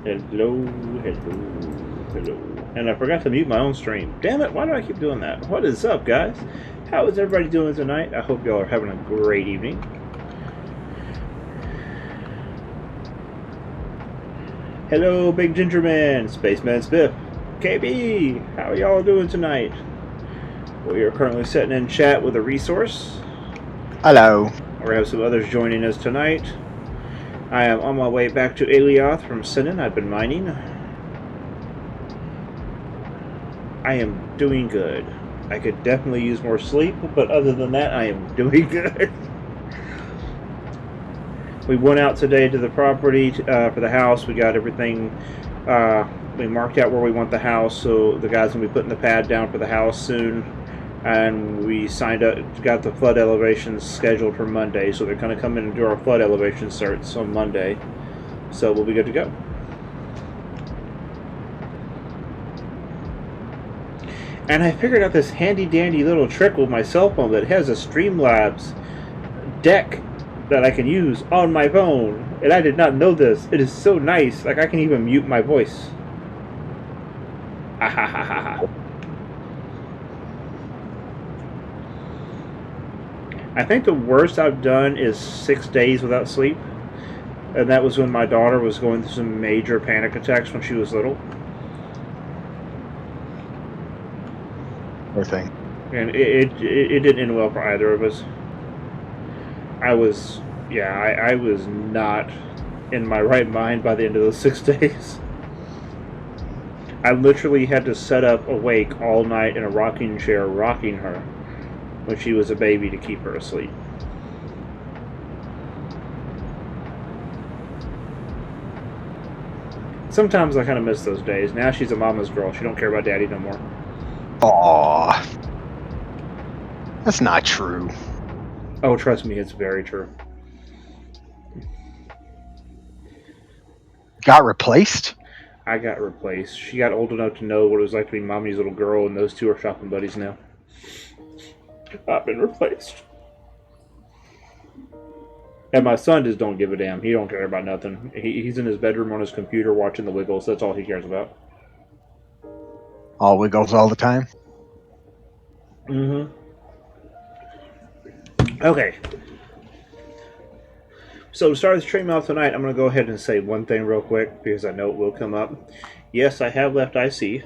Hello, hello, hello. And I forgot to mute my own stream. Damn it, why do I keep doing that? What is up, guys? How is everybody doing tonight? I hope y'all are having a great evening. Hello, Big Ginger Man, Spaceman Spiff, KB, how are y'all doing tonight? We are currently sitting in chat with a resource. Hello. We have some others joining us tonight. I am on my way back to Alioth from Sinan. I've been mining. I am doing good. I could definitely use more sleep, but other than that, I am doing good. We went out today to the property for the house. We got everything. We marked out where we want the house, so the guys will be putting the pad down for the house soon. And we signed up, got the flood elevations scheduled for Monday, so they're going to come in and do our flood elevation certs on Monday. So we'll be good to go. And I figured out this handy-dandy little trick with my cell phone that has a Streamlabs deck that I can use on my phone. And I did not know this. It is so nice. Like, I can even mute my voice. Ha ha ha ha ha. I think the worst I've done is 6 days without sleep. And that was when my daughter was going through some major panic attacks when she was little. Poor thing. And it didn't end well for either of us. I was not in my right mind by the end of those 6 days. I literally had to set up awake all night in a rocking chair, rocking her when she was a baby to keep her asleep. Sometimes I kind of miss those days. Now she's a mama's girl. She don't care about daddy no more. Aw. That's not true. Oh, trust me, it's very true. Got replaced? I got replaced. She got old enough to know what it was like to be mommy's little girl, and those two are shopping buddies now. I've been replaced. And my son just don't give a damn. He don't care about nothing. He's in his bedroom on his computer watching the Wiggles. That's all he cares about. All Wiggles all the time? Mm-hmm. Okay. So to start the stream off tonight, I'm going to go ahead and say one thing real quick, because I know it will come up. Yes, I have left IC.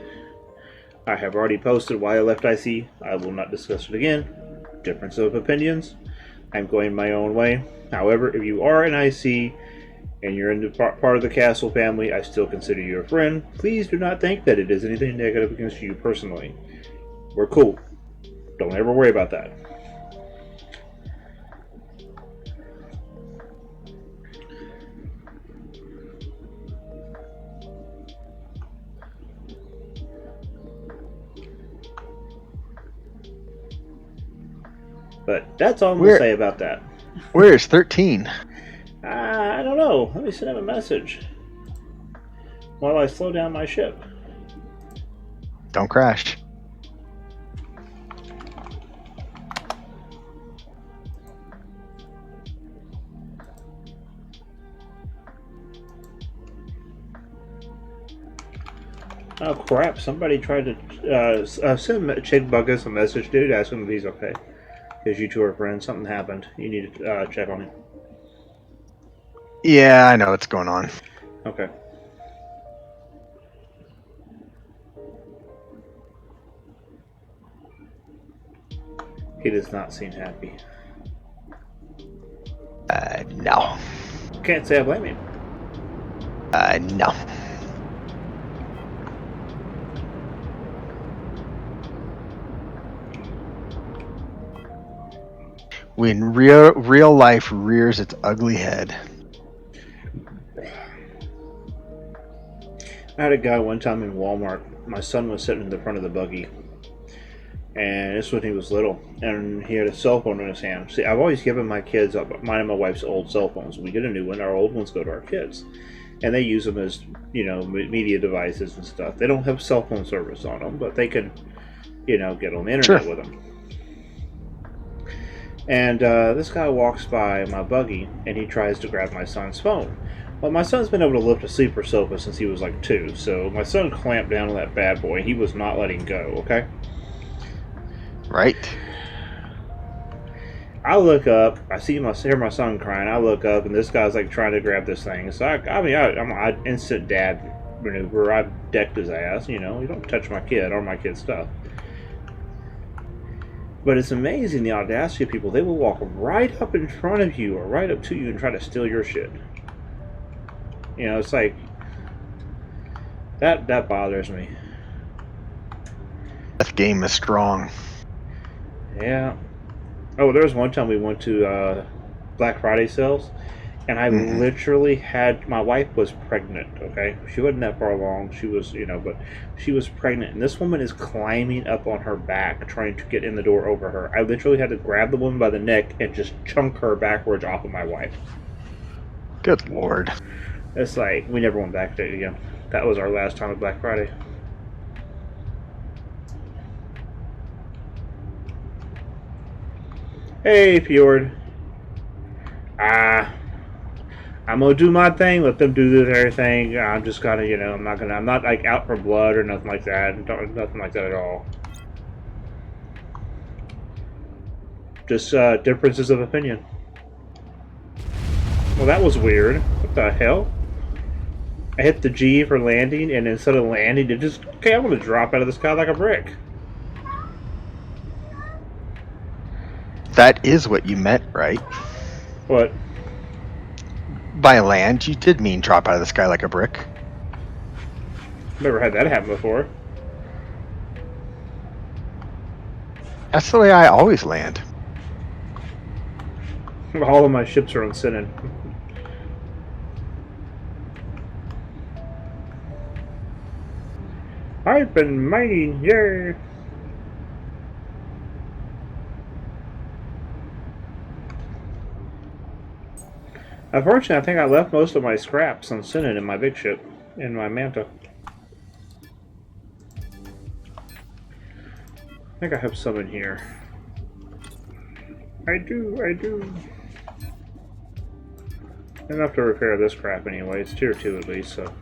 I have already posted why I left IC. I will not discuss it again. Difference of opinions. I'm going my own way. However, if you are an IC and you're in the part of the Castle family, I still consider you a friend. Please do not think that it is anything negative against you personally. We're cool. Don't ever worry about that. But that's all I'm going to say about that. Where is 13? I don't know. Let me send him a message while I slow down my ship. Don't crash. Oh crap, somebody tried to send Chick Buggus a message, dude, ask him if he's okay. Because you two are friends, something happened. You need to check on him. Yeah, I know what's going on. Okay. He does not seem happy. No. Can't say I blame him. No. When real life rears its ugly head. I had a guy one time in Walmart. My son was sitting in the front of the buggy. And this was when he was little. And he had a cell phone in his hand. See, I've always given my kids, mine and my wife's old cell phones. We get a new one. Our old ones go to our kids. And they use them as, media devices and stuff. They don't have cell phone service on them, but they can, get on the internet with them. And this guy walks by my buggy, and he tries to grab my son's phone. Well, my son's been able to lift a sleeper sofa since he was like 2, so my son clamped down on that bad boy. He was not letting go, okay? Right. I look up, hear my son crying. I look up, and this guy's like trying to grab this thing. So I'm an instant dad maneuver. I decked his ass. You don't touch my kid or my kid's stuff. But it's amazing the audacity of people. They will walk right up in front of you or right up to you and try to steal your shit. It's like that bothers me. That game is strong. Yeah. Oh, there was one time we went to Black Friday sales, and I literally had, my wife was pregnant, okay? She wasn't that far along. She was, but she was pregnant, and this woman is climbing up on her back, trying to get in the door over her. I literally had to grab the woman by the neck and just chunk her backwards off of my wife. Good Lord. It's like, we never went back there again. That was our last time at Black Friday. Hey, Fjord. I'm gonna do my thing. Let them do their thing. I'm just gonna, I'm not like out for blood or nothing like that. Nothing like that at all. Just differences of opinion. Well, that was weird. What the hell? I hit the G for landing, and instead of landing, it just, okay, I'm gonna drop out of the sky like a brick. That is what you meant, right? What? By land, you did mean drop out of the sky like a brick. Never had that happen before. That's the way I always land. All of my ships are on Sinan. I've been mining, yay! Unfortunately, I think I left most of my scraps on Sinan in my big ship, in my Manta. I think I have some in here. I do. Enough to repair this crap anyway. It's tier 2 at least, so.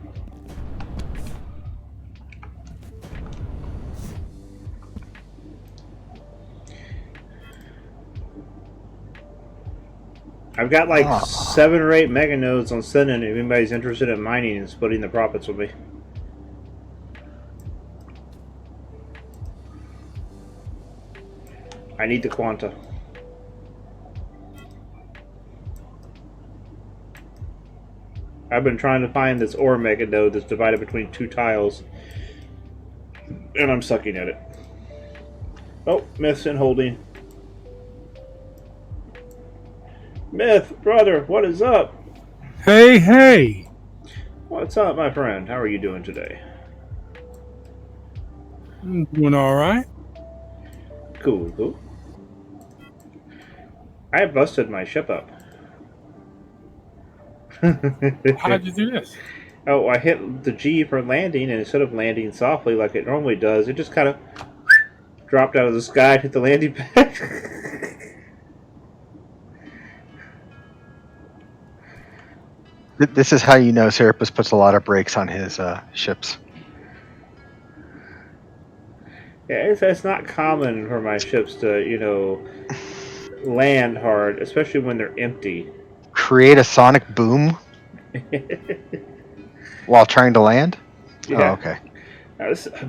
I've got like 7 or 8 mega nodes on Sinan if anybody's interested in mining and splitting the profits with me. I need the Quanta. I've been trying to find this ore mega node that's divided between 2 tiles, and I'm sucking at it. Oh, Myth's in holding. Myth, brother, what is up? Hey! What's up, my friend? How are you doing today? I'm doing alright. Cool. I busted my ship up. How'd you do this? Oh, I hit the G for landing, and instead of landing softly like it normally does, it just kind of dropped out of the sky and hit the landing pad. This is how you know Serapis puts a lot of brakes on his ships. Yeah, it's not common for my ships to, land hard, especially when they're empty. Create a sonic boom while trying to land? Yeah. Oh, okay.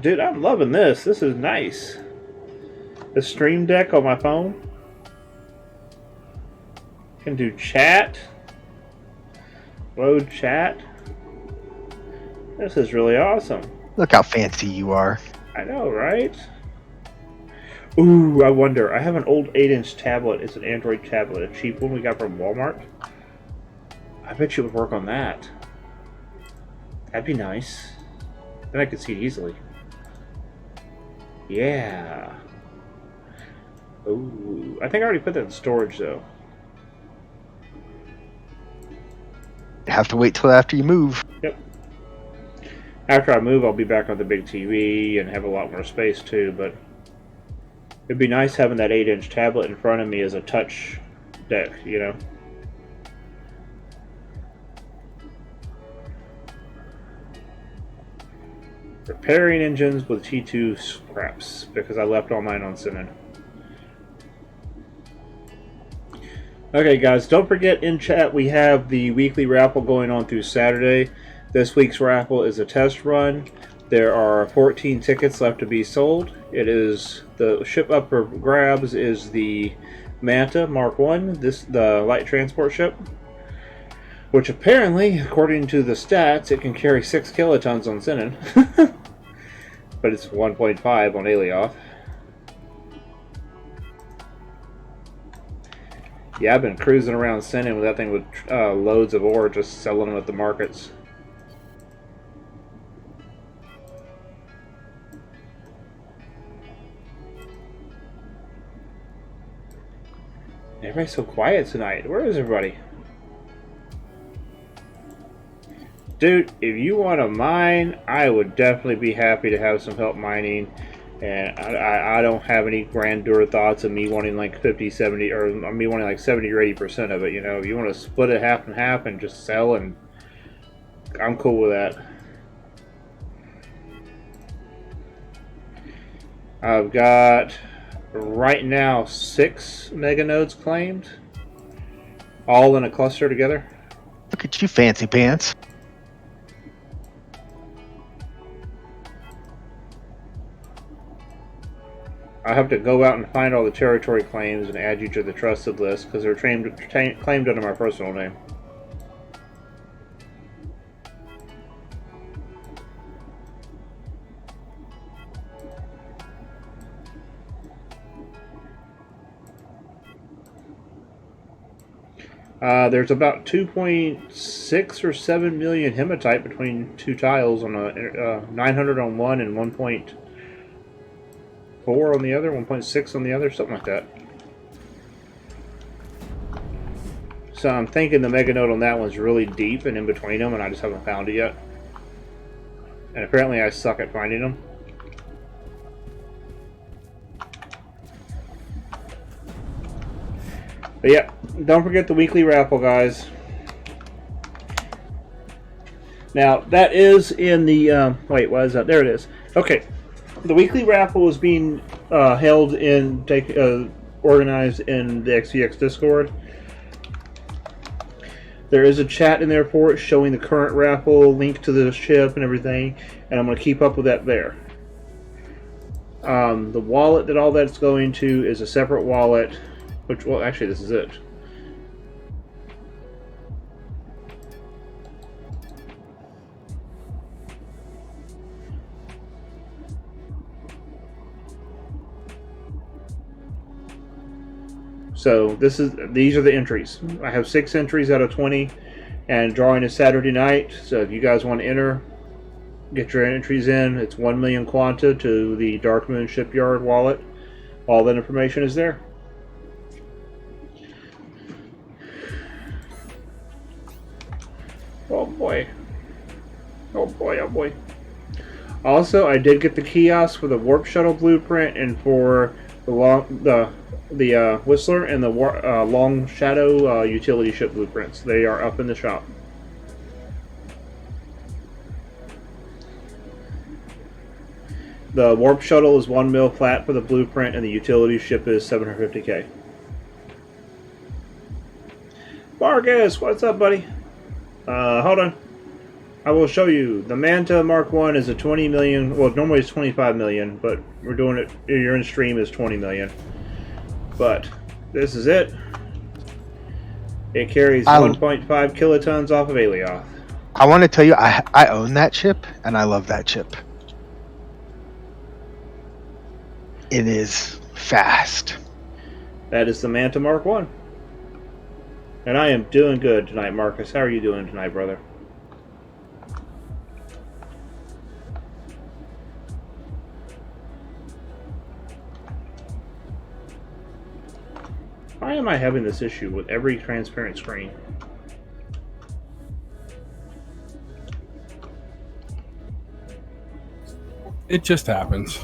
Dude, I'm loving this. This is nice. The Stream Deck on my phone. Can do chat. Load chat. This is really awesome. Look how fancy you are. I know, right? Ooh, I wonder. I have an old 8-inch tablet. It's an Android tablet. A cheap one we got from Walmart. I bet you it would work on that. That'd be nice. Then I could see it easily. Yeah. Ooh. I think I already put that in storage, though. You have to wait till after you move. Yep. After I move, I'll be back on the big TV and have a lot more space, too, but it'd be nice having that 8-inch tablet in front of me as a touch deck, Repairing engines with T2 scraps, because I left all mine on Sinan. Okay guys, don't forget in chat we have the weekly raffle going on through Saturday. This week's raffle is a test run. There are 14 tickets left to be sold. It is the ship up for grabs is the Manta Mark 1, the light transport ship, which apparently, according to the stats, it can carry 6 kilotons on Sinan. But it's 1.5 on Alioth. Yeah, I've been cruising around Sinan with that thing with loads of ore, just selling them at the markets. Everybody's so quiet tonight. Where is everybody? Dude, if you want to mine, I would definitely be happy to have some help mining. And I don't have any grandeur thoughts of me wanting like 50, 70, or me wanting like 70 or 80% of it. You know, if you want to split it half and half and just sell, and I'm cool with that. I've got right now 6 mega nodes claimed, all in a cluster together. Look at you, fancy pants. I have to go out and find all the territory claims and add you to the trusted list because they're claimed under my personal name. There's about 2.6 or 7 million hematite between 2 tiles on a 900 on one and 1.4 on the other, 1.6 on the other, something like that. So I'm thinking the mega node on that one's really deep and in between them, and I just haven't found it yet. And apparently I suck at finding them. But yeah, don't forget the weekly raffle, guys. Now, that is in the... wait, what is that? There it is. Okay. The weekly raffle is being held in... organized in the XVX Discord. There is a chat in there for it showing the current raffle, link to the ship and everything. And I'm going to keep up with that there. The wallet that all that's going to is a separate wallet. Which, well, actually, this is it. So these are the entries. I have 6 entries out of 20, and drawing is Saturday night. So if you guys want to enter, get your entries in. It's 1 million quanta to the Dark Moon Shipyard wallet. All that information is there. Oh boy. Oh boy, oh boy. Also, I did get the kiosk for the warp shuttle blueprint and for the Whistler and the Long Shadow utility ship blueprints. They are up in the shop. The warp shuttle is 1 mil flat for the blueprint, and the utility ship is 750K. Marcus, what's up, buddy? Hold on. I will show you. The Manta Mark 1 is a 20 million. Well, normally it's 25 million, but we're doing it. Your in stream is 20 million. But this is it. It carries 1.5 kilotons off of Alioth. I want to tell you, I own that chip, and I love that chip. It is fast. That is the Manta Mark 1. And I am doing good tonight, Marcus. How are you doing tonight, brother? Why am I having this issue with every transparent screen? It just happens.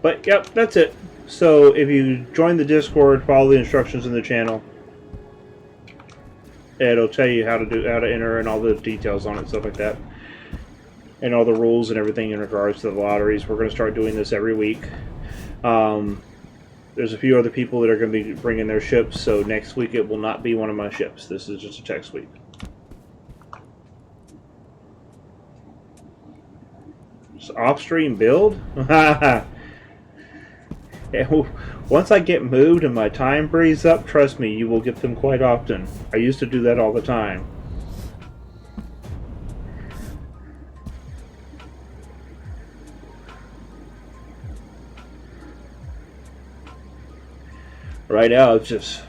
But, yep, that's it. So if you join the Discord, follow the instructions in the channel, it'll tell you how to enter and all the details on it, stuff like that, and all the rules and everything in regards to the lotteries. We're going to start doing this every week. There's a few other people that are going to be bringing their ships, so next week it will not be one of my ships. This is just a tech sweep. So off-stream build? Once I get moved and my time frees up, trust me, you will get them quite often. I used to do that all the time. Right now, it's just...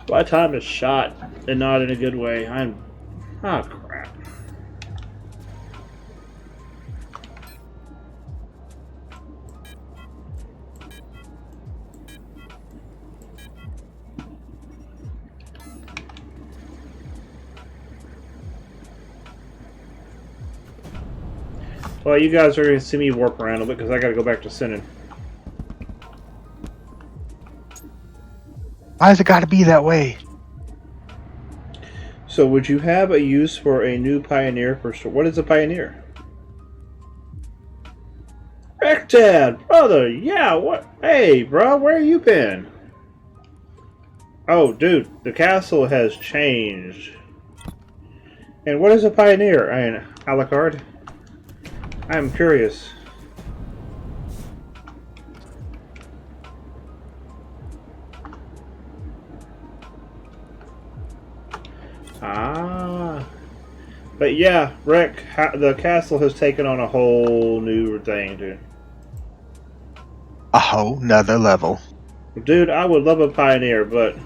my time is shot, and not in a good way. Oh, crap. Well, you guys are going to see me warp around a bit because I got to go back to Sinning. Why has it got to be that way? So, would you have a use for a new Pioneer for store? What is a Pioneer? Rectad, brother, yeah, what? Hey, bro, where you been? Oh, dude, the castle has changed. And what is a Pioneer? I mean, a la carte? I'm curious. But yeah, Rick, the castle has taken on a whole new thing, dude. A whole nother level. Dude, I would love a Pioneer, but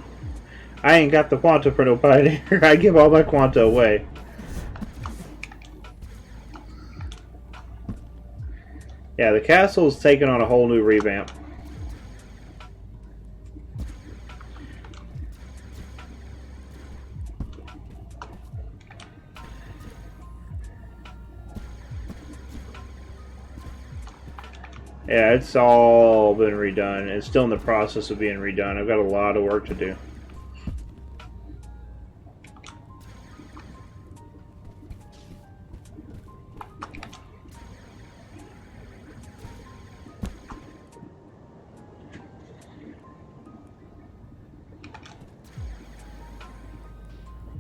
I ain't got the Quanta for no Pioneer. I give all my Quanta away. Yeah, the castle's taken on a whole new revamp. Yeah, it's all been redone. It's still in the process of being redone. I've got a lot of work to do.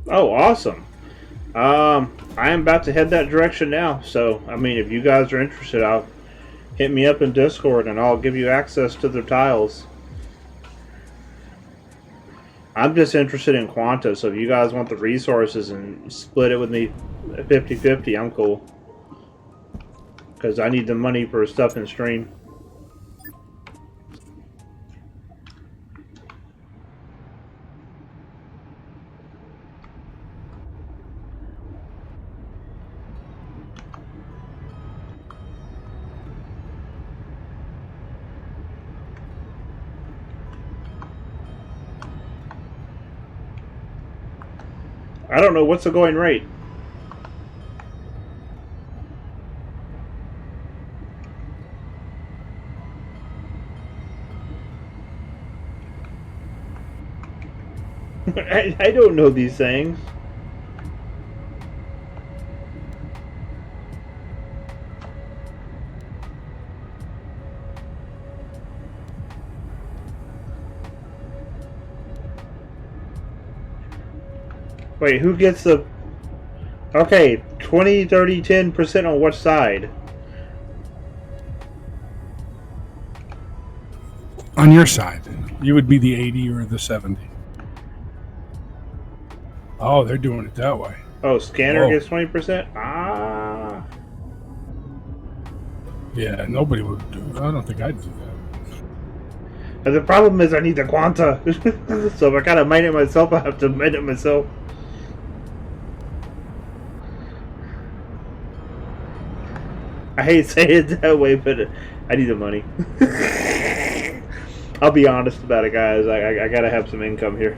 Oh, awesome. I am about to head that direction now. So, I mean, if you guys are interested, hit me up in Discord and I'll give you access to the tiles. I'm just interested in Quanta, so if you guys want the resources and split it with me 50-50, I'm cool. Because I need the money for stuff in stream. I don't know, what's the going rate? I don't know these things. Wait, who gets the... Okay, 20, 30, 10% on what side? On your side, you would be the 80 or the 70. Oh, they're doing it that way. Oh, scanner Whoa. gets 20%? Ah. Yeah, nobody would do it. I don't think I'd do that. And the problem is I need the Quanta. So if I gotta mine it myself, I have to mine it myself. I hate saying it that way, but I need the money. I'll be honest about it, guys. I gotta have some income here.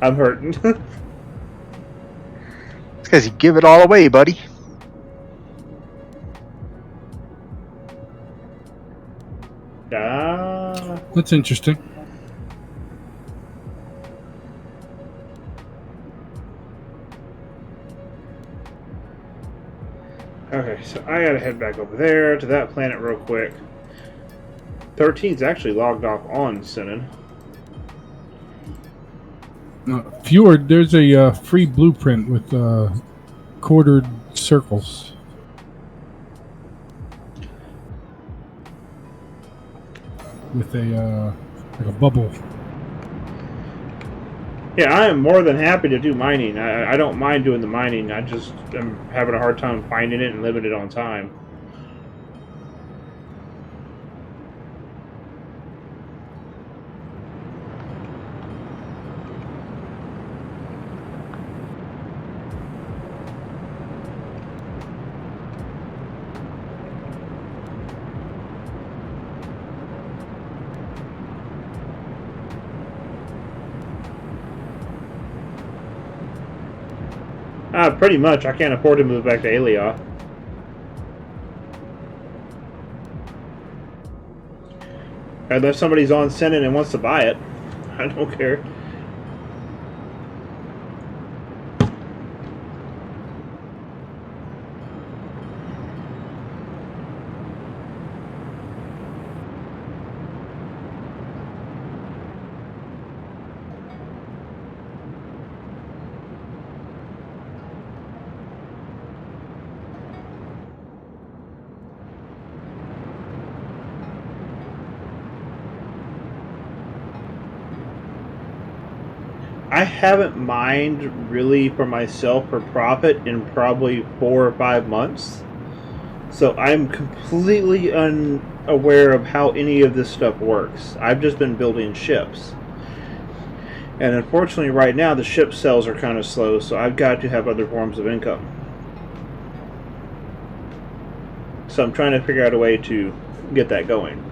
I'm hurting. It's because you give it all away, buddy. That's interesting. Okay, so I gotta head back over there to that planet real quick. 13's actually logged off on Sinan. Fjord, there's a free blueprint with quartered circles. With a like a bubble. Yeah, I am more than happy to do mining. I don't mind doing the mining. I just am having a hard time finding it and limited on time. Pretty much. I can't afford to move back to Alia. Unless somebody's on Sinan and wants to buy it. I don't care. I haven't mined really for myself for profit in probably 4 or 5 months. So I'm completely unaware of how any of this stuff works. I've just been building ships. And unfortunately right now the ship sales are kind of slow, so I've got to have other forms of income. So I'm trying to figure out a way to get that going.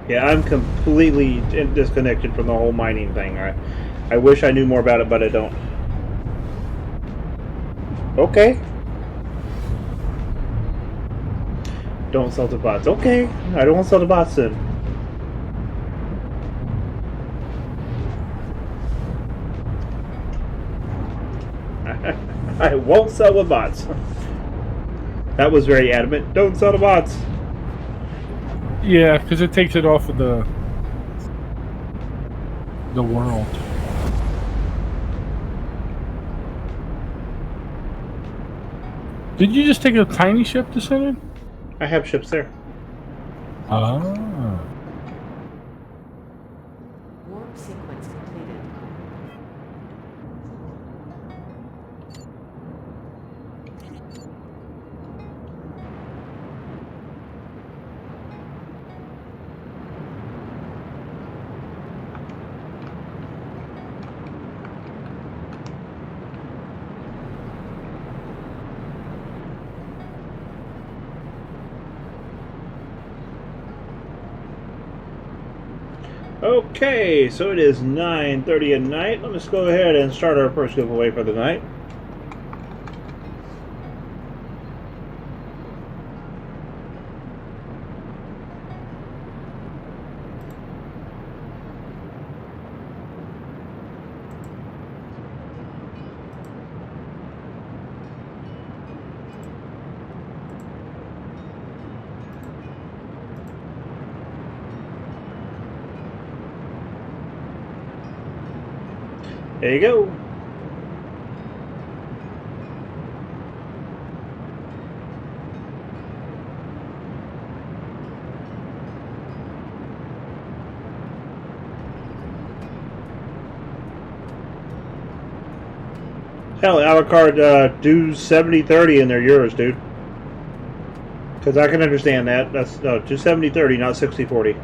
Yeah, I'm completely disconnected from the whole mining thing. I wish I knew more about it, but I don't. Okay. Don't sell to bots. Okay, I don't want to sell to bots then. I won't sell with bots. That was very adamant. Don't sell to bots. Yeah, because it takes it off of the world. Did you just take a tiny ship to send in? I have ships there. Ah. Warp sequence completed. Okay, so it is 9:30 at night. Let's go ahead and start our first giveaway for the night. There you go. Hell, Alucard, do 70-30 and they're yours, dude. Because I can understand that. That's no, do 70-30, not 60-40.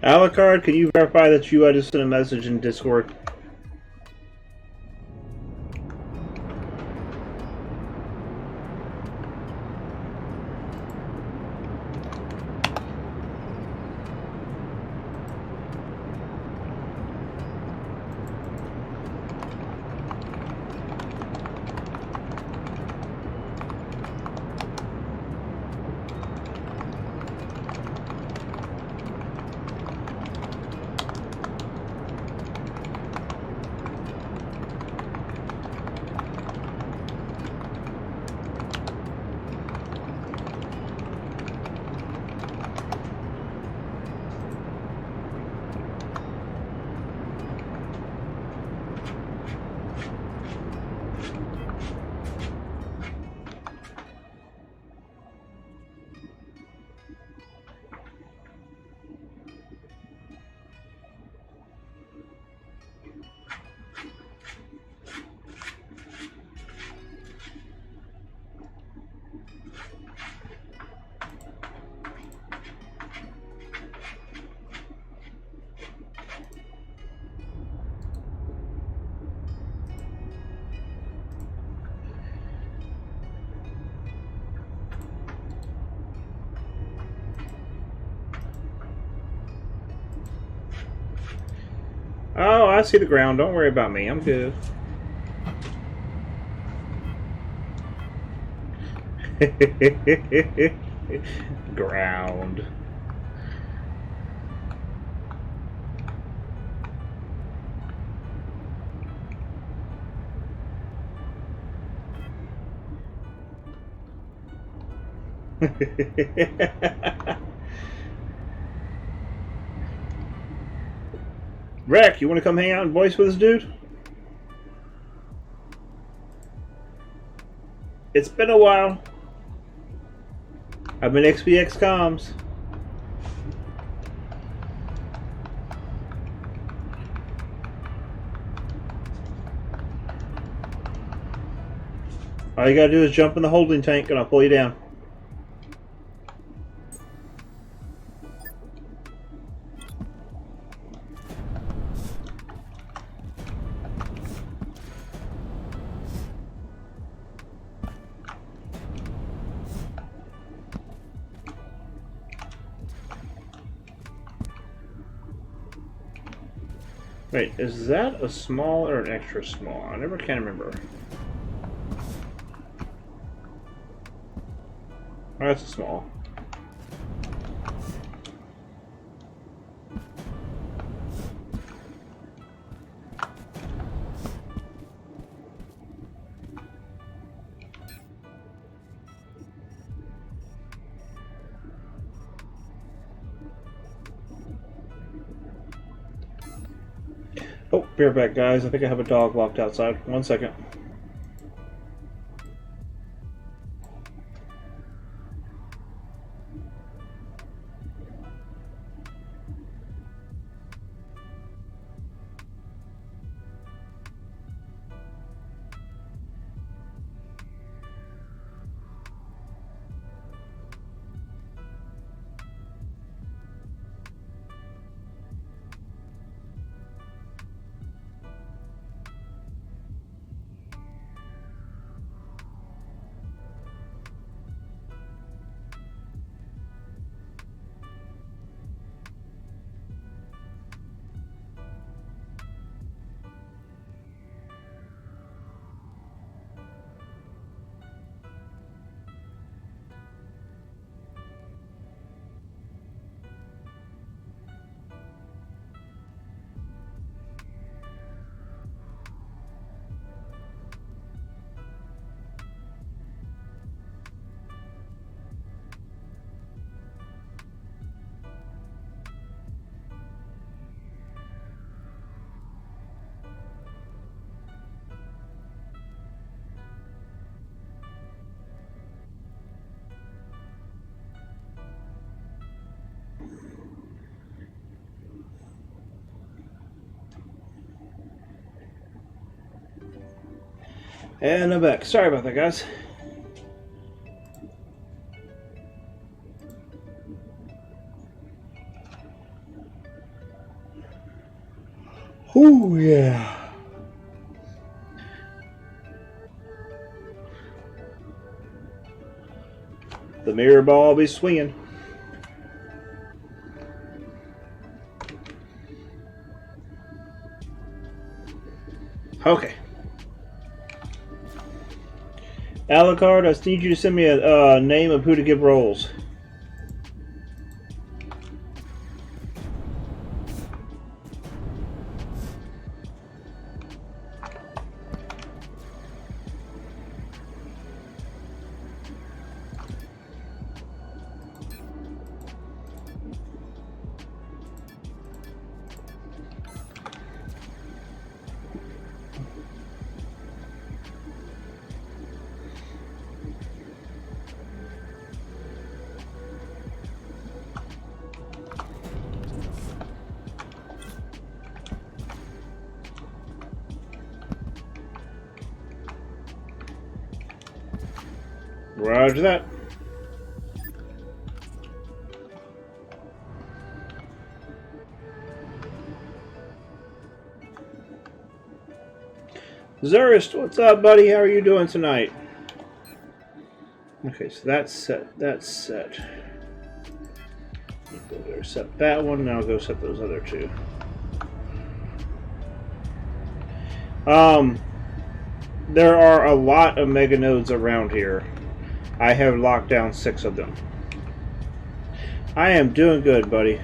Alucard, can you verify that you just sent a message in Discord? Oh, I see the ground. Don't worry about me. I'm good. Ground. Rec, you want to come hang out and voice with this dude? It's been a while. I've been XVX comms. All you gotta do is jump in the holding tank and I'll pull you down. Wait, is that a small or an extra small? I never can remember. Oh, that's a small. Oh, be right back, guys. I think I have a dog locked outside. 1 second. And I'm back. Sorry about that, guys. Ooh, yeah. The mirror ball will be swinging. Okay. Alucard, I need you to send me a name of who to give roles. Roger that. Zurist, what's up, buddy? How are you doing tonight? Okay, so that's set. That's set. Go there, set that one. Now I'll go set those other two. There are a lot of mega nodes around here. I have locked down 6 of them. I am doing good, buddy.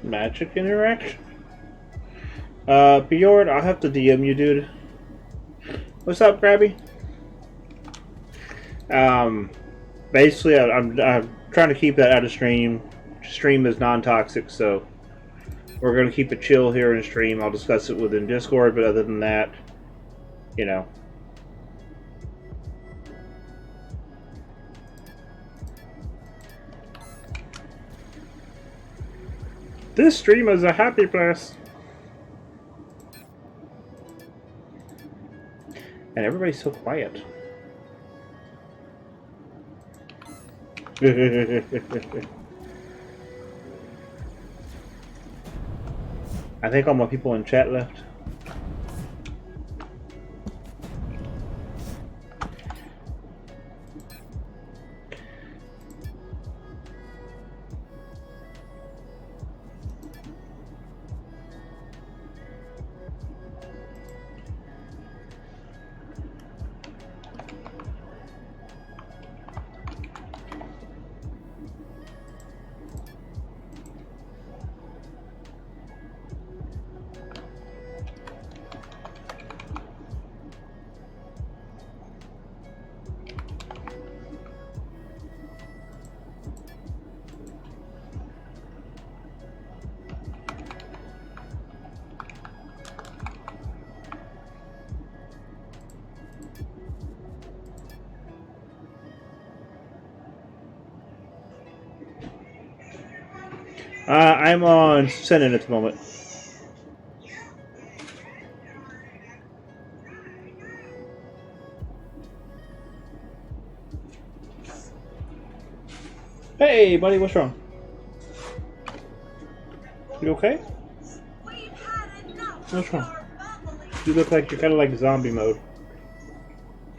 Magic interaction. Bjord, I'll have to DM you, dude. What's up, Krabby? Basically, I'm trying to keep that out of stream. Stream is non-toxic, so we're going to keep it chill here in stream. I'll discuss it within Discord, but other than that, you know. This stream is a happy place. And everybody's so quiet. I think all my people in chat left. I'm on sending at the moment. Hey, buddy, what's wrong? You okay? What's wrong? You look like you're kind of like zombie mode.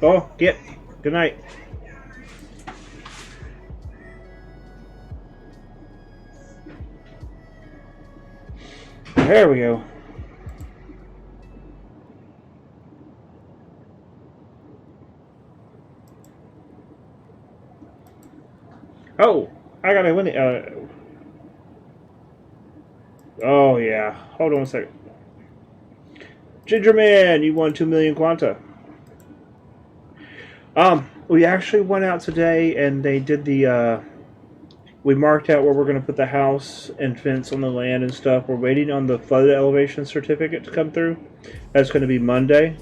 Oh, get. Good night. There we go. Oh, I gotta win it. Oh yeah. Hold on a second. Ginger Man, you won 2 million Quanta. We actually went out today and they did the. We marked out where we're going to put the house and fence on the land and stuff. We're waiting on the flood elevation certificate to come through. That's going to be Monday.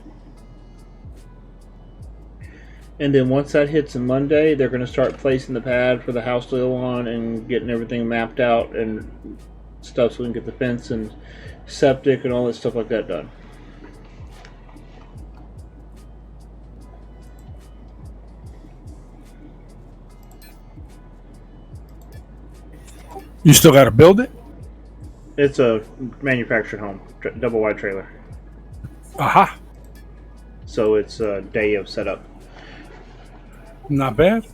And then once that hits on Monday, they're going to start placing the pad for the house to go on and getting everything mapped out and stuff so we can get the fence and septic and all that stuff like that done. You still got to build it? It's a manufactured home, double wide trailer. Aha. So it's a day of setup. Not bad.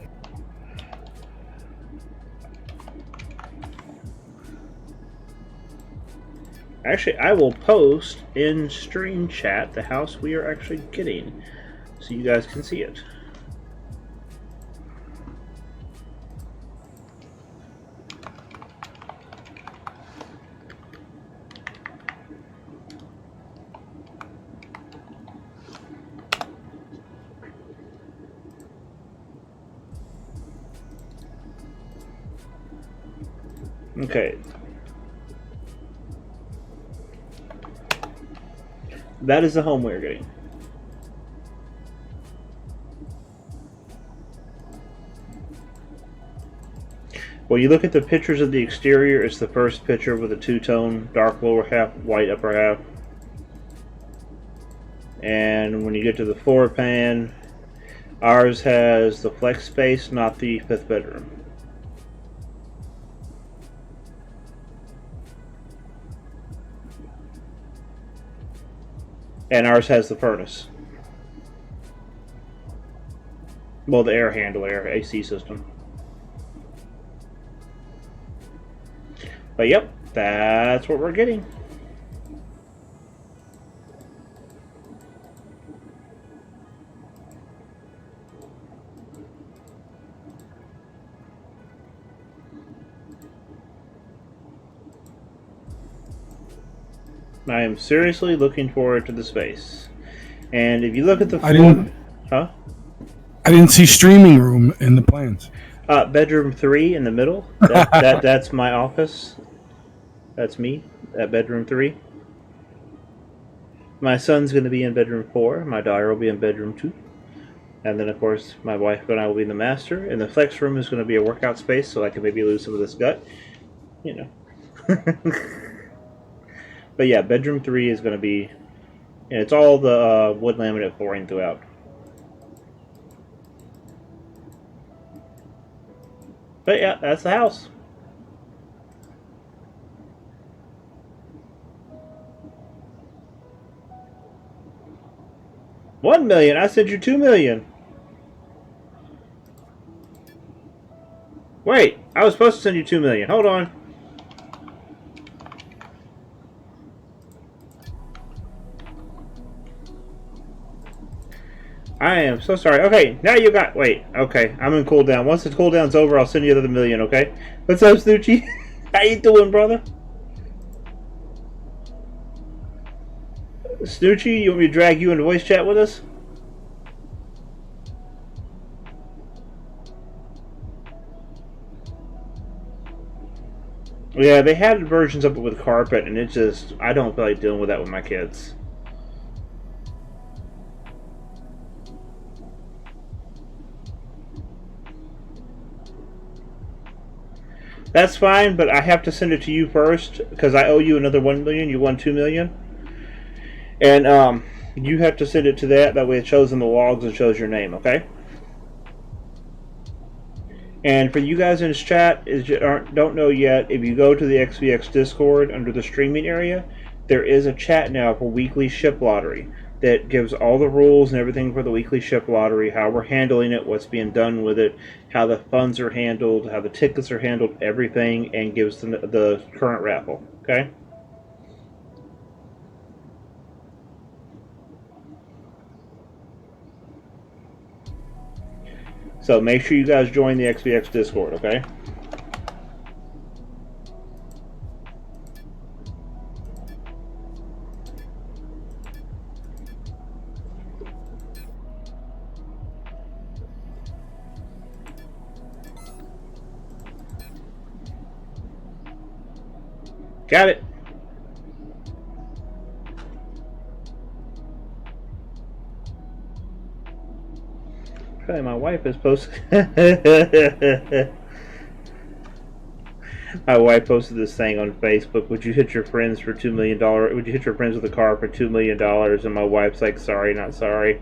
Actually, I will post in stream chat the house we are actually getting so you guys can see it. Okay. That is the home we're getting. When you look at the pictures of the exterior, it's the first picture with a two-tone, dark lower half, white upper half. And when you get to the floor plan, ours has the flex space, not the fifth bedroom. And ours has the furnace. Well, the air handler, AC system. But yep, that's what we're getting. I am seriously looking forward to the space. And if you look at the floor, I didn't see streaming room in the plans. Bedroom 3 in the middle. That's my office. That's me at bedroom 3. My son's going to be in bedroom 4. My daughter will be in bedroom 2. And then, of course, my wife and I will be in the master. And the flex room is going to be a workout space, so I can maybe lose some of this gut. You know. But yeah, bedroom 3 is going to be... And it's all the wood laminate flooring throughout. But yeah, that's the house. $1 million. I said you $2 million. Wait, I was supposed to send you $2 million. Hold on. I am so sorry. Okay, now you got... Wait, okay. I'm in cooldown. Once the cooldown's over, I'll send you another $1 million, okay? What's up, Snoochie? How you doing, brother? Snoochie, you want me to drag you into voice chat with us? Yeah, they had versions of it with carpet, and it just... I don't feel like dealing with that with my kids. That's fine, but I have to send it to you first because I owe you another 1 million. You won 2 million, and you have to send it to that. That way, it shows in the logs and shows your name. Okay. And for you guys in this chat, don't know yet, if you go to the XVX Discord under the streaming area, there is a chat now for weekly ship lottery that gives all the rules and everything for the weekly ship lottery, how we're handling it, what's being done with it, how the funds are handled, how the tickets are handled, everything, and gives the current raffle. Okay? So make sure you guys join the XVX Discord, okay? Got it. Apparently my wife is posting. My wife posted this thing on Facebook. Would you hit your friends for $2 million? Would you hit your friends with a car for $2 million? And my wife's like, sorry, not sorry.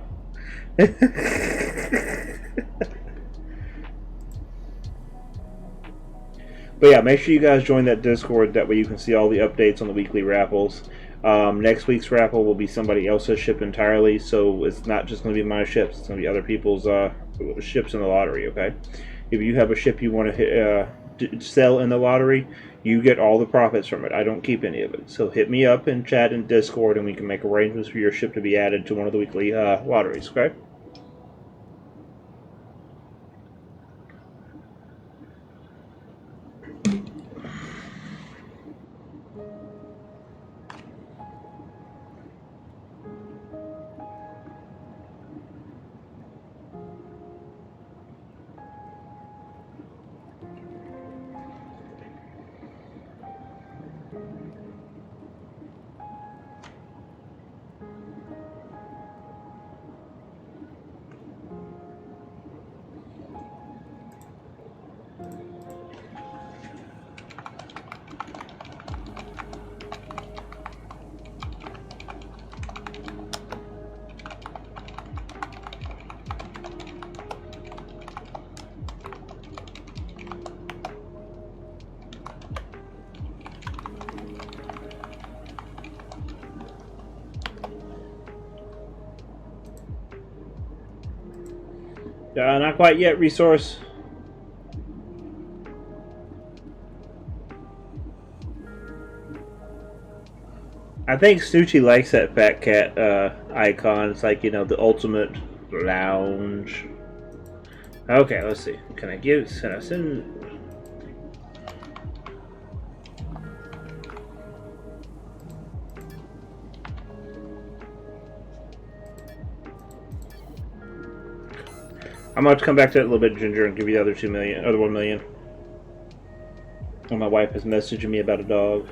But yeah, make sure you guys join that Discord. That way you can see all the updates on the weekly raffles. Next week's raffle will be somebody else's ship entirely, so it's not just going to be my ships. It's going to be other people's ships in the lottery, okay? If you have a ship you want to sell in the lottery, you get all the profits from it. I don't keep any of it. So hit me up in chat and Discord, and we can make arrangements for your ship to be added to one of the weekly lotteries, okay? Not quite yet, resource. I think Snoochie likes that fat cat icon. It's like, you know, the ultimate lounge. Okay, let's see. Can I send... I'm about to come back to that a little bit, Ginger, and give you the other 2 million, other 1 million. And my wife is messaging me about a dog.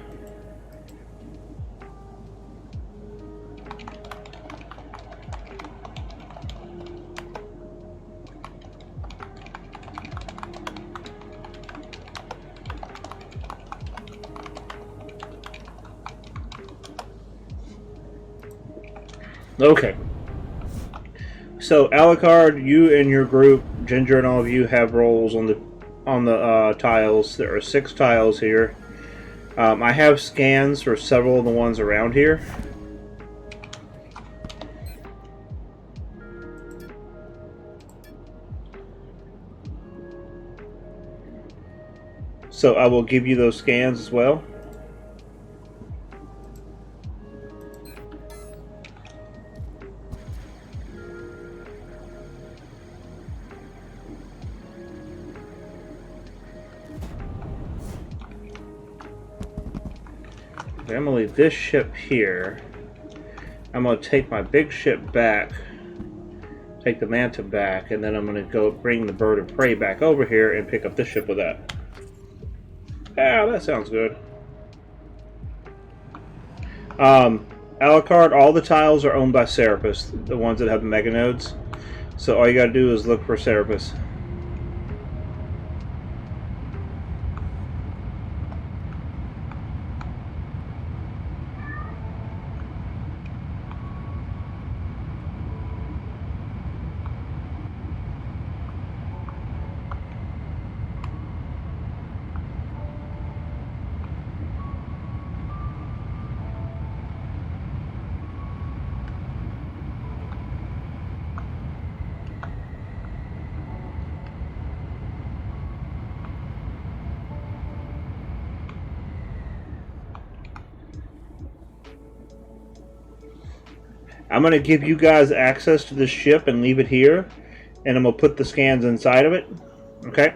Okay. So Alucard, you and your group, Ginger and all of you, have roles on the tiles. There are 6 tiles here. I have scans for several of the ones around here. So I will give you those scans as well. I'm going to leave this ship here. I'm going to take my big ship back, take the Manta back, and then I'm going to go bring the Bird of Prey back over here and pick up this ship with that. Ah, that sounds good. Alucard, all the tiles are owned by Serapis, the ones that have the mega nodes. So all you got to do is look for Serapis. I'm going to give you guys access to this ship and leave it here, and I'm going to put the scans inside of it. Okay?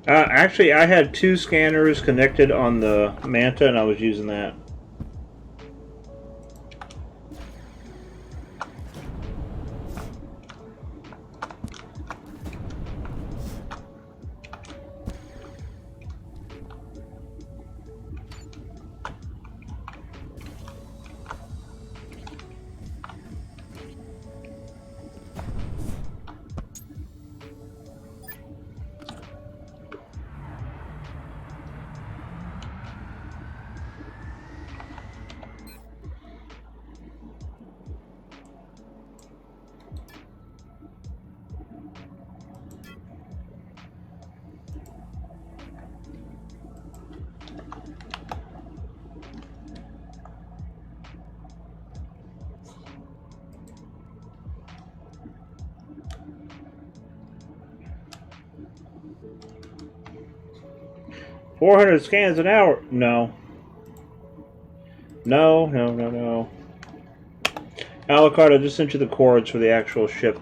Actually, I had 2 scanners connected on the Manta, and I was using that. $400 scans an hour? No. No. Alucard, I just sent you the coords for the actual ship.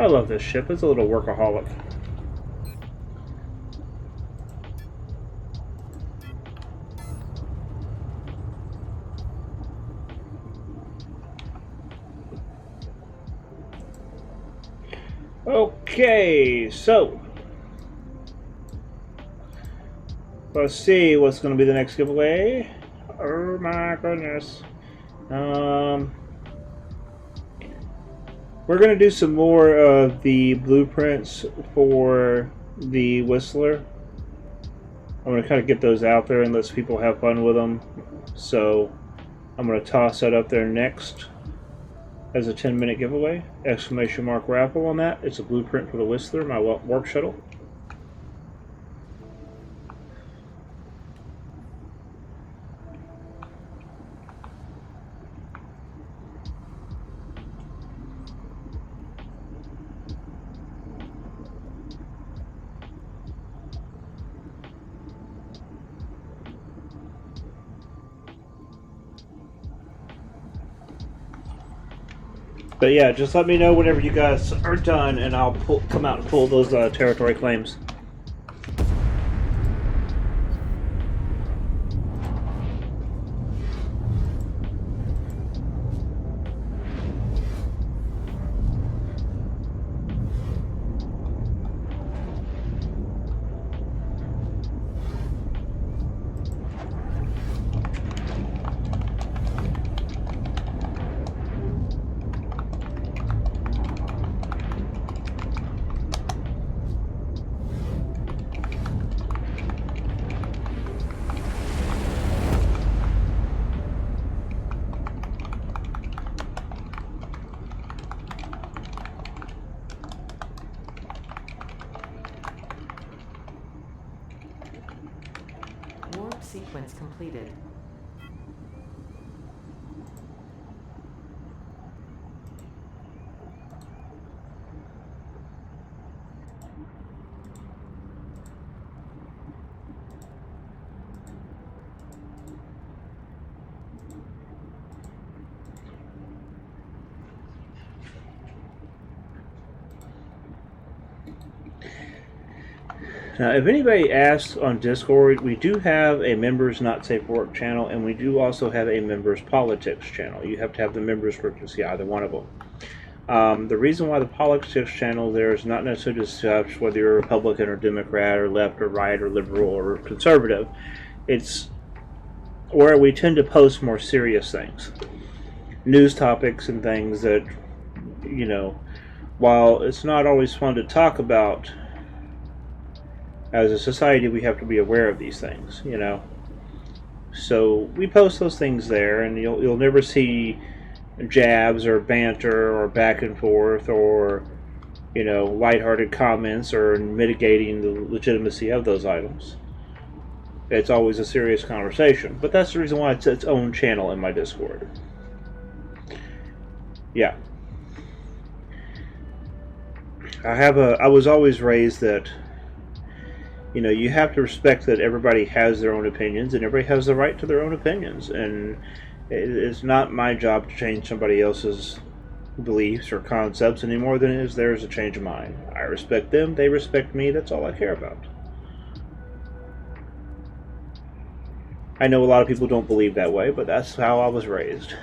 I love this ship. It's a little workaholic. Okay, so let's see what's going to be the next giveaway. Oh my goodness. We're going to do some more of the blueprints for the Whistler. I'm going to kind of get those out there and let people have fun with them. So I'm going to toss that up there next as a 10-minute giveaway. Exclamation mark raffle on that. It's a blueprint for the Whistler, my warp shuttle. But yeah, just let me know whenever you guys are done, and I'll come out and pull those territory claims. sequence completed. Now, if anybody asks on Discord, we do have a members not safe for work channel, and we do also have a members politics channel. You have to have the members work to see either one of them. The reason why the politics channel there is not necessarily to discuss whether you're a Republican or Democrat or left or right or liberal or conservative. It's where we tend to post more serious things, news topics and things that, you know, while it's not always fun to talk about, as a society, we have to be aware of these things, you know. So we post those things there, and you'll never see jabs or banter or back and forth or, you know, lighthearted comments or mitigating the legitimacy of those items. It's always a serious conversation, but that's the reason why it's its own channel in my Discord. Yeah. I was always raised that, you know, you have to respect that everybody has their own opinions and everybody has the right to their own opinions, and it's not my job to change somebody else's beliefs or concepts any more than it is theirs to change mine. I respect them, they respect me, that's all I care about. I know a lot of people don't believe that way, but that's how I was raised.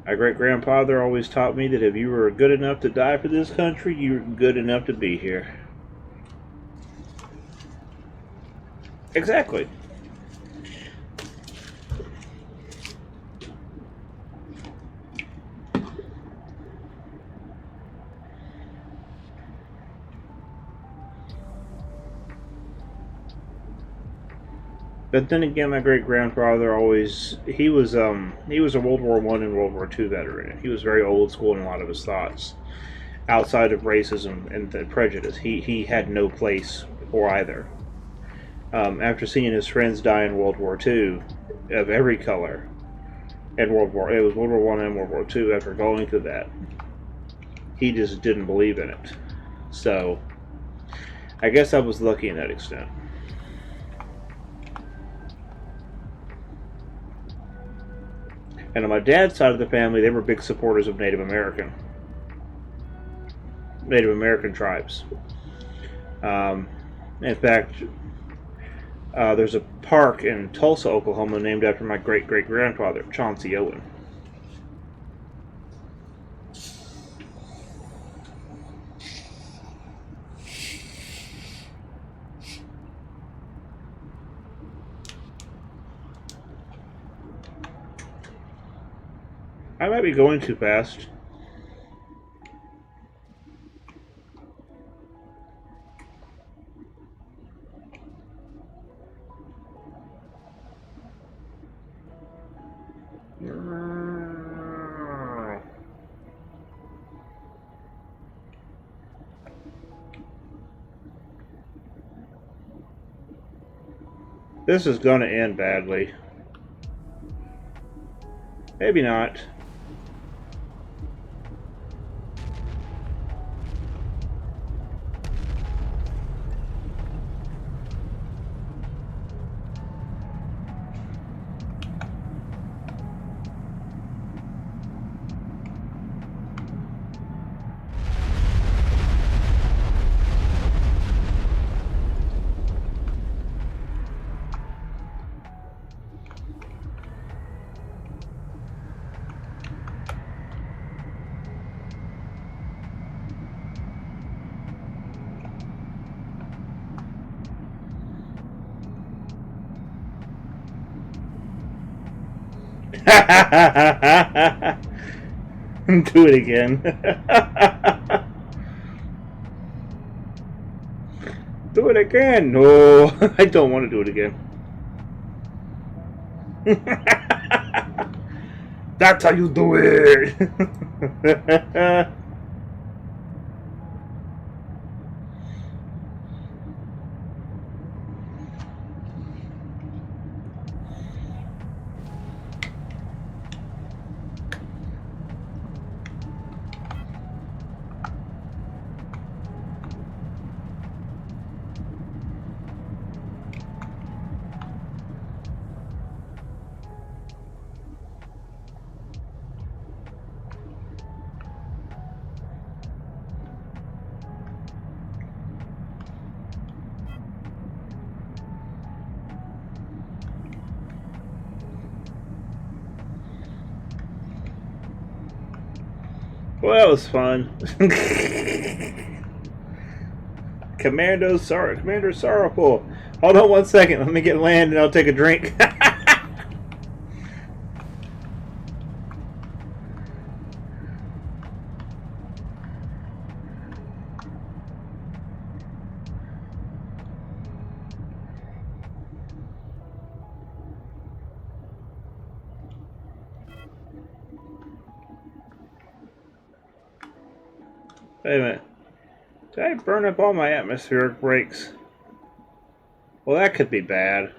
My great-grandfather always taught me that if you were good enough to die for this country, you were good enough to be here. Exactly. But then again, my great-grandfather always, he was a World War I and World War II veteran. He was very old school in a lot of his thoughts. Outside of racism and the prejudice, he had no place for either. After seeing his friends die in World War II, of every color, and it was World War I and World War II, after going through that, he just didn't believe in it. So, I guess I was lucky in that extent. And on my dad's side of the family, they were big supporters of Native American tribes. In fact, there's a park in Tulsa, Oklahoma, named after my great-great-grandfather, Chauncey Owen. I might be going too fast. This is gonna end badly. Maybe not. Do it again. Do it again. No, I don't want to do it again. That's how you do it. Well, that was fun. Commander Sorrowful. Hold on 1 second. Let me get land and I'll take a drink. Wait a minute. Did I burn up all my atmospheric brakes? Well, that could be bad.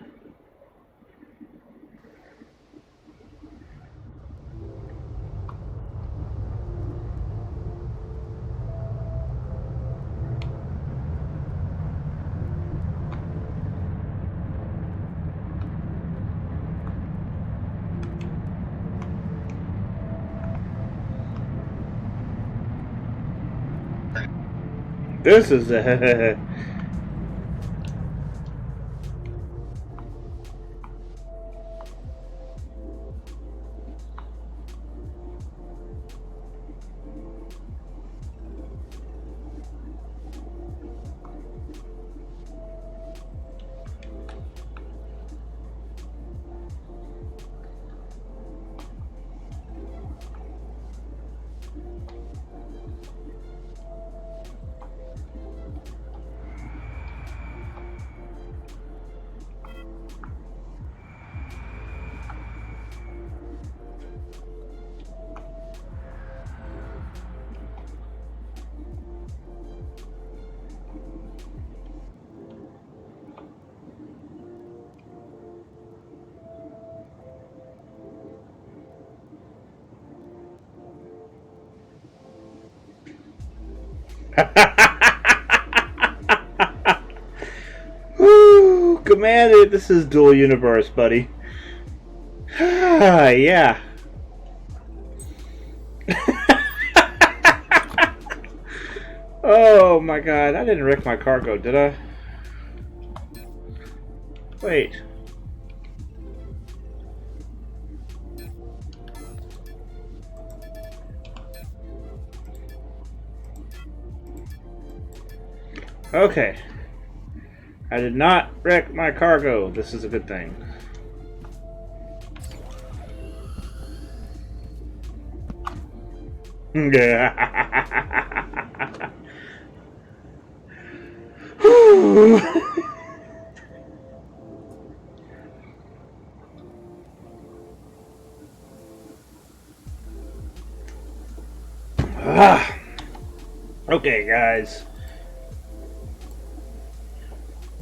This is a Woo! Commander, this is dual universe, buddy. Yeah. Oh my god, I didn't wreck my cargo, did I? Wait. Okay. I did not wreck my cargo. This is a good thing. Okay, guys.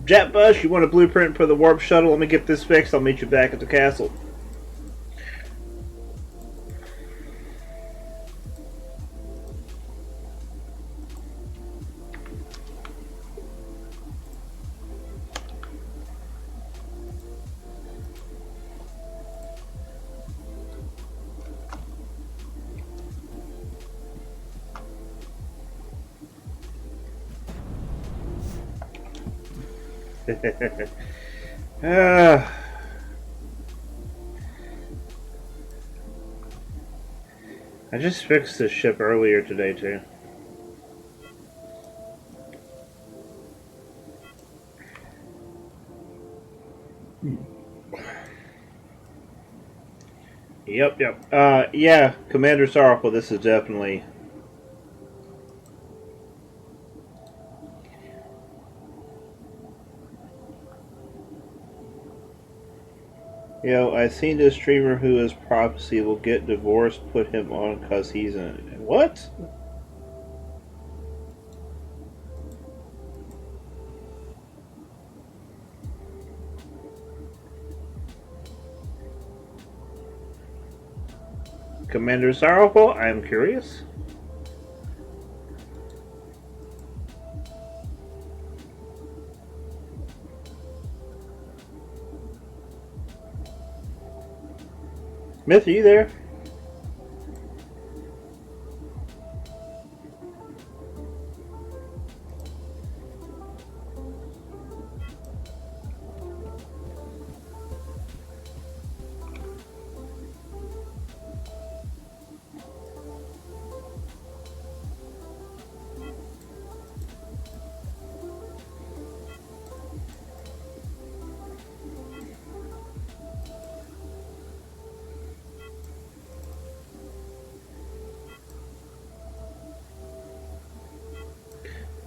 Jet Bus, you want a blueprint for the warp shuttle? Let me get this fixed. I'll meet you back at the castle. I just fixed this ship earlier today, too. Yep. Yeah, Commander Sorrowful, this is definitely... Yo, I seen this streamer who is prophecy will get divorced, put him on because he's in... What? Commander Sorrowful, I am curious. Myth, are you there?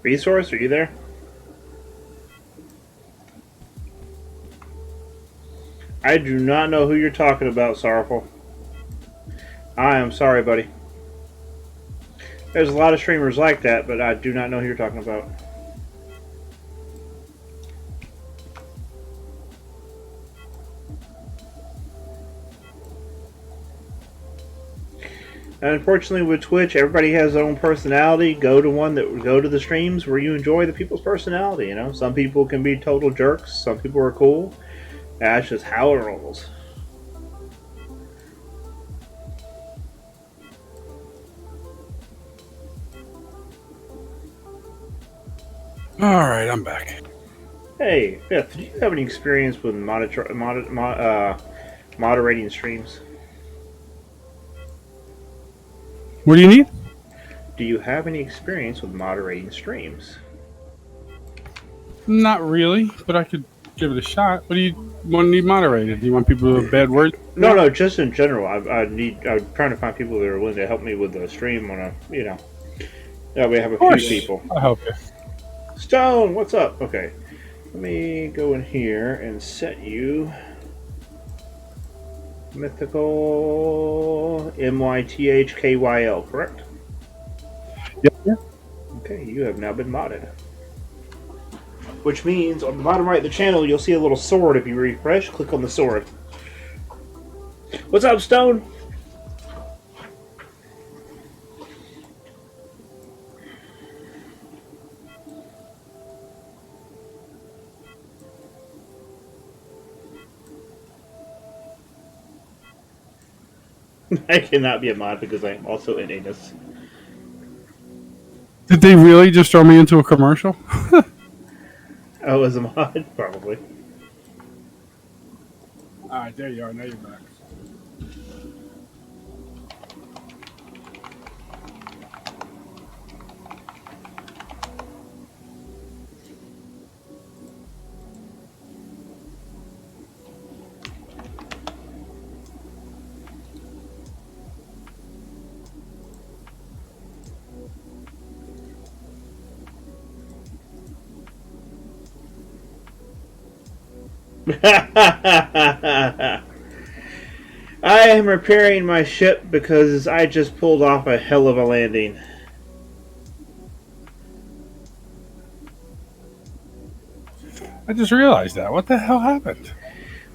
Resource, are you there? I do not know who you're talking about, Sorrowful. I am sorry, buddy. There's a lot of streamers like that, but I do not know who you're talking about. And unfortunately, with Twitch, everybody has their own personality. Go to the streams where you enjoy the people's personality. You know, some people can be total jerks. Some people are cool. That's just how it rolls. All right, I'm back. Hey, Beth, do you have any experience with moderating streams? What do you need? Do you have any experience with moderating streams? Not really, but I could give it a shot. What do you want to need moderated? Do you want people with bad words? No, just in general. I'm trying to find people that are willing to help me with the stream on that we have a few people. I'll help you. Stone, what's up? Okay, let me go in here and set you mythical MYTHKYL, correct? Yep. Okay, you have now been modded. Which means on the bottom right of the channel, you'll see a little sword. If you refresh, click on the sword. What's up, Stone? I cannot be a mod because I am also an anus. Did they really just throw me into a commercial? Oh, as a mod? Probably. Alright, there you are. Now you're back. I am repairing my ship because I just pulled off a hell of a landing. I just realized that. What the hell happened?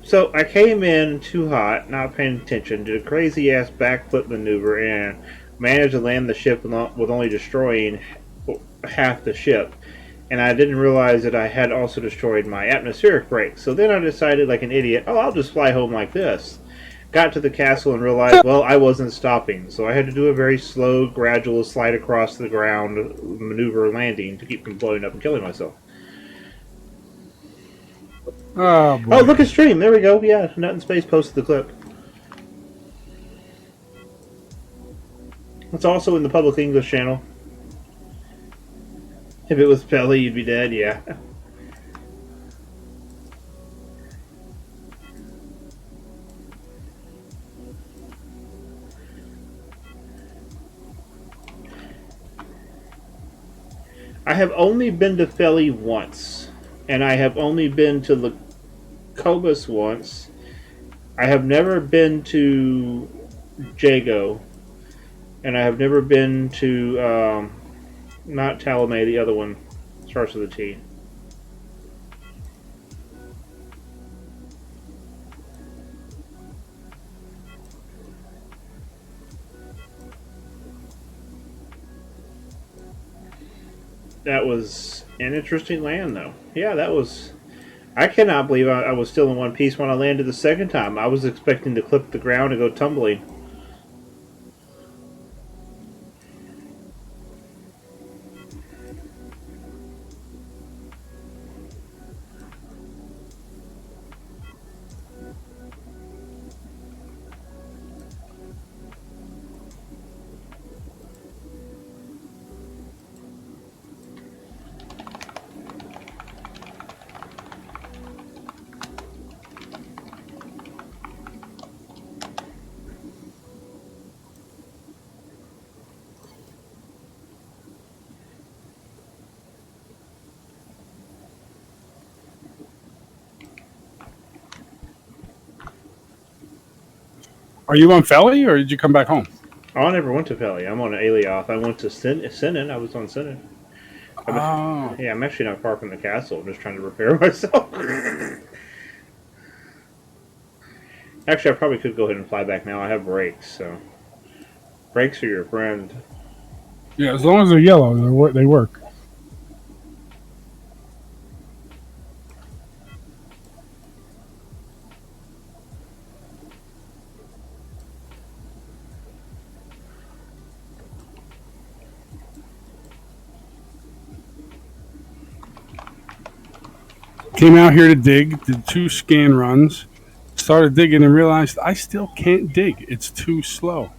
So I came in too hot, not paying attention, did a crazy ass backflip maneuver, and managed to land the ship with only destroying half the ship. And I didn't realize that I had also destroyed my atmospheric brake. So then I decided, like an idiot, oh, I'll just fly home like this. Got to the castle and realized, well, I wasn't stopping. So I had to do a very slow, gradual slide across the ground maneuver landing to keep from blowing up and killing myself. Oh, boy. Oh, look at stream. There we go. Yeah, Nut in Space posted the clip. It's also in the public English channel. If it was Pelly, you'd be dead, yeah. I have only been to Felly once, and I have only been to Cobus once. I have never been to Jago, and I have never been to, not Talamay, the other one. Starts with a T. That was an interesting land, though. Yeah, that was... I cannot believe I was still in one piece when I landed the second time. I was expecting to clip the ground and go tumbling. Are you on Felly or did you come back home? Oh, I never went to Peli. I'm on an Alioth. I went to Sinan. I was on Sinan. Oh. Yeah, I'm actually not far from the castle. I'm just trying to repair myself. Actually, I probably could go ahead and fly back now. I have brakes, so brakes are your friend. Yeah, as long as they're yellow, they work. Came out here to dig, did 2 scan runs, started digging and realized I still can't dig. It's too slow.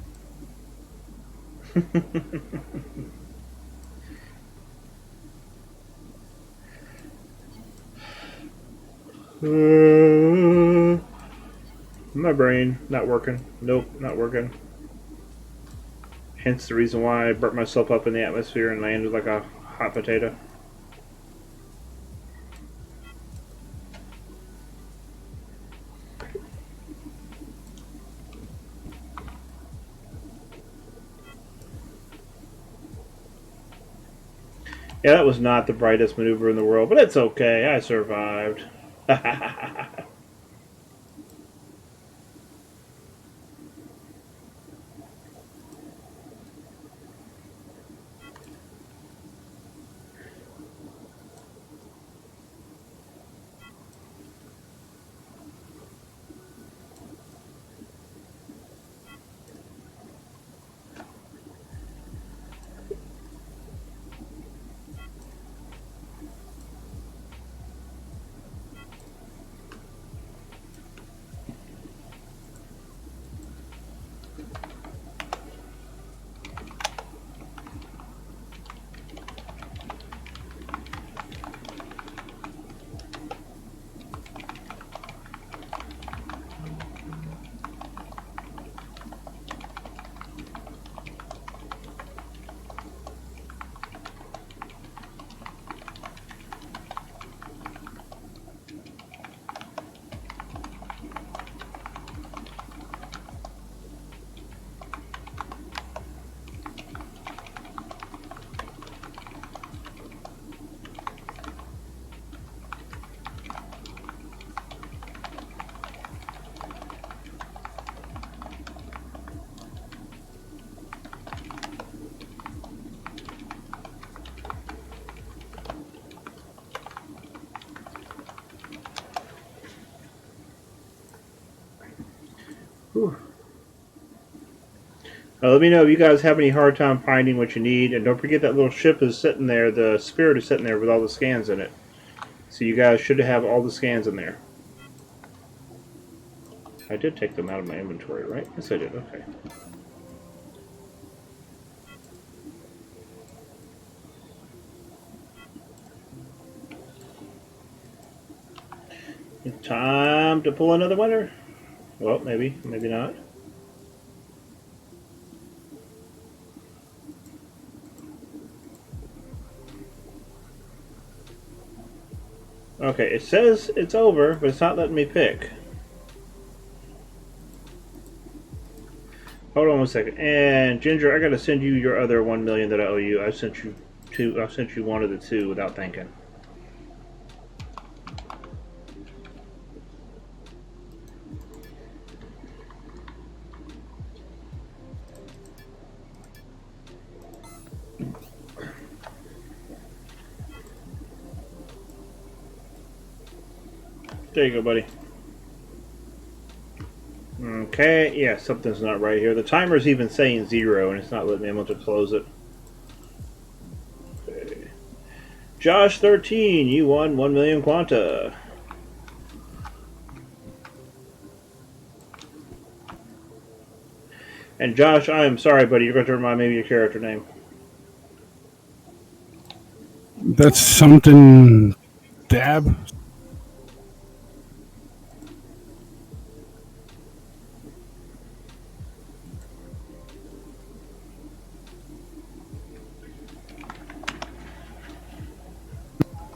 My brain not working. Nope, not working. Hence the reason why I burnt myself up in the atmosphere and landed like a hot potato. Yeah, that was not the brightest maneuver in the world, but it's okay. I survived. Whew. Let me know if you guys have any hard time finding what you need, and don't forget that little ship is sitting there. The Spirit is sitting there with all the scans in it. So you guys should have all the scans in there. I did take them out of my inventory, right? Yes, I did. Okay. Time to pull another winner. Well, maybe, maybe not. Okay, it says it's over, but it's not letting me pick. Hold on one second. And Ginger, I gotta send you your other 1 million that I owe you. I sent you two. I sent you one of the two without thinking. There you go, buddy. Okay, yeah, something's not right here. The timer's even saying 0, and it's not letting me able to close it. Okay. Josh 13, you won 1 million Quanta. And Josh, I am sorry, buddy. You're going to remind me of your character name. That's something dab.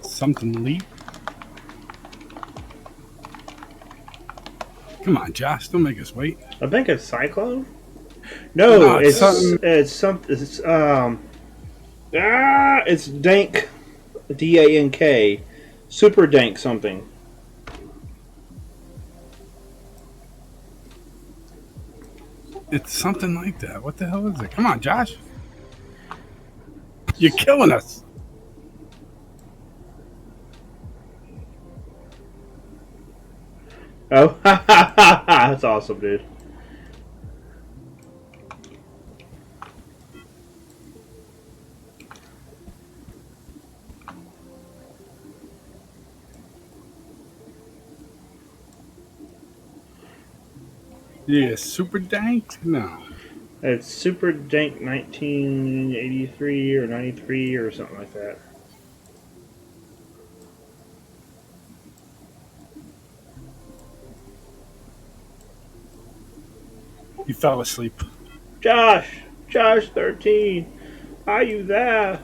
Something leap. Come on, Josh. Don't make us wait. I think it's Cyclone. No, it's something. it's something. It's Dank, DANK, Super Dank something. It's something like that. What the hell is it? Come on, Josh. You're killing us. Oh, that's awesome, dude. Yeah, super dank? No. It's Super Dank 1983 or 93 or something like that. He fell asleep. Josh 13, are you there?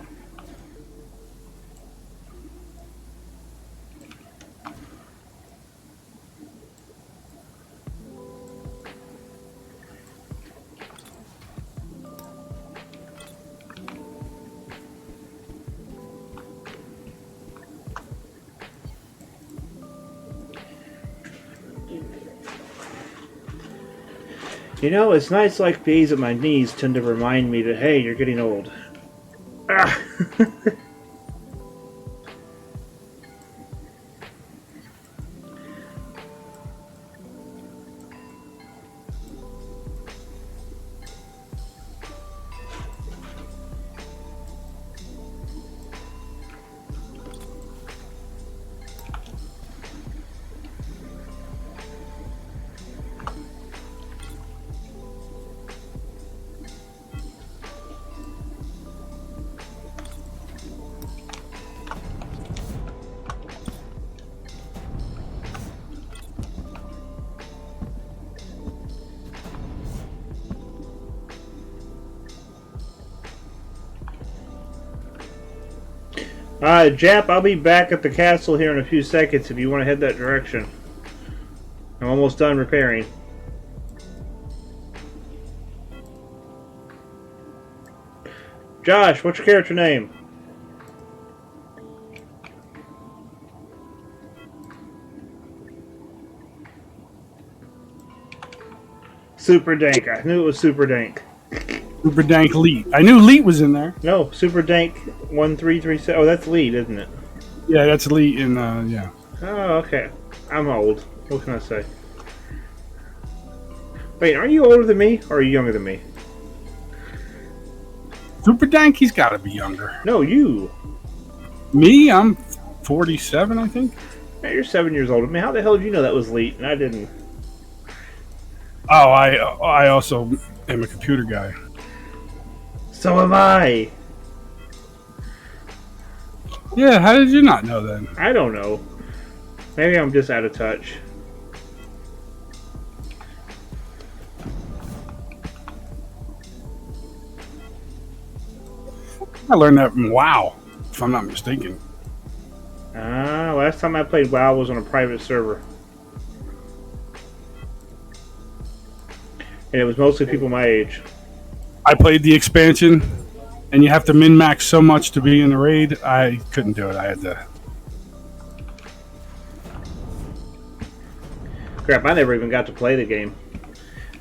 You know, it's nights like these that my knees tend to remind me that, hey, you're getting old. Ah. Jap, I'll be back at the castle here in a few seconds if you want to head that direction. I'm almost done repairing. Josh, what's your character name? Super Dank. I knew it was Super Dank. Super dank Leet. I knew Leet was in there. No, Super Dank 1337. Oh, that's Lead, isn't it? Yeah, that's Leet in, yeah. Oh, okay. I'm old. What can I say? Wait, are you older than me or are you younger than me? Super dank, he's got to be younger. No, you. Me, I'm 47, I think. Hey, you're 7 years older than me. How the hell did you know that was Leet and I didn't? Oh, I also am a computer guy. So am I. Yeah, how did you not know that? I don't know. Maybe I'm just out of touch. I learned that from WoW, if I'm not mistaken. Last time I played WoW was on a private server. And it was mostly people my age. I played the expansion, and you have to min-max so much to be in the raid. I couldn't do it. I had to... Crap, I never even got to play the game.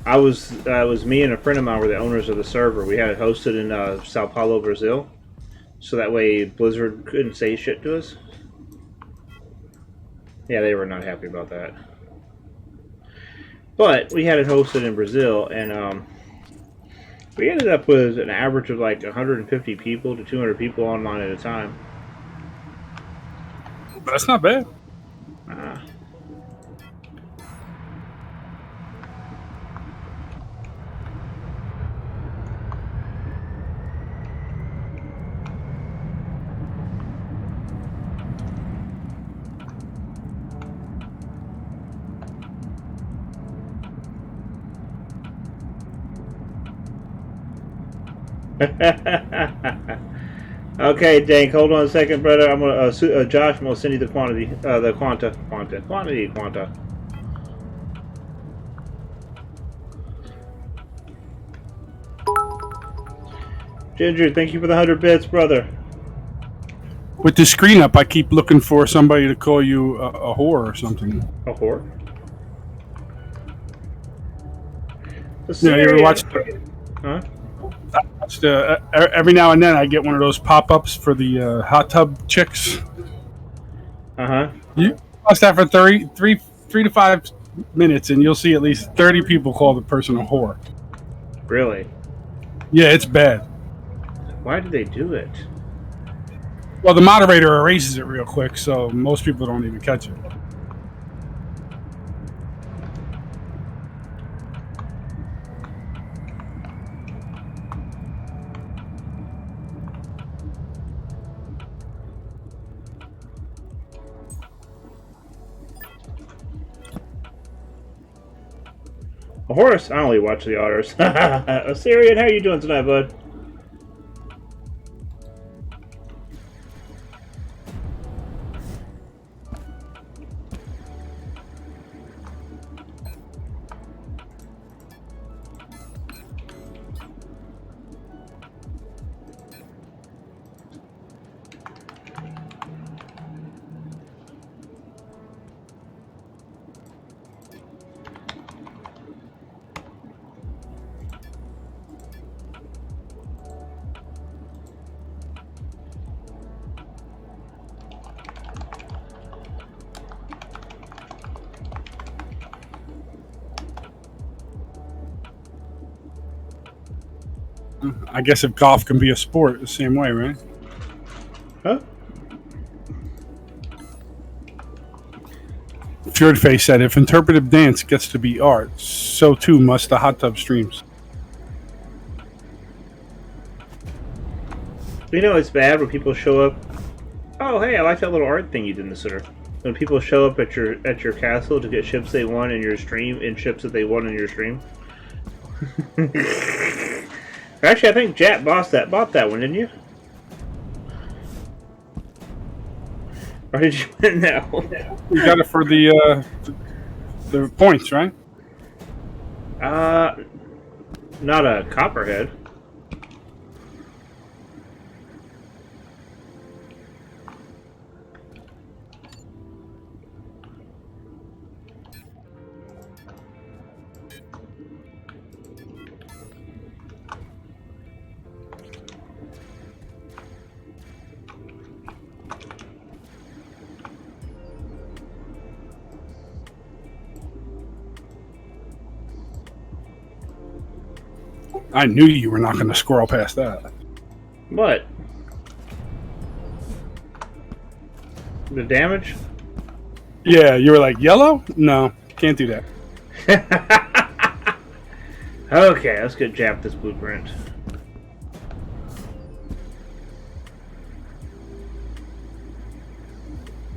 It was me and a friend of mine were the owners of the server. We had it hosted in Sao Paulo, Brazil. So that way Blizzard couldn't say shit to us. Yeah, they were not happy about that. But we had it hosted in Brazil, and we ended up with an average of like 150 people to 200 people online at a time. That's not bad. Okay, Dank, hold on a second, brother. I'm gonna Josh, I'm gonna send you the quantity, quanta. Ginger, thank you for the 100 bits, brother. With the screen up, I keep looking for somebody to call you a whore or something. A whore? Yeah, you ever watch? Huh? Every now and then, I get one of those pop-ups for the hot tub chicks. Uh-huh. You watch that for 3 to 5 minutes, and you'll see at least 30 people call the person a whore. Really? Yeah, it's bad. Why do they do it? Well, the moderator erases it real quick, so most people don't even catch it. A horse? I only watch the otters. Assyrian, how you doing tonight, bud? I guess if golf can be a sport, the same way, right? Huh? Fjordface said, if interpretive dance gets to be art, so too must the hot tub streams. You know it's bad when people show up. Oh, hey, I like that little art thing you did in the center. When people show up at your castle to get ships they won in your stream, and ships that they won in your stream. Actually, I think Jat bought that one, didn't you? Or did you win that one? You got it for the points, right? Not a copperhead. I knew you were not going to squirrel past that. What? The damage? Yeah, you were like, yellow? No, can't do that. Okay, let's get Jap this blueprint.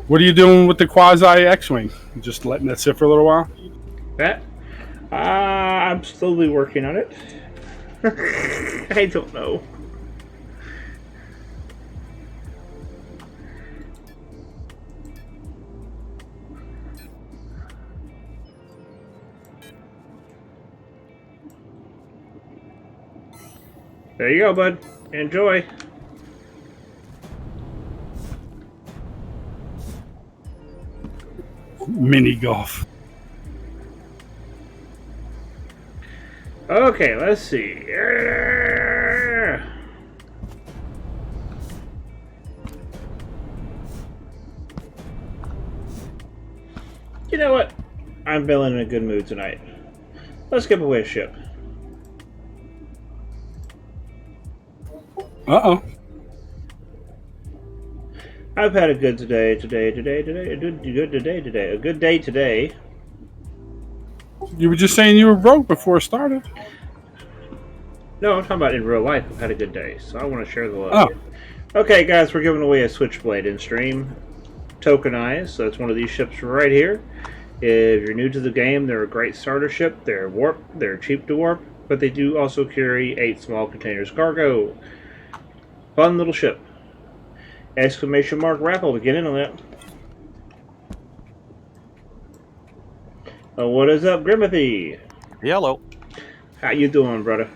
What are you doing with the quasi X-Wing? Just letting that sit for a little while? That? I'm slowly working on it. I don't know. There you go, bud. Enjoy. Mini golf. Okay, let's see. You know what? I'm feeling in a good mood tonight. Let's give away a ship. Uh-oh. I've had a good a good day today. You were just saying you were broke before it started. No, I'm talking about in real life. I've had a good day, so I want to share the love. Oh. Okay, guys, we're giving away a Switchblade in stream, tokenized. So it's one of these ships right here. If you're new to the game, they're a great starter ship. They're warp. They're cheap to warp, but they do also carry 8 small containers cargo. Fun little ship. Exclamation mark raffle to get in on that. What is up, Grimothy? Hello. How you doing, brother?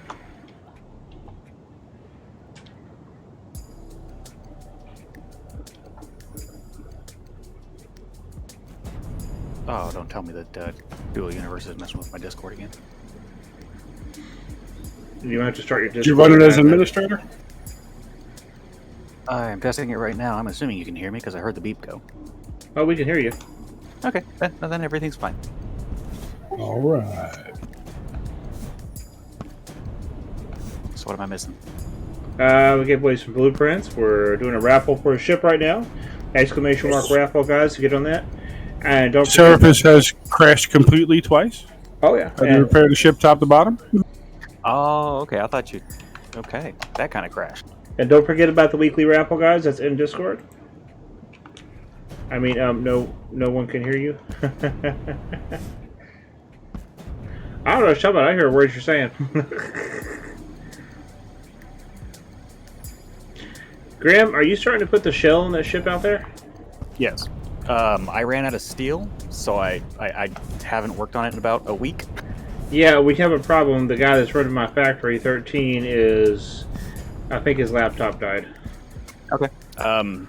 Oh, don't tell me that Dual Universe is messing with my Discord again. You have to start your Discord. Did you run it as administrator? I'm testing it right now. I'm assuming you can hear me because I heard the beep go. Oh, we can hear you. Okay, then everything's fine. All right. So what am I missing? We gave away some blueprints. We're doing a raffle for a ship right now. Exclamation mark raffle, guys, to get on that. And don't forget. Surface has crashed completely twice. Oh, yeah. Have you repaired the ship top to bottom? Oh, okay. I thought you. Okay, that kind of crashed. And don't forget about the weekly raffle, guys. That's in Discord. I mean, no one can hear you. I don't know, Shabbat. I hear words you're saying. Graham, are you starting to put the shell in that ship out there? Yes. I ran out of steel, so I haven't worked on it in about a week. Yeah, we have a problem. The guy that's running my factory, 13, is... I think his laptop died. Okay.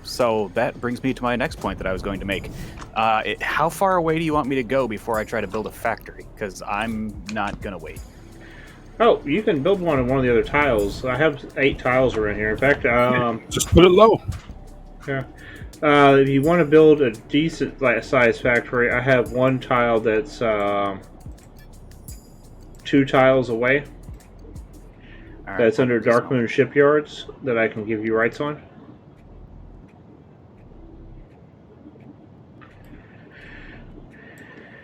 So that brings me to my next point that I was going to make. How far away do you want me to go before I try to build a factory? Because I'm not going to wait. Oh, you can build one on one of the other tiles. I have 8 tiles around here. In fact, Just put it low. yeah. If you want to build a decent size factory, I have one tile that's 2 tiles away. All right, That's under focus on- Darkmoon Shipyards that I can give you rights on.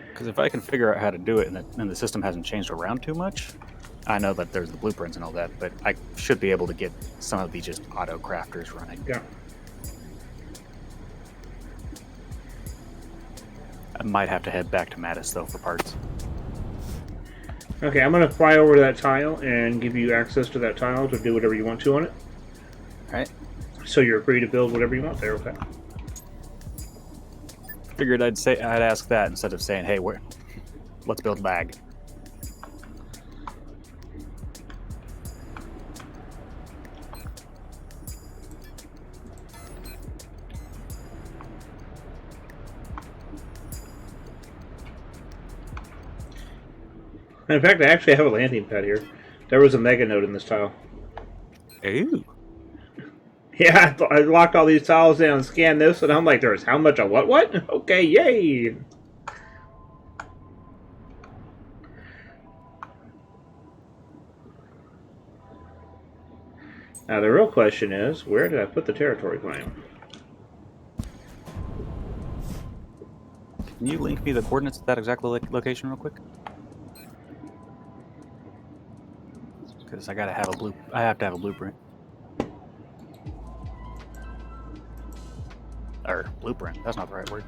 Because if I can figure out how to do it and the system hasn't changed around too much, I know that there's the blueprints and all that, but I should be able to get some of these just auto crafters running. Yeah. I might have to head back to Mattis, though, for parts. Okay, I'm going to fly over to that tile and give you access to that tile to do whatever you want to on it. Alright. So you're free to build whatever you want there, okay? Figured I'd ask that instead of saying, hey, let's build lag. In fact, I actually have a landing pad here. There was a mega node in this tile. Ooh. Yeah, I locked all these tiles down and scanned this, and I'm like, there's how much of what? Okay, yay! Now, the real question is, where did I put the territory claim? Can you link me the coordinates of that exact location real quick? Because I have to have a blueprint. Or blueprint. That's not the right word.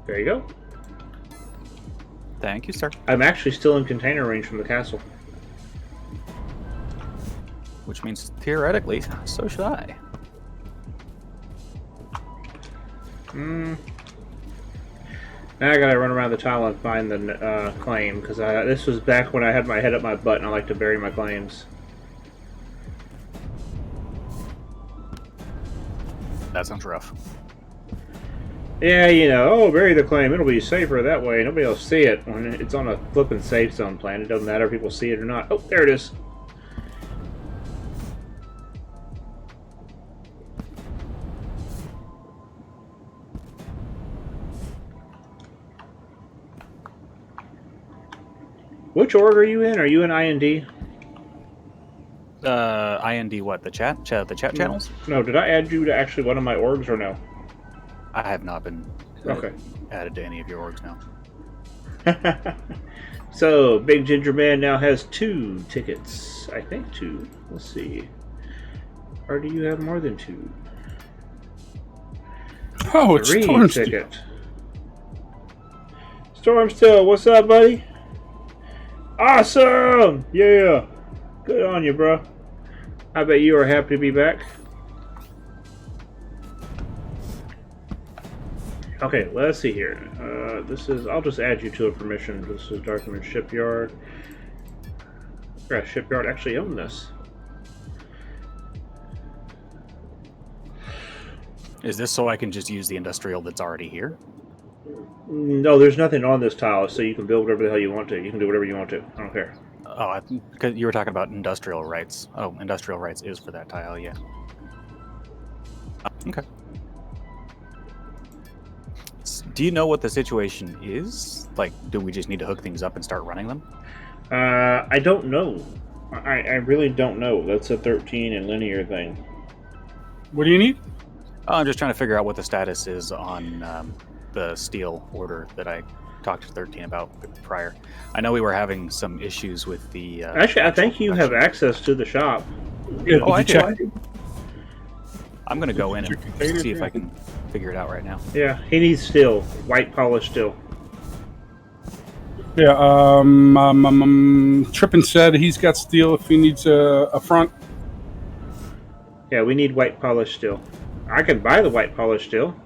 There you go. Thank you, sir. I'm actually still in container range from the castle. Which means theoretically, so should I. Now I gotta run around the tile and find the claim, because this was back when I had my head up my butt and I like to bury my claims. That sounds rough. Yeah, you know, bury the claim. It'll be safer that way. Nobody will see it. When it's on a flippin' safe zone plan, it doesn't matter if people see it or not. Oh, there it is. Which org are you in? Are you in IND? IND what? The chat? The chat channels? No, did I add you to actually one of my orgs or no? I have not been Okay. added to any of your orgs now. So, Big Ginger Man now has 2 tickets. I think 2. Let's see. Or do you have more than 2? Oh, it's 3 Storm ticket. Stormstill, what's up, buddy? Awesome! Yeah! Good on you, bro. I bet you are happy to be back. Okay, let's see here. This is... I'll just add you to a permission. This is Darkman Shipyard. Shipyard actually own this. Is this so I can just use the industrial that's already here? No, there's nothing on this tile, so you can build whatever the hell you want to. You can do whatever you want to. I don't care. Oh, because you were talking about industrial rights. Oh, industrial rights is for that tile, yeah. Okay. Do you know what the situation is? Like, do we just need to hook things up and start running them? I don't know. I really don't know. That's a 13 and linear thing. What do you need? Oh, I'm just trying to figure out what the status is on the steel order that I talked to 13 about prior. I know we were having some issues with the... Actually, I think you have access to the shop. Yeah, Oh, I did you check? I'm going to go in Check and containers, see if yeah. I can figure it out right now. Yeah, he needs steel. White polished steel. Yeah, Trippin said he's got steel if he needs a front. Yeah, we need white polished steel. I can buy the white polished steel.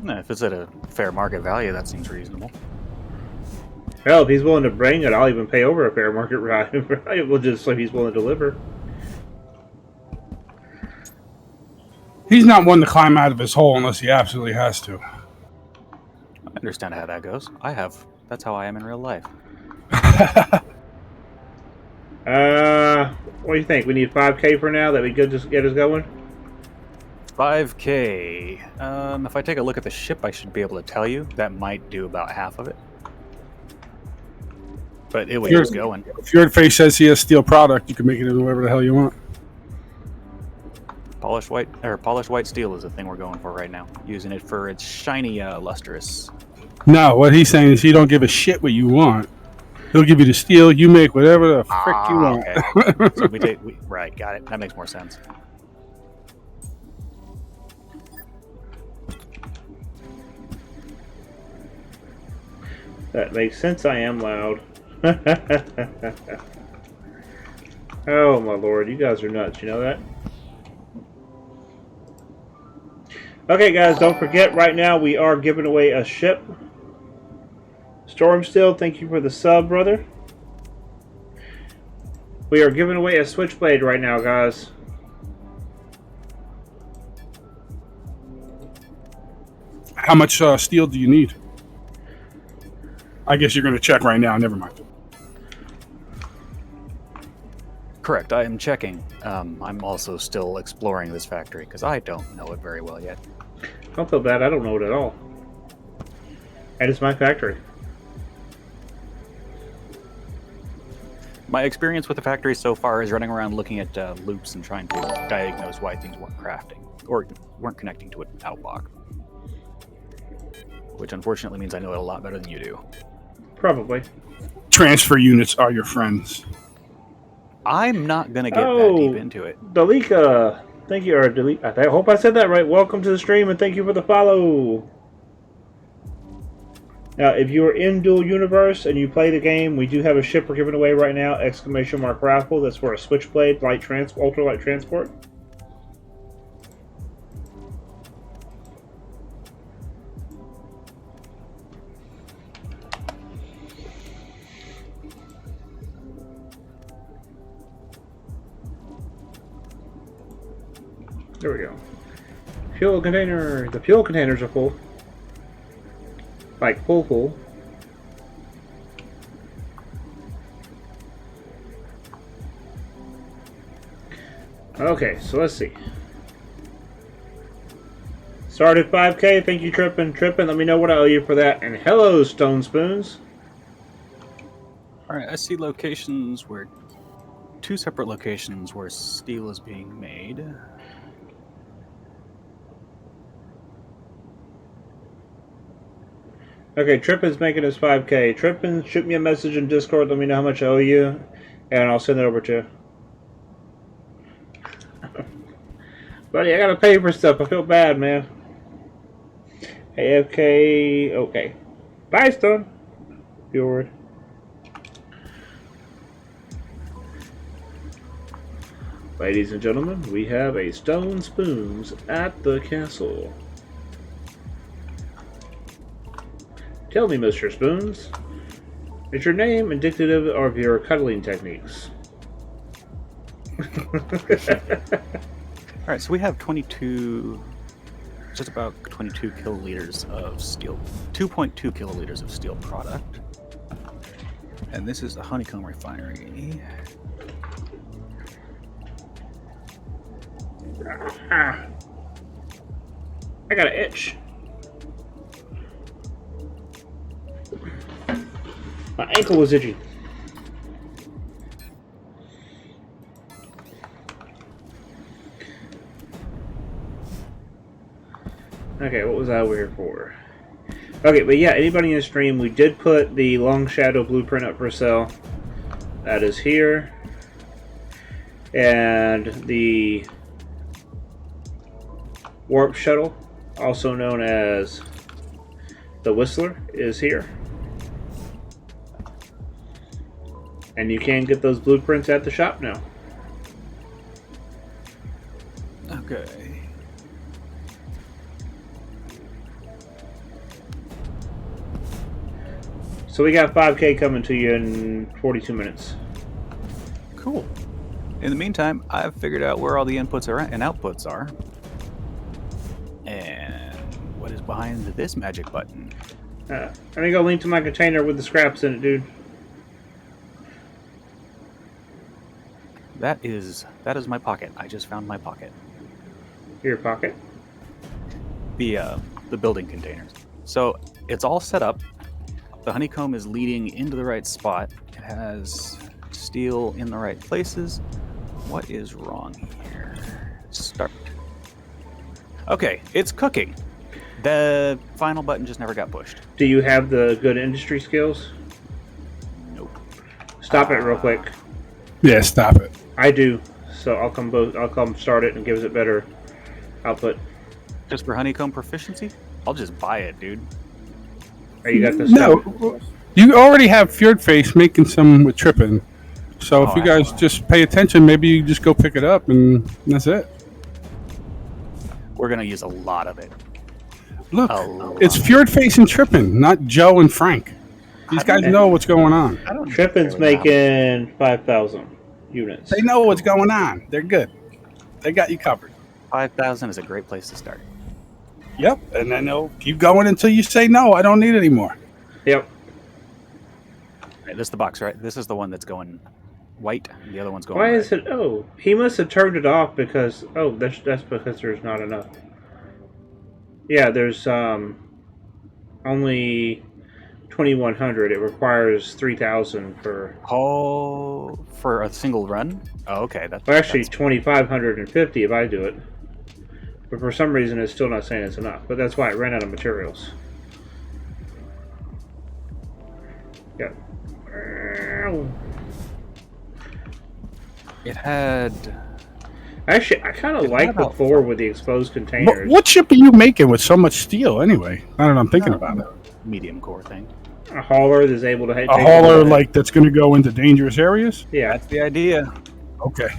If it's at a fair market value, that seems reasonable. Hell, if he's willing to bring it, I'll even pay over a fair market value. We'll just so he's willing to deliver. He's not one to climb out of his hole unless he absolutely has to. I understand how that goes. That's how I am in real life. What do you think? We need 5K for now. That we good to get us going? 5K. If I take a look at the ship, I should be able to tell you. That might do about half of it. But it would get going. If your face says he has steel product, you can make it into whatever the hell you want. Polished white steel is the thing we're going for right now. Using it for its shiny, lustrous. No, what he's saying is he don't give a shit what you want. He'll give you the steel. You make whatever the frick you want. Okay. So right, got it. That makes more sense. That makes sense. I am loud. Oh my lord, you guys are nuts. You know that? Okay, guys, don't forget. Right now, we are giving away a ship. Stormstill, thank you for the sub, brother. We are giving away a switchblade right now, guys. How much steel do you need? I guess you're going to check right now. Never mind. Correct, I am checking. I'm also still exploring this factory because I don't know it very well yet. Don't feel bad. I don't know it at all. And it's my factory. My experience with the factory so far is running around looking at loops and trying to diagnose why things weren't crafting or weren't connecting to an outlook. Which unfortunately means I know it a lot better than you do. Probably. Transfer units are your friends. I'm not going to get that deep into it. Dalika, thank you. I hope I said that right. Welcome to the stream and thank you for the follow. Now, if you are in Dual Universe and you play the game, we do have a ship we're giving away right now! ! Raffle. That's for a Switchblade ultralight transport. There we go. Fuel container. The fuel containers are full. Like full. Okay, so let's see. Started 5K. Thank you, Trippin'. Let me know what I owe you for that. And hello, Stone Spoons. All right, I see locations where two separate locations where steel is being made. Okay, Trippin's making his 5K. Trippin, shoot me a message in Discord. Let me know how much I owe you, and I'll send it over to you. Buddy, I gotta pay for stuff. I feel bad, man. AFK. Okay. Bye, Stone. Fjord. Ladies and gentlemen, we have a Stone Spoons at the castle. Tell me, Mr. Spoons, is your name indicative of your cuddling techniques? All right, so we have 22 just about 22 kiloliters of steel, 2.2 kiloliters of steel product. And this is the Honeycomb Refinery. Ah. I got an itch. My ankle was itchy. Okay, what was I over here for? Okay, but yeah, anybody in the stream, we did put the Long Shadow blueprint up for sale. That is here. And the Warp Shuttle, also known as the Whistler, is here. And you can get those blueprints at the shop now. Okay. So we got 5K coming to you in 42 minutes. Cool. In the meantime, I've figured out where all the inputs are and outputs are. And what is behind this magic button? Let me go link to my container with the scraps in it, dude. That is my pocket. I just found my pocket. Your pocket. The building containers. So it's all set up. The honeycomb is leading into the right spot. It has steel in the right places. What is wrong here? Start. Okay, it's cooking. The final button just never got pushed. Do you have the good industry skills? Nope. Stop it real quick. Yeah, stop it. I do, so I'll come start it and gives it better output. Just for honeycomb proficiency? I'll just buy it, dude. Or you got the stuff? No, you already have Fjord Face making some with tripping. So if you guys excellent. just pay attention, maybe you just go pick it up and that's it. We're gonna use a lot of it. Look, A lot. it's Fjord Face and tripping, not Joe and Frank. These guys know what's going on. I don't Trippin's necessarily making 5,000 units. They know what's going on. They're good. They got you covered. 5,000 is a great place to start. Yep, and then they'll keep going until you say no. I don't need it anymore. Yep. Right, this is the box, right? This is the one that's going white. And the other one's going Why red. is it? Oh, he must have turned it off because. Oh, that's because there's not enough. Yeah, there's only 2,100. It requires 3,000 for. Oh, for a single run? Oh, okay. That's Well, actually, that's- 2,550 if I do it. But for some reason, it's still not saying it's enough. But that's why it ran out of materials. Yeah. it had. Actually, I kind of It's like not the about 4 with the exposed containers. What ship are you making with so much steel anyway? I don't know. I'm thinking about it. Medium core thing. A hauler that's able to. A hauler like that's going to go into dangerous areas? Yeah. That's the idea. Okay.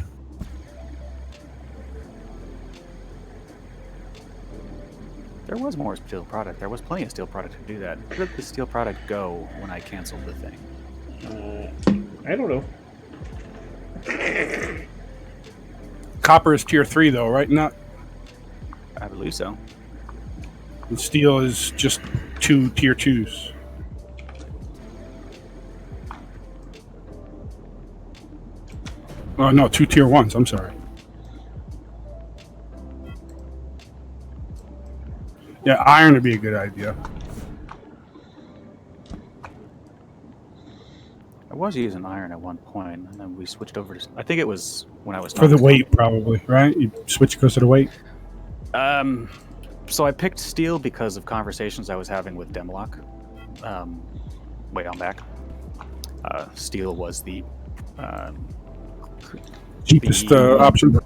There was more steel product. There was plenty of steel product to do that. Where did the steel product go when I canceled the thing? I don't know. Copper is tier 3 though, right? Not. I believe so. And steel is just 2 tier 2s. Oh no, 2 tier 1s. I'm sorry. Yeah, iron would be a good idea. I was using iron at one point, and then we switched over to. I think it was when I was For the talking- weight, probably, right? You switch because of the weight. So I picked steel because of conversations I was having with Demlock. Way on back. Steel was the Cheapest The- option.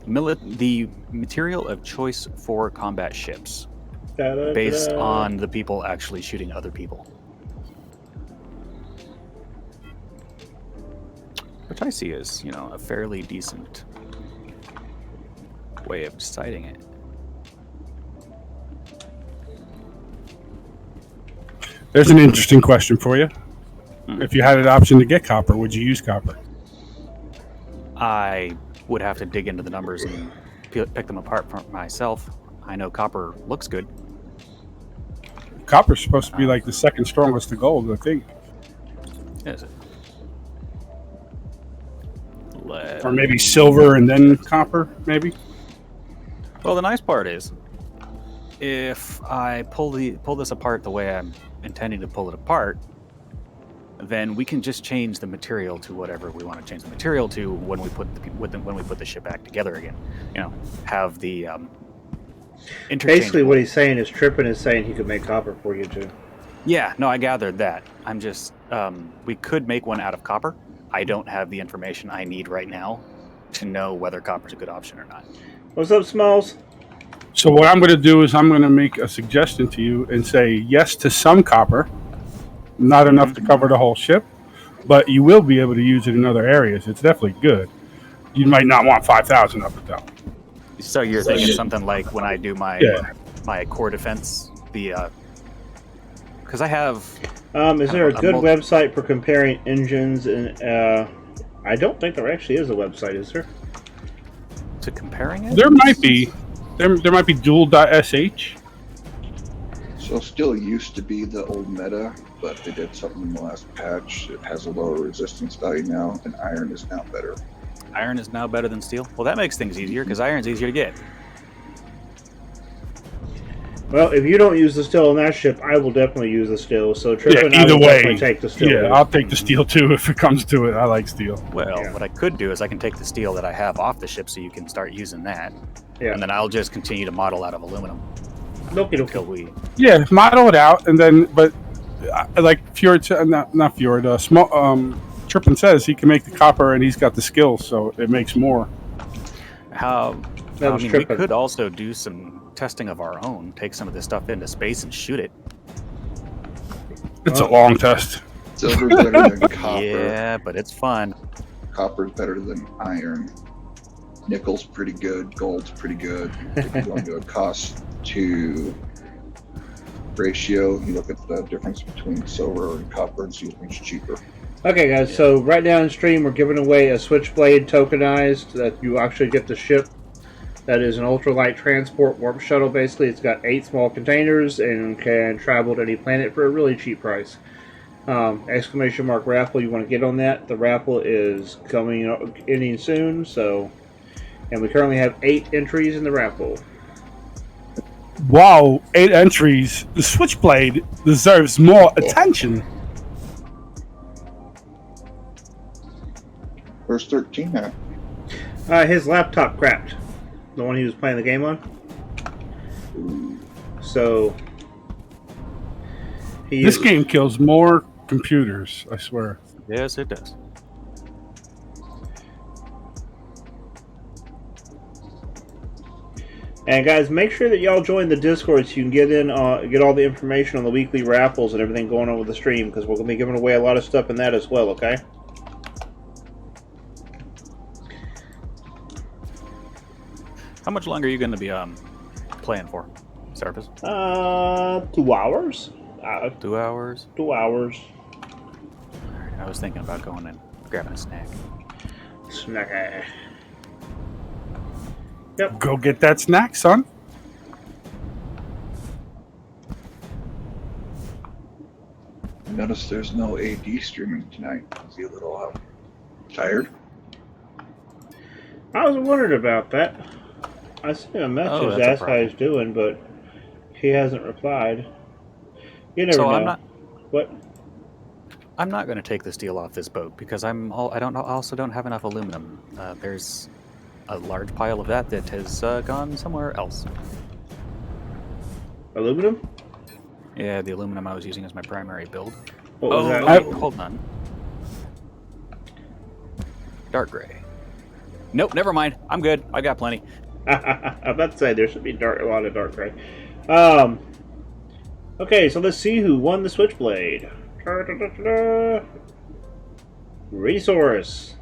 the material of choice for combat ships, based on the people actually shooting other people. Which I see as, a fairly decent way of deciding it. There's an interesting question for you. If you had an option to get copper, would you use copper? I would have to dig into the numbers and pick them apart for myself. I know copper looks good. Copper's supposed to be like the second strongest to gold, I think. Is it? Or maybe silver and then copper, maybe. Well, the nice part is, if I pull this apart the way I'm intending to pull it apart, then we can just change the material to whatever we want to change the material to when we put the ship back together again. You know, have the Basically, what he's saying is Trippin is saying he could make copper for you too. Yeah, no, I gathered that. I'm just we could make one out of copper. I don't have the information I need right now to know whether copper's a good option or not. What's up, Smalls? So what I'm going to do is I'm going to make a suggestion to you and say yes to some copper, not enough to cover the whole ship, but you will be able to use it in other areas. It's definitely good. You might not want 5,000 of it though. So you're thinking something like when I do my my core defense, because I have. Is there a good website for comparing engines? And I don't think there actually is a website, is there? To comparing it? There might be. There might be dual.sh. So steel used to be the old meta, but they did something in the last patch. It has a lower resistance value now, and iron is now better. Iron is now better than steel? Well, that makes things easier, because iron's easier to get. Well, if you don't use the steel on that ship, I will definitely use the steel. So Trippin and I either will way, definitely take the steel. Yeah, I'll take the steel too if it comes to it. I like steel. Well, what I could do is I can take the steel that I have off the ship so you can start using that. Yeah. And then I'll just continue to model out of aluminum. Until we... Yeah, model it out, and then, but like Fjord, not Fjord, Trippin says he can make the copper and he's got the skills, so it makes more. We could also do some testing of our own, take some of this stuff into space and shoot it. It's a long test. Silver's better than copper. Yeah, but it's fun. Copper's better than iron. Nickel's pretty good. Gold's pretty good. If you want to do a cost to ratio, you look at the difference between silver and copper and see which cheaper. Okay, guys, so right now in stream, we're giving away a Switchblade tokenized that you actually get the ship. That is an ultralight transport warp shuttle, basically. It's got 8 small containers and can travel to any planet for a really cheap price. Exclamation mark raffle, you want to get on that. The raffle is ending soon, so... And we currently have 8 entries in the raffle. Wow, 8 entries. The Switchblade deserves more attention. Where's 13 at? His laptop cracked. The one he was playing the game on. So... This game kills more computers, I swear. Yes, it does. And guys, make sure that y'all join the Discord so you can get in, get all the information on the weekly raffles and everything going on with the stream, because we're going to be giving away a lot of stuff in that as well, okay? How much longer are you going to be playing for, Surface? 2 hours. 2 hours? 2 hours. Alright, I was thinking about going and grabbing a snack. Snack. Yep. Go get that snack, son. I noticed there's no AD streaming tonight. Is he a little tired? I was wondering about that. I sent him a message, asked how he's doing, but he hasn't replied. You never know. I'm not going to take the steel off this boat because I also don't have enough aluminum. There's a large pile of that has gone somewhere else. Aluminum? Yeah, the aluminum I was using as my primary build. What was that? Hold on. Dark gray. Nope, never mind. I'm good. I got plenty. I'm about to say there should be a lot of dark gray. Okay, so let's see who won the Switchblade. Resource.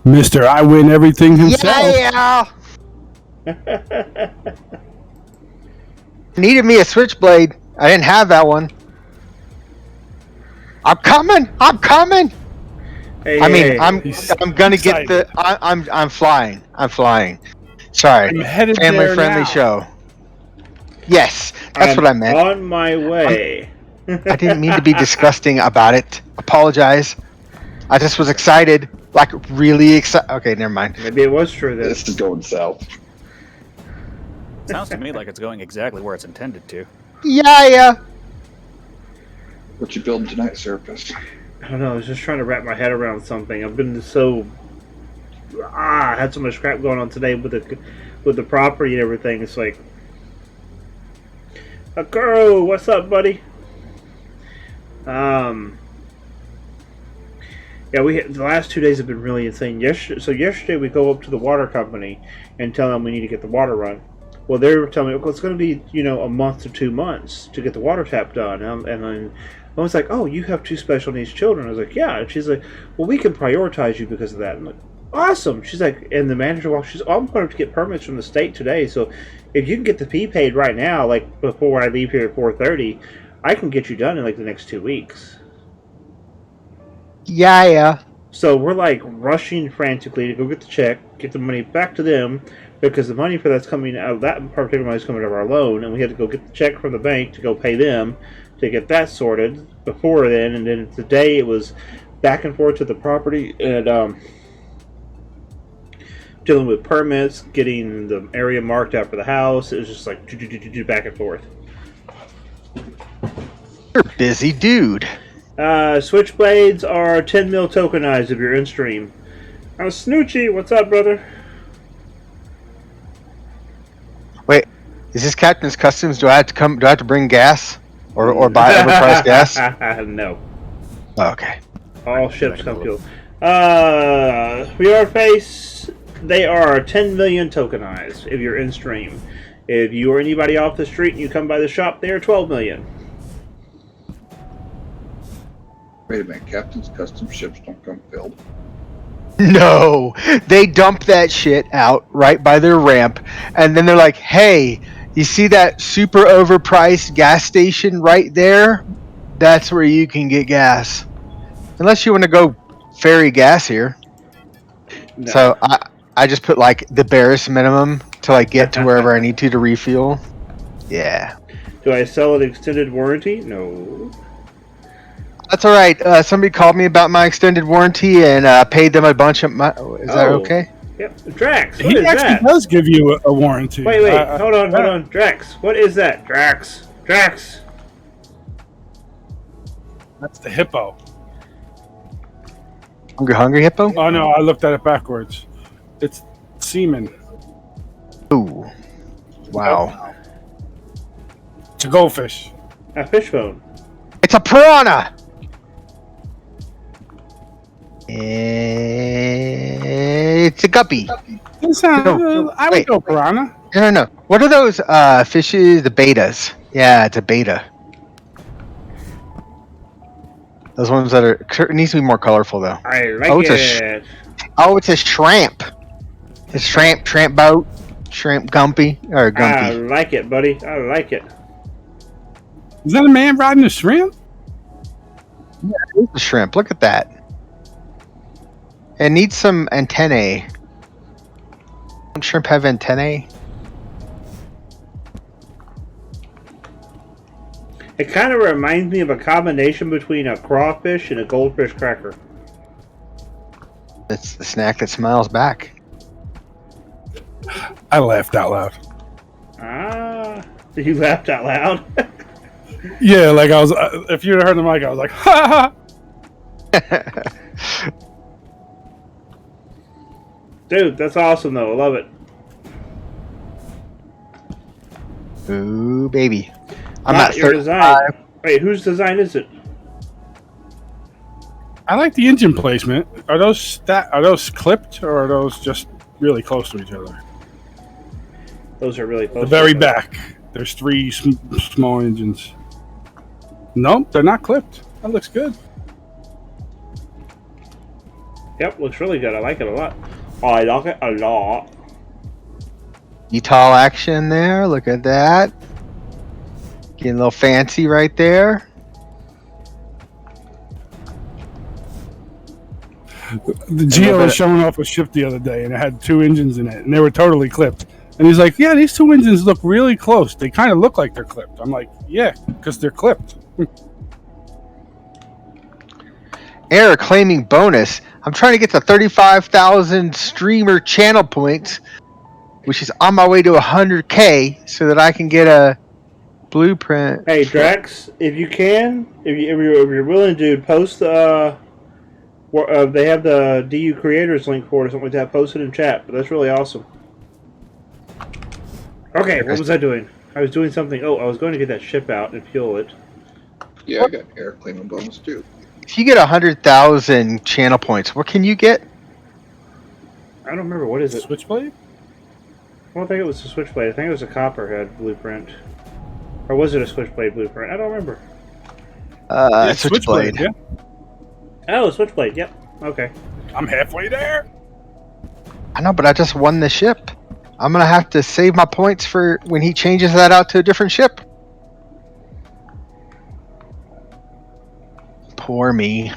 Mr. I win everything himself. Yeah. Needed me a Switchblade. I didn't have that one. I'm coming. Hey, I'm gonna get I'm flying. Sorry. I'm headed Family there friendly now. show. Yes, that's what I meant. On my way. I didn't mean to be disgusting about it. Apologize. I just was excited, like really excited. Okay, never mind. Maybe it was true then. This is going south. Sounds to me like it's going exactly where it's intended to. Yeah. What you building tonight, Serapis? I don't know. I was just trying to wrap my head around something. I've been so I had so much crap going on today with the property and everything. It's like, Akuro, what's up, buddy? Yeah, the last 2 days have been really insane. Yesterday we go up to the water company and tell them we need to get the water run. Well, they were telling me, well, it's going to be a month to 2 months to get the water tap done, and then I was like, oh, you have 2 special needs children. I was like, yeah. And she's like, well, we can prioritize you because of that. I'm like, awesome. She's like, and the manager, I'm going to get permits from the state today, so if you can get the fee paid right now, like before I leave here at 4:30, I can get you done in like the next 2 weeks. Yeah. So we're like rushing frantically to go get the check, get the money back to them, because the money for that's coming out of that particular money is coming out of our loan, and we had to go get the check from the bank to go pay them to get that sorted before then. And then today it was back and forth to the property and dealing with permits, getting the area marked out for the house. It was just like back and forth. You're a busy dude. Switchblades are 10 mil tokenized if you're in stream. Snoochie, what's up, brother? Wait, is this Captain's Customs? Do I have to bring gas or buy overpriced gas? No. Oh, okay. All ships come fuel. We are face. They are 10 million tokenized if you're in stream. If you or anybody off the street and you come by the shop, they are 12 million. Wait a minute, Captain's Custom ships don't come filled. No, they dump that shit out right by their ramp, and then they're like, hey, you see that super overpriced gas station right there? That's where you can get gas. Unless you want to go ferry gas here. No. So I just put like the barest minimum till I get to wherever I need to refuel. Yeah. Do I sell an extended warranty? No. That's all right. Somebody called me about my extended warranty and paid them a bunch of money. Is that okay? Yep. Drax, what He is actually that? does give you a warranty. Wait, hold on. Drax, what is that? Drax. That's the hippo. Hungry hippo? Oh no, I looked at it backwards. It's semen. Ooh. Wow. It's a goldfish. A fishbone. It's a piranha! It's a guppy. I would go piranha. No. What are those fishes? The betas. Yeah, it's a beta. Those ones that are... It needs to be more colorful, though. I like it. It's a shrimp. It's shrimp boat. Shrimp gumpy. Or I gumpy. like it, buddy. I like it. Is that a man riding a shrimp? Yeah, it's a shrimp. Look at that. It needs some antennae. Don't shrimp have antennae? It kind of reminds me of a combination between a crawfish and a goldfish cracker. It's the snack that smiles back. I laughed out loud. You laughed out loud? Yeah, like I was. If you'd heard the mic, I was like, ha ha. Dude, that's awesome, though. I love it. Ooh, baby. I'm Not at your 35. design. Wait, whose design is it? I like the engine placement. Are those clipped or are those just really close to each other? Those are really close. The very to each other. back. There's 3 small engines. Nope, they're not clipped. That looks good. Yep, looks really good. I like it a lot. I like it a lot. ETOL action there. Look at that. Getting a little fancy right there. The Geo was showing off a ship the other day, and it had 2 engines in it, and they were totally clipped. And he's like, yeah, these two engines look really close. They kind of look like they're clipped. I'm like, yeah, because they're clipped. Error claiming bonus. I'm trying to get to 35,000 streamer channel points, which is on my way to 100K, so that I can get a blueprint. Hey Drax, if you can, if you're willing to post the they have the DU creators link for it or something like that. Post it in chat. But that's really awesome. Okay, what was I doing? I was doing something. Oh, I was going to get that ship out and fuel it. Yeah, I got air claiming bonus too. If you get 100,000 channel points, what can you get? I don't remember, what is it? Switchblade? I don't think it was a switchblade. I think it was a copperhead blueprint. Or was it a switchblade blueprint? I don't remember. Yeah, Switchblade. yeah. Oh, a switchblade. Yep. Okay. I'm halfway there. I know, but I just won the ship. I'm gonna have to save my points for when he changes that out to a different ship. Poor me.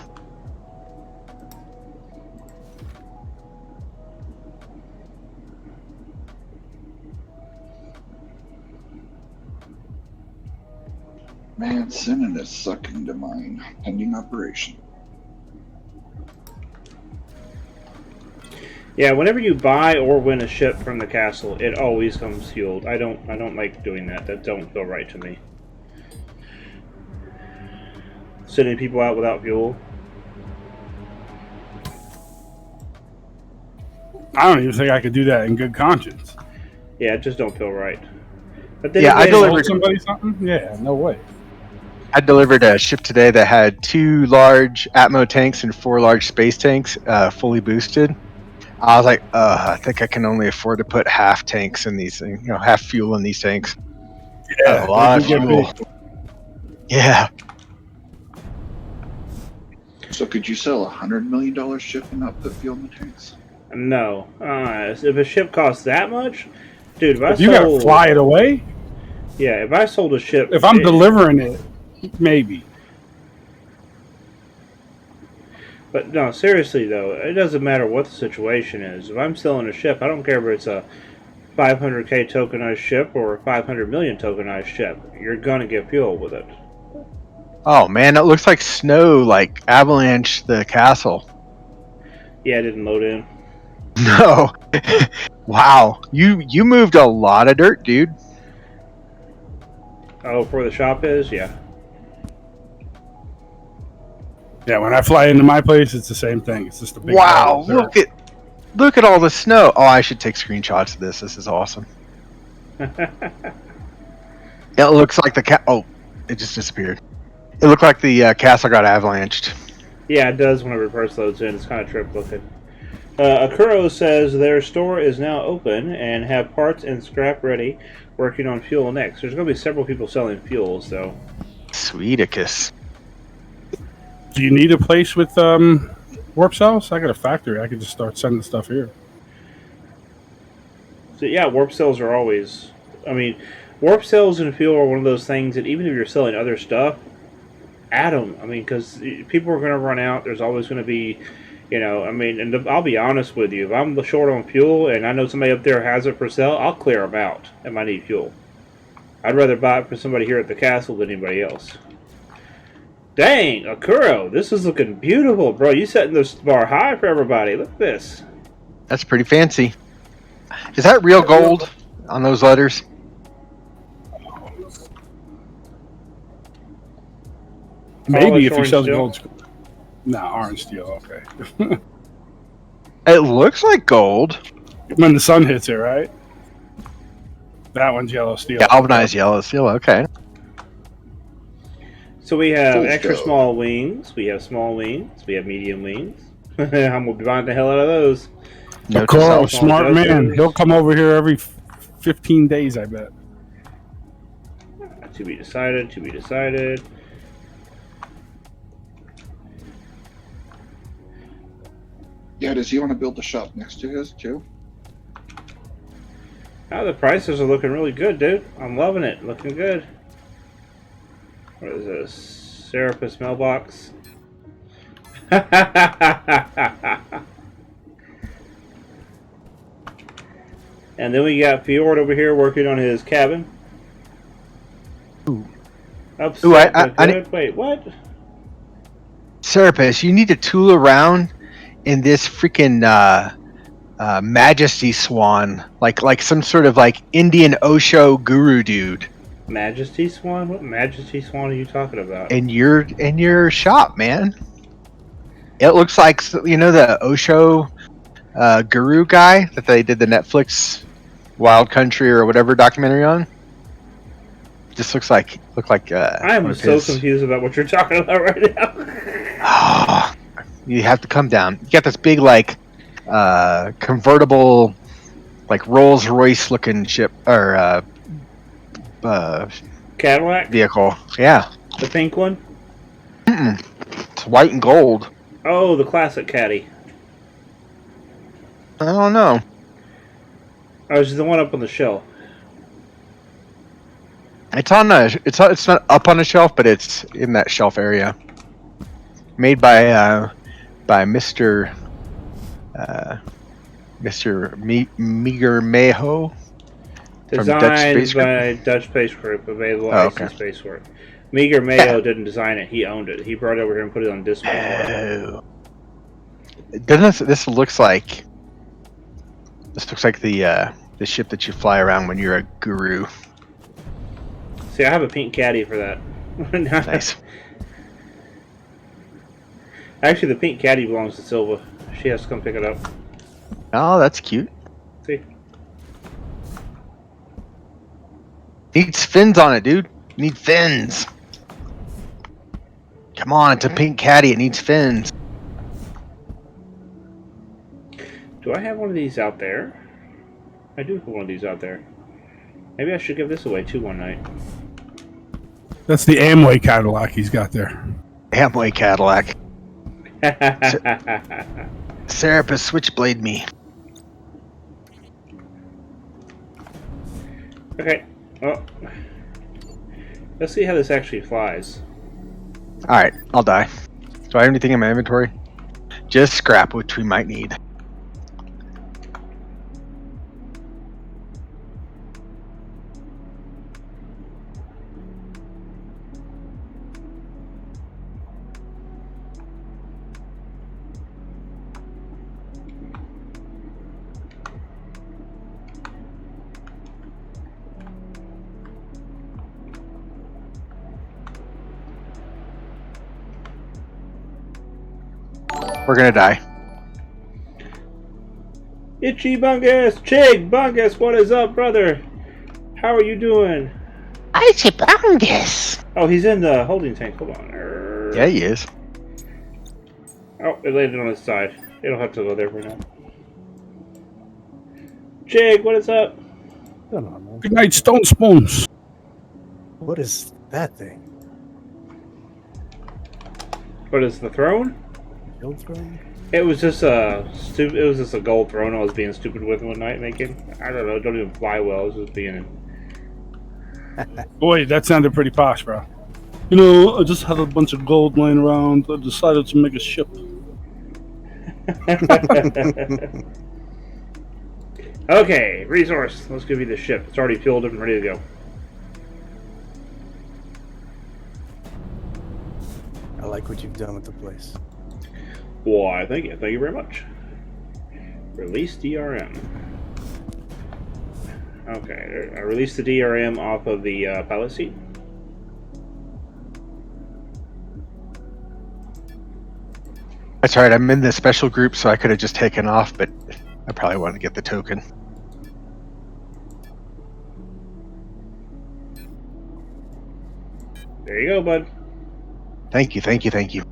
Man, sending is sucking to mine. Pending operation. Yeah, whenever you buy or win a ship from the castle, it always comes fueled. I don't like doing that. That don't feel right to me. Sending people out without fuel. I don't even think I could do that in good conscience. Yeah, it just don't feel right. But then Yeah, I again, Told delivered. somebody something? Yeah, no way. I delivered a ship today that had 2 large Atmo tanks and 4 large space tanks, fully boosted. I was like, I think I can only afford to put half tanks in these things, half fuel in these tanks. Yeah, A lot they of do get fuel. big. Yeah. So could you sell $100 million ship and not put fuel in the tanks? no. If a ship costs that much, dude, If you gotta fly it away, yeah, if I sold a ship, if I'm delivering it, maybe. But no, seriously though, it doesn't matter what the situation is. If I'm selling a ship, I don't care if it's a 500k tokenized ship or a 500 million tokenized ship. You're gonna get fuel with it. Oh man, it looks like snow, like avalanche the castle. Yeah, it didn't load in. No. Wow. You moved a lot of dirt, dude. Oh, for the shop is? Yeah. Yeah, when I fly into my place, it's the same thing. It's just a big Wow, ball of dirt. look at all the snow. Oh, I should take screenshots of this. This is awesome. It looks like oh, it just disappeared. It looked like the castle got avalanched. Yeah, it does whenever it first loads in. It's kind of trip looking. Akuro says their store is now open and have parts and scrap ready, working on fuel next. There's going to be several people selling fuels, though. Sweeticus. Do you need a place with warp cells? I got a factory. I could just start sending stuff here. So, yeah, warp cells are always... I mean, warp cells and fuel are one of those things that even if you're selling other stuff, add them. I mean, because people are going to run out. There's always going to be... I mean, and I'll be honest with you. If I'm short on fuel and I know somebody up there has it for sale, I'll clear them out if I need fuel. I'd rather buy it for somebody here at the castle than anybody else. Dang, Akuro, this is looking beautiful, bro. You setting this bar high for everybody. Look at this. That's pretty fancy. Is that real gold on those letters? Maybe if you orange sell the steel? gold. Nah, orange steel. Okay. It looks like gold. When the sun hits it, right? That one's yellow steel. Galvanized yellow steel. Okay. So we have Full extra scope. small wings. We have small wings. We have medium wings. I'm going to be buying the hell out of those. Note to Coral, self. smart man. He'll come over here every 15 days, I bet. To be decided, to be decided. Yeah, does he want to build the shop next to his too? Oh, the prices are looking really good, dude. I'm loving it. Looking good. What is this? Serapis mailbox. And then we got Fjord over here working on his cabin. Ooh. Upset, Ooh, but good. Wait, what? Serapis, you need to tool around in this freaking Majesty Swan, like some sort of like Indian Osho guru dude Majesty Swan? What Majesty Swan are you talking about? in your shop, man. It looks like the Osho guru guy that they did the Netflix Wild Country or whatever documentary on. Just looks like I am one of so his. confused about what you're talking about right now. Oh, you have to come down. You got this big like convertible, like Rolls Royce looking ship or Cadillac? vehicle. Yeah, The pink one? it's white and gold. Oh, the classic caddy. I don't know. Oh, it's the one up on the shelf. It's on the. It's not up on the shelf, but it's in that shelf area. Made by Mr. Meager Mayo. From Dutch Designed Space Group? by Dutch Space Group, available Oh, at okay. IC Spacework. Meager Mayo didn't design it; he owned it. He brought it over here and put it on display. Oh. Doesn't this looks like the ship that you fly around when you're a guru? See, I have a pink caddy for that. Nice. Actually, the pink caddy belongs to Silva. She has to come pick it up. Oh, that's cute. See, Needs fins on it, dude. Need fins. Come on, it's a pink caddy. It needs fins. do I have one of these out there? I do have one of these out there. Maybe I should give this away too one night. That's the Amway Cadillac he's got there. Amway Cadillac. Serapis switchblade me. Okay. Well, let's see how this actually flies. Alright, I'll die. Do I have anything in my inventory? Just scrap, which we might need. We're gonna die. Itchy Bungus! Chig Bungus, what is up, brother? How are you doing? Icy Bungus! Oh, he's in the holding tank. Hold on. Yeah, he is. Oh, it landed on his side. It'll have to go there for now. Chig, what is up? Come on, man. Good night, Stone Spoons. What is that thing? What is the throne? Field throne? It was just a stupid. It was just a gold throne I was being stupid with one night making. I don't know. It don't even fly well. It was just being. Boy, that sounded pretty posh, bro. You know, I just had a bunch of gold laying around. I decided to make a ship. Okay, resource. Let's give you the ship. It's already fueled and ready to go. I like what you've done with the place. Why, thank you. Thank you very much. Release DRM. Okay, I released the DRM off of the pilot seat. That's right, I'm in the special group, so I could have just taken off, but I probably wanted to get the token. There you go, bud. Thank you, thank you, thank you.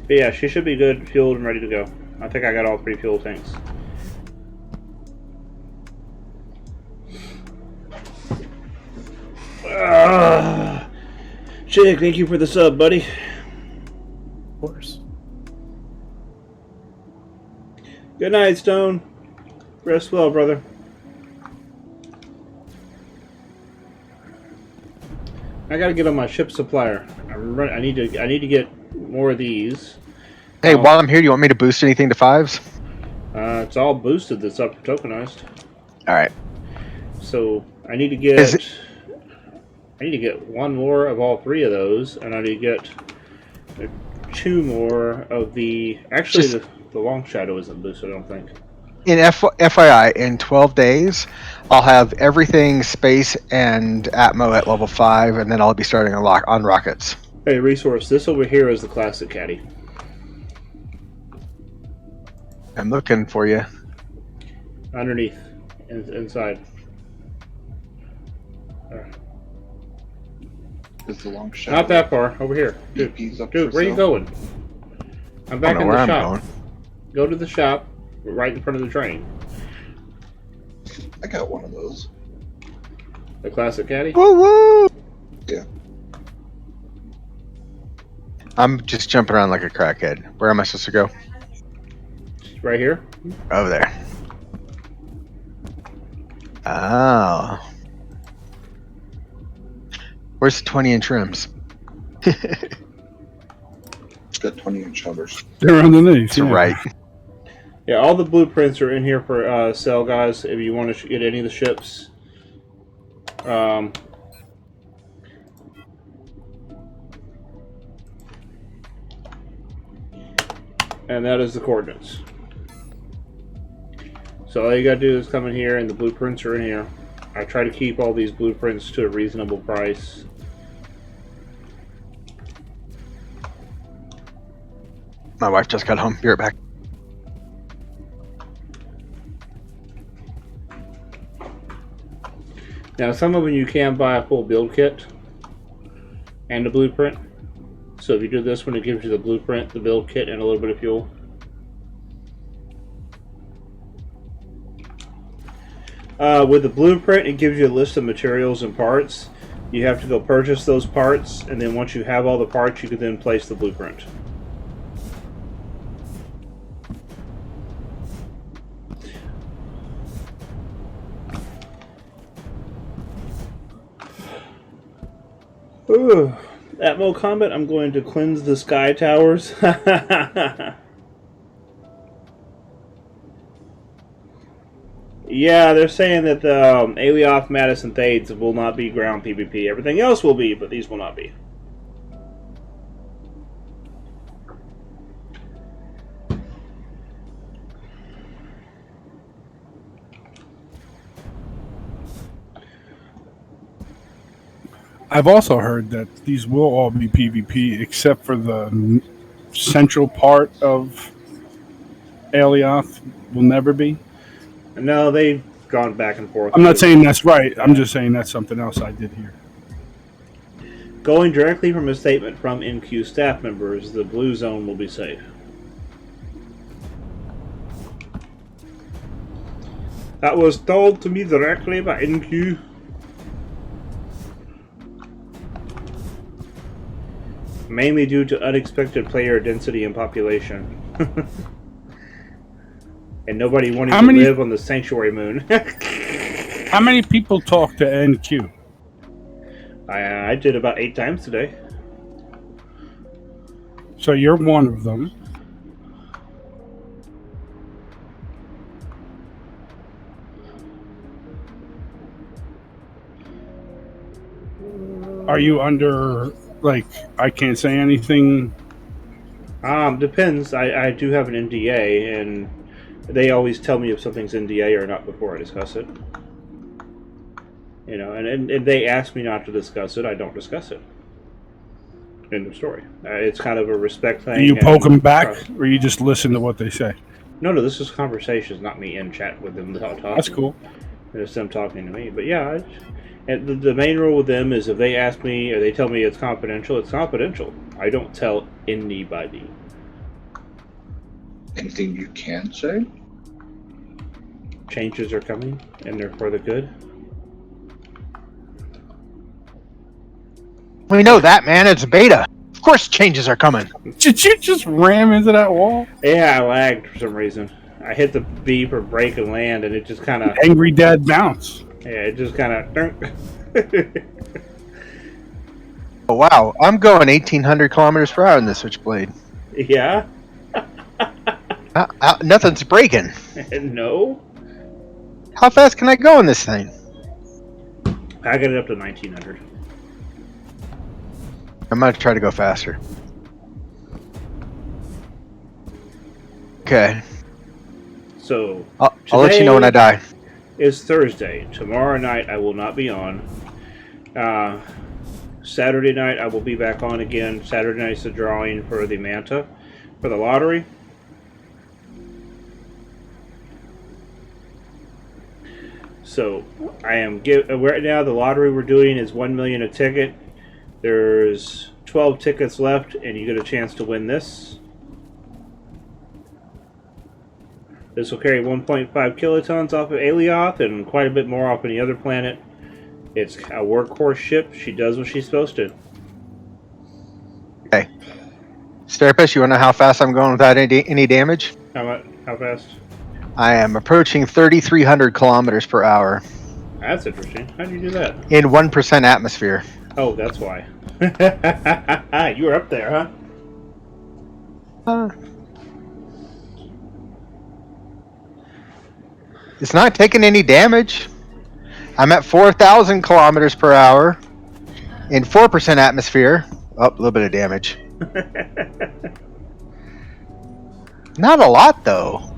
But yeah, she should be good, fueled, and ready to go. I think I got all 3 fuel tanks. Chig, thank you for the sub, buddy. Of course. Good night, Stone. Rest well, brother. I gotta get on my ship supplier. I need to get more of these. Hey, while I'm here, do you want me to boost anything to 5s? It's all boosted. That's up tokenized. All right. So I need to get. I need to get one more of all 3 of those, and I need to get 2 more of the. Actually, the long shadow isn't boosted. I don't think. In FYI, in 12 days, I'll have everything space and Atmo at level 5, and then I'll be starting on rockets. Hey, resource. This over here is the classic caddy. I'm looking for you. Underneath, inside. Is the long shadow? Not that far. Over here, BP's up dude. for Where you sale? going? I'm back I don't in know the where I'm shop. going. Go to the shop, right in front of the train. I got one of those. The classic caddy. Woo woo! Yeah. I'm just jumping around like a crackhead. Where am I supposed to go? Right here. Over there. Oh. Where's the 20-inch rims? It's got 20-inch hovers. They're underneath. To right. Yeah, all the blueprints are in here for sale, guys. If you want to get any of the ships. And that is the coordinates. So all you gotta do is come in here, and the blueprints are in here. I try to keep all these blueprints to a reasonable price. My wife just got home. Be right back. Now, some of them you can buy a full build kit and a blueprint. So if you do this one, it gives you the blueprint, the build kit, and a little bit of fuel. With the blueprint, it gives you a list of materials and parts. You have to go purchase those parts, and then once you have all the parts, you can then place the blueprint. Ooh. Atmo Combat, I'm going to cleanse the sky towers. Yeah, they're saying that the Alioth, Madison, Thades will not be ground PvP. Everything else will be, but these will not be. I've also heard that these will all be PvP except for the central part of Alioth will never be. No, they've gone back and forth. I'm not saying that's right. I'm just saying that's something else I did hear. Going directly from a statement from NQ staff members, the blue zone will be safe. That was told to me directly by NQ. Mainly due to unexpected player density and population. And nobody wanting to live on the sanctuary moon. How many people talk to NQ? I did about 8 times today. So you're one of them. Are you under, like, I can't say anything? Depends. I do have an NDA, and they always tell me if something's NDA or not before I discuss it. You know, and they ask me not to discuss it, I don't discuss it. End of story. It's kind of a respect thing. Do you poke them back, or you just listen to what they say? No, this is conversations, not me in chat with them talking. That's cool. It's them talking to me. But yeah, and the main rule with them is if they ask me or they tell me it's confidential, it's confidential. I don't tell anybody. Anything you can say? Changes are coming, and they're for the good. We know that, man. It's beta. Of course changes are coming. Did you just ram into that wall? Yeah, I lagged for some reason. I hit the B for break and land, and it just kind of... Angry Dad bounce. Yeah, it just kind of... Oh wow, I'm going 1,800 kilometers per hour in this switchblade. Yeah? Nothing's breaking. No? How fast can I go in this thing? I got it up to 1900. I'm gonna try to go faster. Okay, So, I'll let you know when I die. is Thursday. Tomorrow night I will not be on. Saturday night I will be back on again. Saturday night's the drawing for the Manta for the lottery. So I am right now the lottery we're doing is 1 million a ticket. There's 12 tickets left, and you get a chance to win this. This will carry 1.5 kilotons off of Alioth and quite a bit more off any other planet. It's a workhorse ship. She does what she's supposed to. Okay. Starpus, you want to know how fast I'm going without any damage? How fast? I am approaching 3,300 kilometers per hour That's interesting. How do you do that? in 1% atmosphere. Oh, that's why. You were up there, huh? It's not taking any damage. I'm at 4,000 kilometers per hour in 4% atmosphere. Oh, a little bit of damage. Not a lot, though.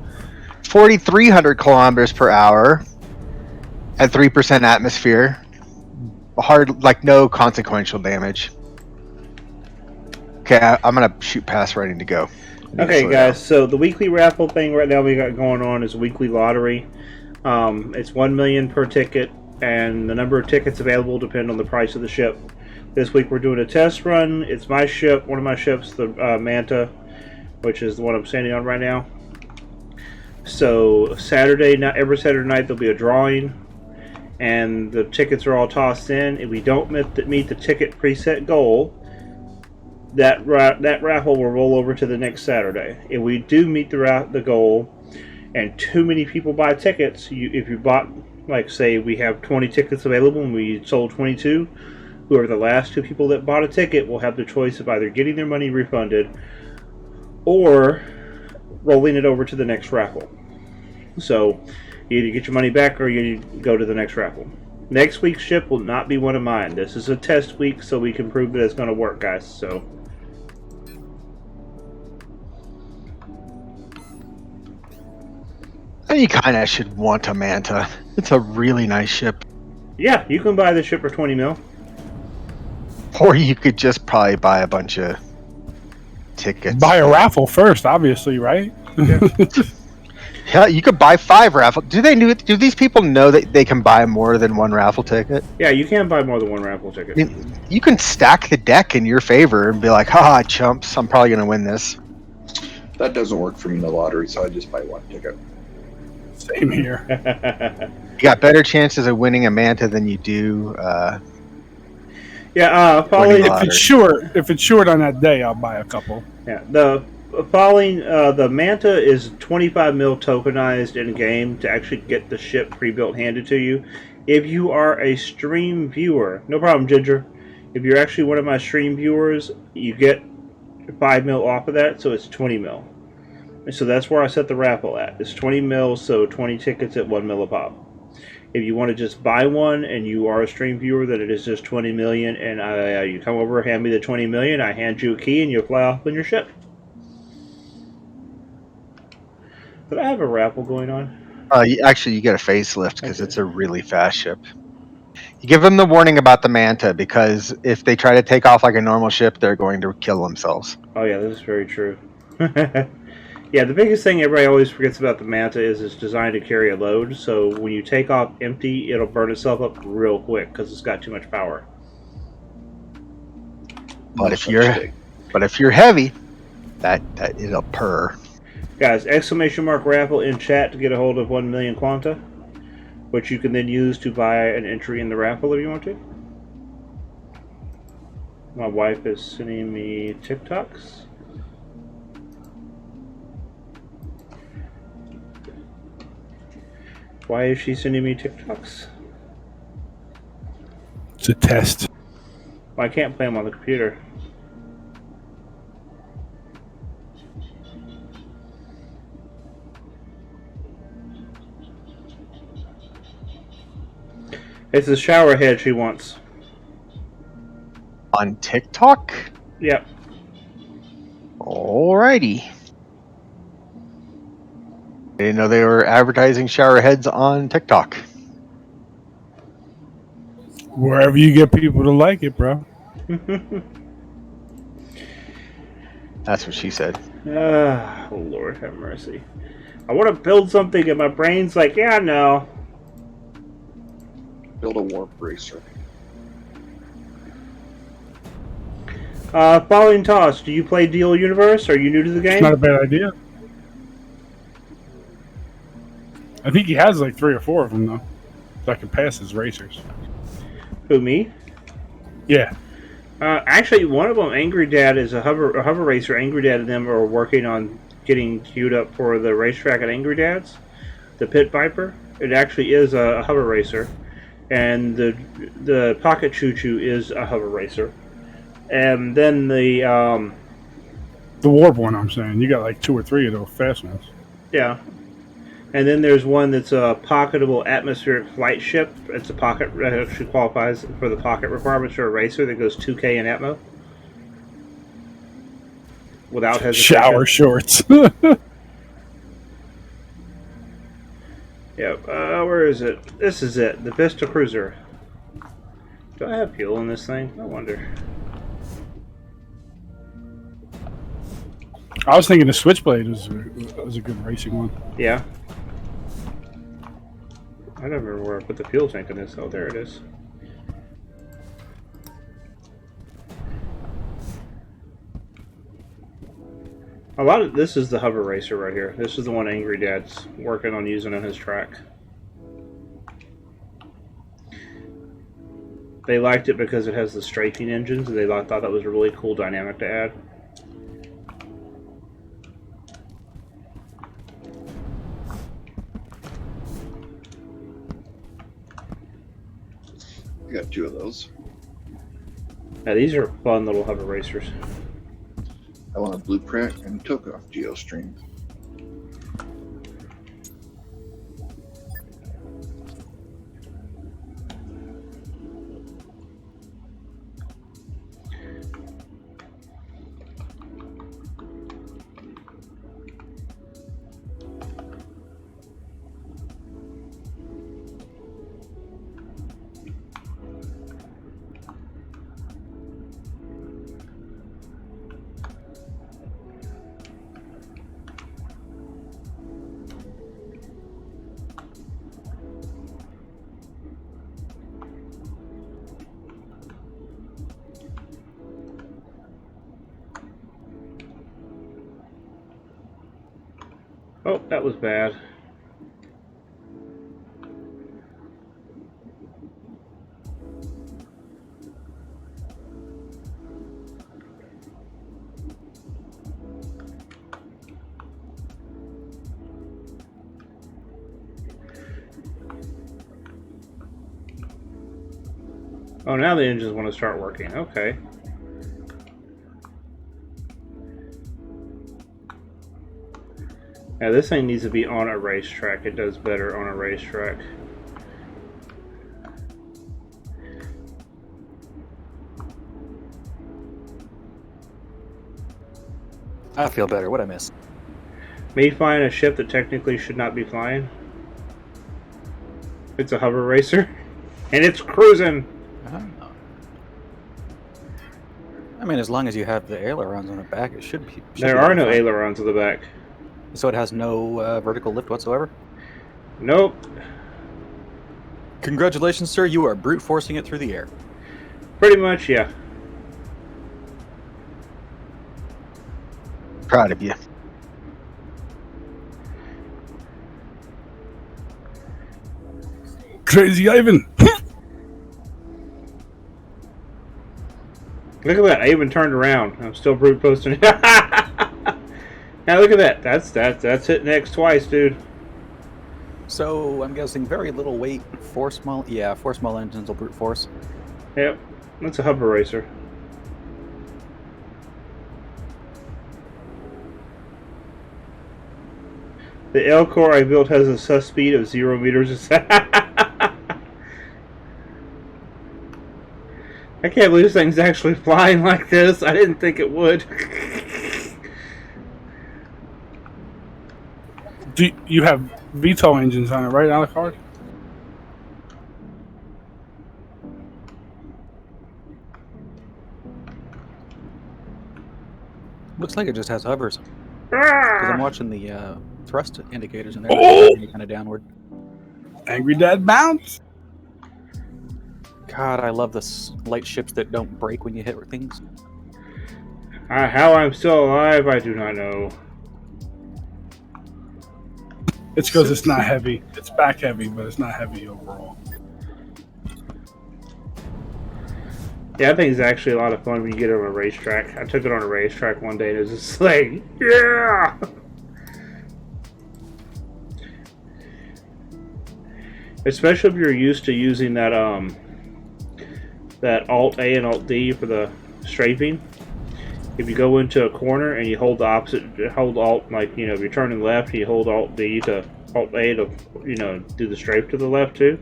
4,300 kilometers per hour at 3% atmosphere. Hard, like no consequential damage. Okay, I'm going to shoot past ready to go. Okay, guys, so the weekly raffle thing right now we got going on is weekly lottery. It's 1 million per ticket, and the number of tickets available depend on the price of the ship. This week we're doing a test run. It's my ship, one of my ships, the Manta, which is the one I'm standing on right now. So every Saturday night there'll be a drawing, and the tickets are all tossed in. If we don't meet the ticket preset goal, that raffle will roll over to the next Saturday. If we do meet the goal, and too many people buy tickets, if you bought, like, say we have 20 tickets available and we sold 22, whoever the last two people that bought a ticket will have the choice of either getting their money refunded or rolling it over to the next raffle. So you either get your money back or you go to the next raffle. Next week's ship will not be one of mine. This is a test week so we can prove that it's going to work, guys. So you kind of should want a Manta. It's a really nice ship. yeah, you can buy the ship for 20 mil. Or you could just probably buy a bunch of tickets. Buy a raffle first, obviously, right? Yeah, you could buy 5 raffle. Do these people know that they can buy more than one raffle ticket? Yeah, you can buy more than one raffle ticket. I mean, you can stack the deck in your favor and be like, haha, chumps, I'm probably going to win this. That doesn't work for me in the lottery, so I just buy one ticket. Same here. You got better chances of winning a Manta than you do. Pauline. If it's short on that day, I'll buy a couple. Yeah, the Manta is 25 mil tokenized in game to actually get the ship pre-built handed to you. If you are a stream viewer, no problem, Ginger. If you're actually one of my stream viewers, you get 5 mil off of that, so it's 20 mil. And so that's where I set the raffle at. It's 20 mil, so 20 tickets at 1 mil a pop. If you want to just buy one and you are a stream viewer, then it is just 20 million, and you come over, hand me the 20 million, I hand you a key, and you'll fly off on your ship. Did I have a raffle going on? Actually, you get a facelift because it's a really fast ship. You give them the warning about the Manta because if they try to take off like a normal ship, they're going to kill themselves. Oh yeah, this is very true. Yeah, the biggest thing everybody always forgets about the Manta is it's designed to carry a load, so when you take off empty, it'll burn itself up real quick because it's got too much power. But if you're heavy, that it'll purr. Guys, exclamation mark raffle in chat to get a hold of 1 million Quanta, which you can then use to buy an entry in the raffle if you want to. My wife is sending me TikToks. Why is she sending me TikToks? It's a test. Well, I can't play them on the computer. It's the shower head she wants. On TikTok? Yep. Alrighty. I didn't know they were advertising shower heads on TikTok. Wherever you get people to like it, bro. That's what she said. Lord have mercy. I want to build something and my brain's like, yeah, no. Build a warp racer. Following toss, do you play Deal Universe? Are you new to the It's game? not a bad idea. I think he has like 3 or 4 of them though, so I can pass his racers. Who, me? Yeah. Actually, one of them, Angry Dad, is a hover racer. Angry Dad and them are working on getting queued up for the racetrack at Angry Dad's, the Pit Viper. It actually is a hover racer, and the Pocket Choo Choo is a hover racer. And then the warp one, I'm saying. You got like 2 or 3 of those fast ones. yeah. And then there's one that's a pocketable atmospheric flight ship. It's a pocket, actually qualifies for the pocket requirements for a racer that goes 2K in Atmo. Without hesitation. Shower shorts. Yep. Where is it? This is it. The Vista Cruiser. Do I have fuel in this thing? I wonder. I was thinking the Switchblade was a good racing one. Yeah. I don't remember where I put the fuel tank in this. Oh, there it is. A lot of this is the hover racer right here. This is the one Angry Dad's working on using on his track. They liked it because it has the strafing engines, and they thought that was a really cool dynamic to add. I got 2 of those. Now these are fun little hover racers. I want a blueprint and took off GeoStream. Oh, that was bad. Oh, now the engines want to start working. Okay. Now this thing needs to be on a racetrack. It does better on a racetrack. I feel better. What'd I miss? Me flying a ship that technically should not be flying. It's a hover racer. And it's cruising! I mean, as long as you have the ailerons on the back, it should be. There are no ailerons on the back. So it has no vertical lift whatsoever? Nope. Congratulations, sir. You are brute forcing it through the air. Pretty much, yeah. Proud of you. Crazy Ivan. Look at that. I even turned around. I'm still brute posting. Now look at that. That's hitting X twice, dude. So I'm guessing very little weight, 4 small. Yeah, 4 small engines will brute force. Yep. That's a hover racer. The L core I built has a sus speed of 0 meters a second. I can't believe this thing's actually flying like this. I didn't think it would. Do you have VTOL engines on it, right, Alucard? Looks like it just has hovers. Because I'm watching the thrust indicators and they're Oh! kind of downward. Angry Dad bounce. God, I love the light ships that don't break when you hit things. How I'm still alive, I do not know. It's because it's not heavy. It's back heavy, but it's not heavy overall. Yeah, I think it's actually a lot of fun when you get it on a racetrack. I took it on a racetrack one day and it was just like, yeah! Especially if you're used to using that that Alt A and Alt D for the strafing. If you go into a corner and you hold the opposite, hold Alt, like, you know, if you're turning left, you hold Alt D to Alt A to, you know, do the strafe to the left too.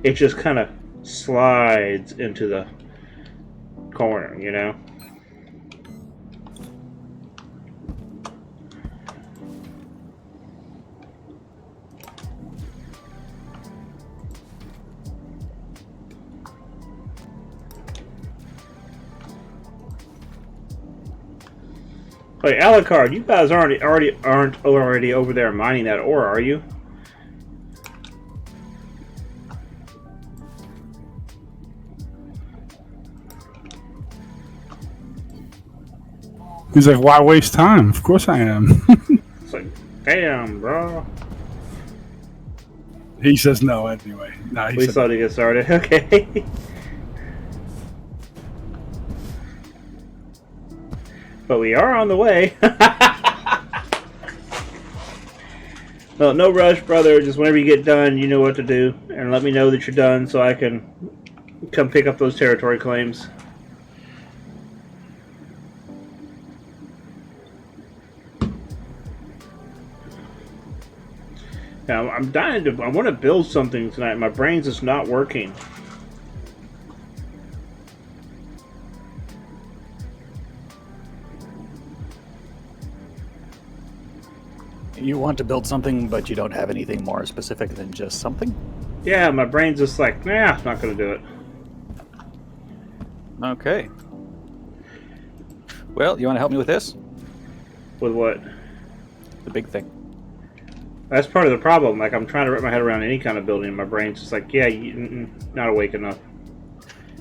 It just kind of slides into the corner, you know. Wait, Alucard, you guys aren't already over there mining that ore, are you? He's like, why waste time? Of course I am. It's like, damn, bro. He says no anyway. Nah, he We said saw to get started. Okay. But we are on the way. Well, no rush, brother. Just whenever you get done, you know what to do. And let me know that you're done so I can come pick up those territory claims. Now, I'm dying to... I want to build something tonight. My brain's just not working. You want to build something, but you don't have anything more specific than just something? Yeah, my brain's just like, nah, not going to do it. Okay. Well, you want to help me with this? With what? The big thing. That's part of the problem. Like, I'm trying to wrap my head around any kind of building, and my brain's just like, yeah, not awake enough.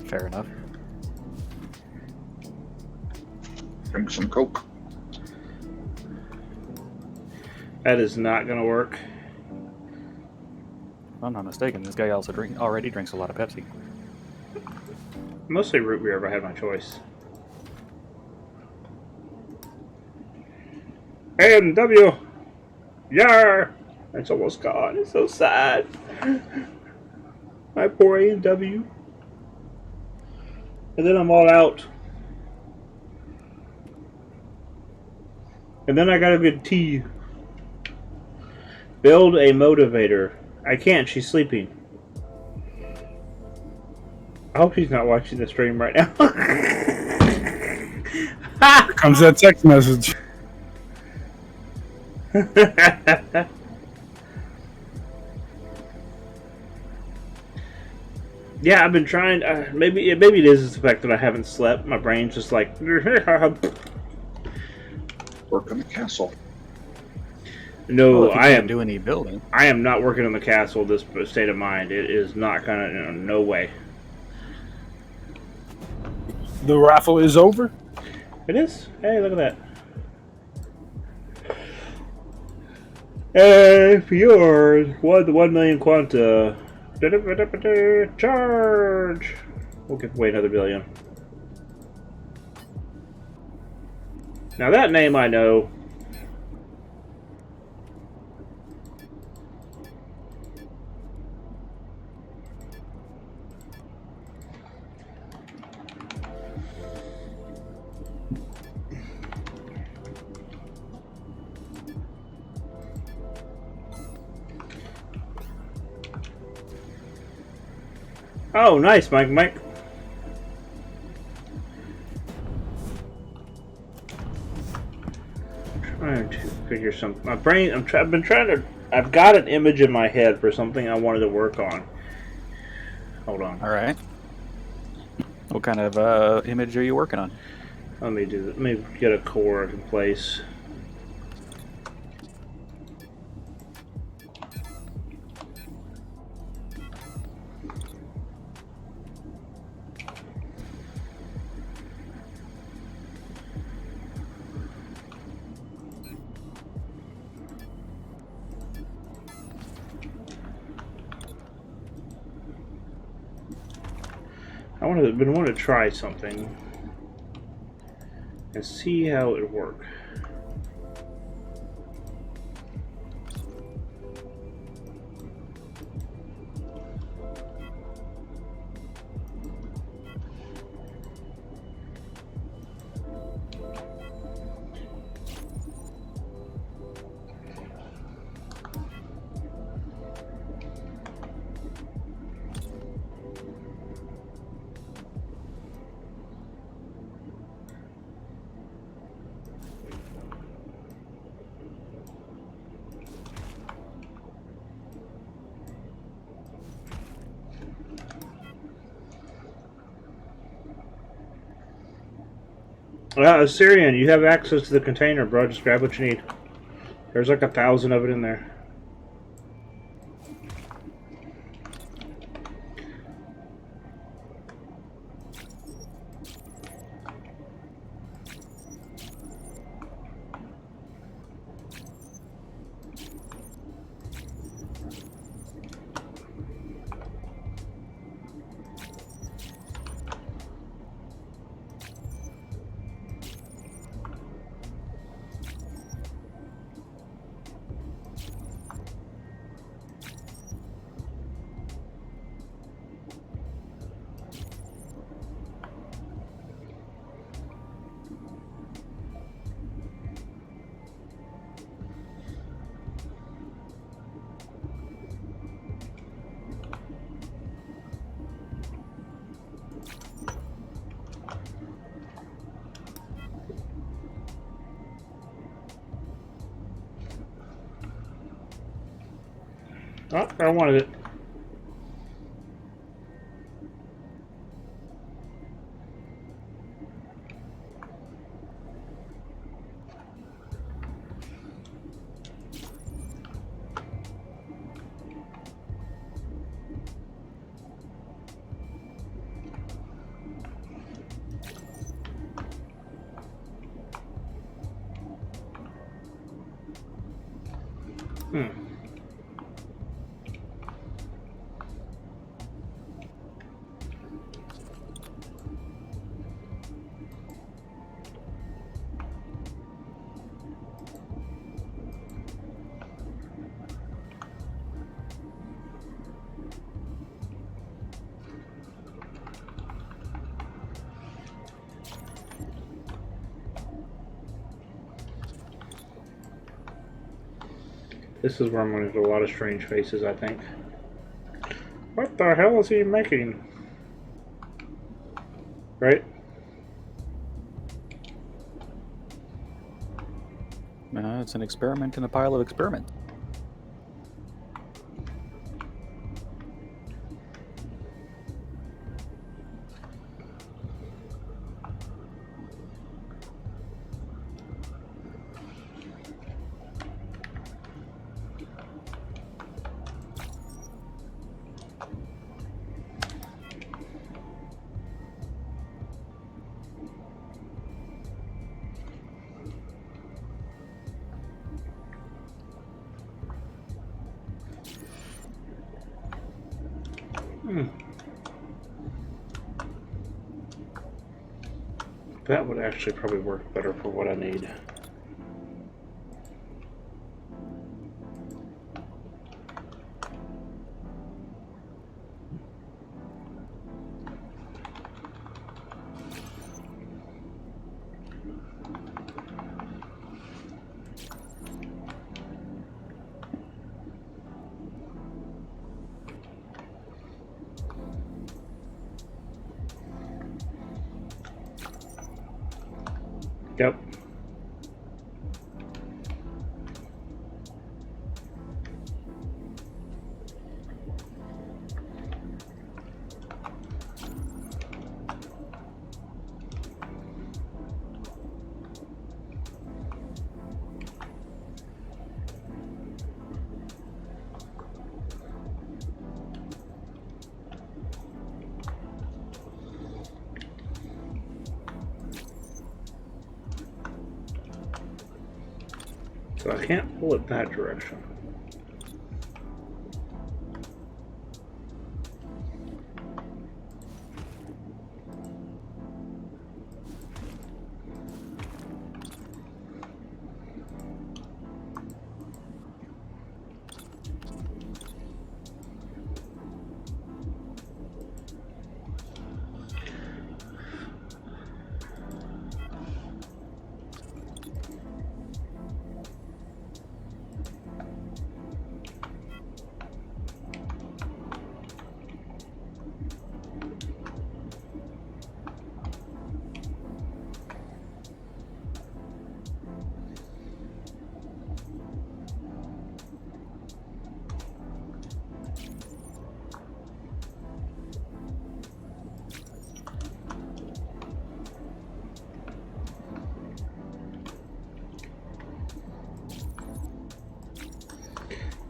Fair enough. Drink some Coke. That is not going to work. If I'm not mistaken, this guy also already drinks a lot of Pepsi. Mostly root beer if I had my choice. A&W! Yar! It's almost gone. It's so sad. My poor A&W. And then I'm all out. And then I got a good tea. Build a motivator. I can't. She's sleeping. I hope she's not watching the stream right now. Here comes that text message. Yeah, I've been trying. Maybe it is the fact that I haven't slept. My brain's just like. Work on the castle. No, Well, if you I can't am. do any building. I am not working on the castle. This state of mind. It is not gonna. No way. The raffle is over. It is. Hey, look at that. Hey, for yours, the 1 million quanta. Charge. We'll give away another billion. Now that name I know. Oh, nice, Mike. Trying to figure something. My brain. I've been trying to. I've got an image in my head for something I wanted to work on. Hold on. All right. What kind of image are you working on? Let me do. Let me get a core in place. Been wanting to try something and see how it would work. Syrian, you have access to the container, bro. Just grab what you need. There's like 1,000 of it in there. Oh, I wanted it. This is where I'm going to get a lot of strange faces, I think. What the hell is he making? Right? It's an experiment in a pile of experiment. That would actually probably work better for what I need. Yep. So I can't pull it that direction.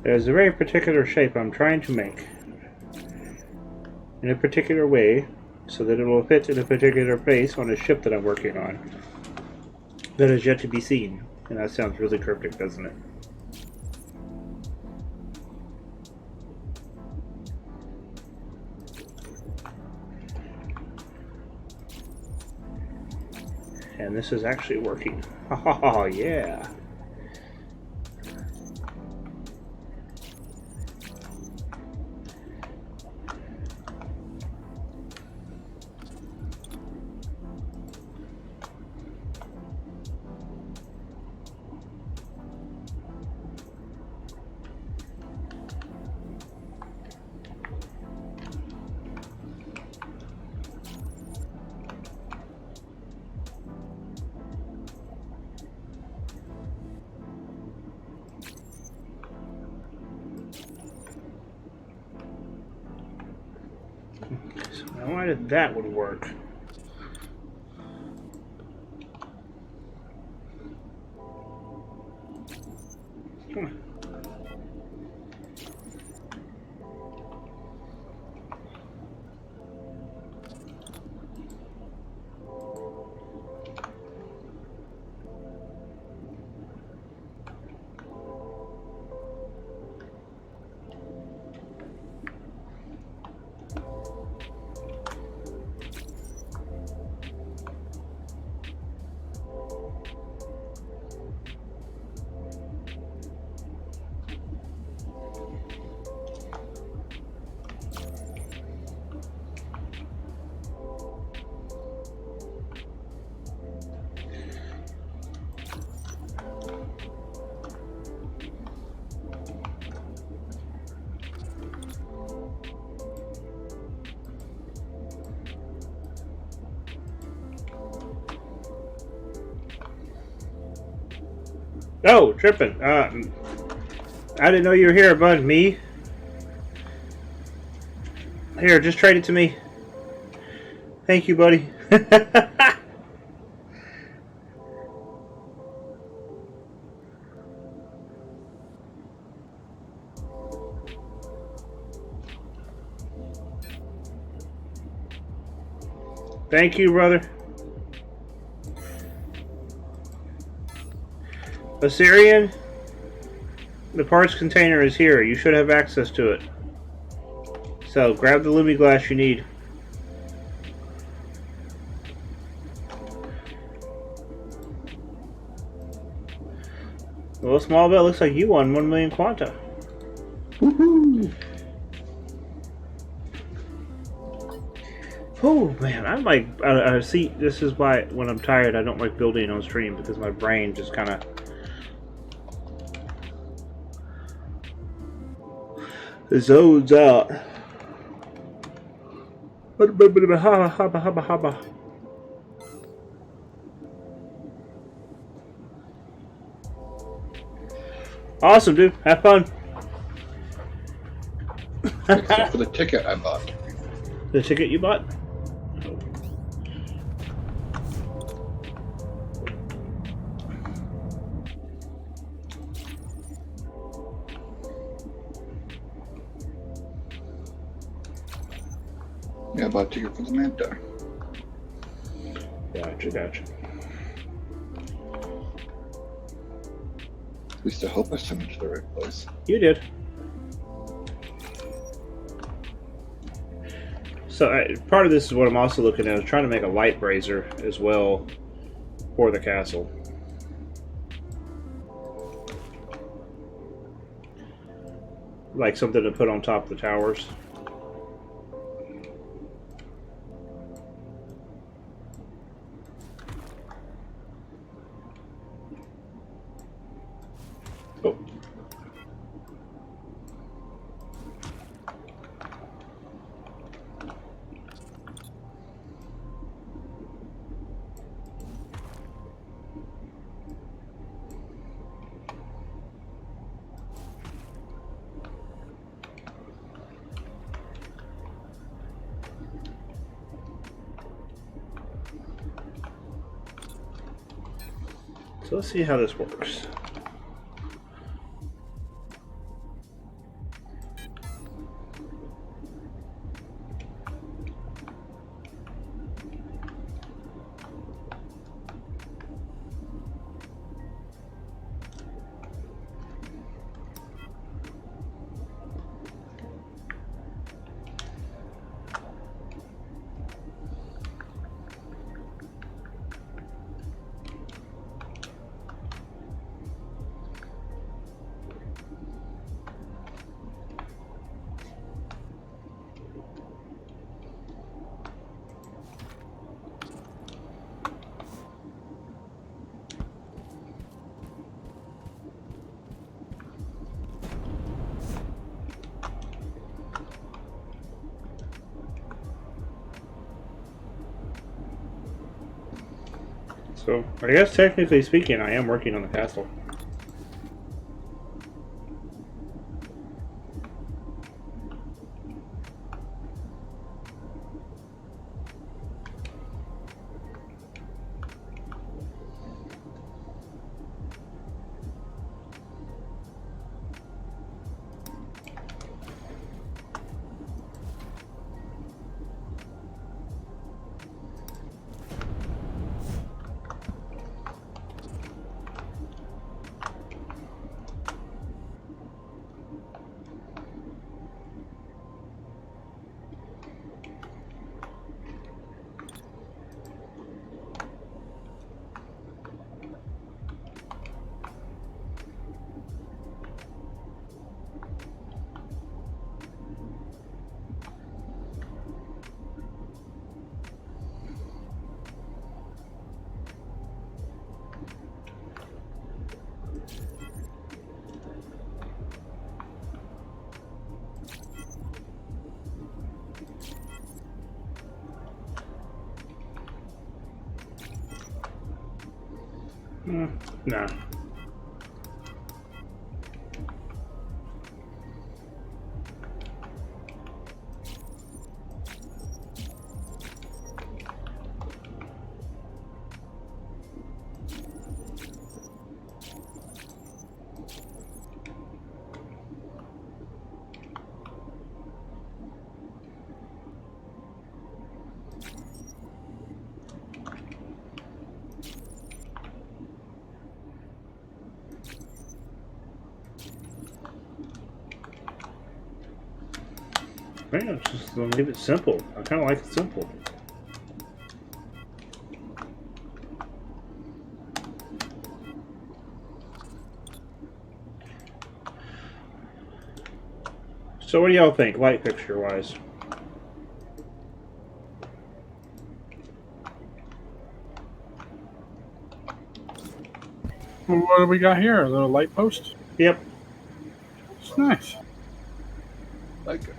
There's a very particular shape I'm trying to make in a particular way so that it will fit in a particular place on a ship that I'm working on that is yet to be seen. And that sounds really cryptic, doesn't it? And this is actually working. Oh, yeah. So now why did that would work? Come on. Oh, tripping. I didn't know you were here, bud. Me? Here, just trade it to me. Thank you, buddy. Thank you, brother. Assyrian, the parts container is here. You should have access to it. So, grab the Lumi glass you need. Well, small bet looks like you won 1 million quanta. Woohoo! Oh man, I'm like, see, this is why when I'm tired I don't like building on stream, because my brain just kind of zones out. Awesome, dude. Have fun. Except for the ticket I bought. The ticket you bought? Yeah, I bought a ticket for the Manta. Gotcha. At least I hope I sent it to the right place. You did. So part of this is what I'm also looking at is trying to make a light brazier as well for the castle. Like something to put on top of the towers. Oh. So let's see how this works. So, I guess technically speaking, I am working on the castle. No. Man, just leave it simple. I kind of like it simple. So what do y'all think, light fixture wise? Well, what do we got here? A little light post? Yep. It's nice. Like it.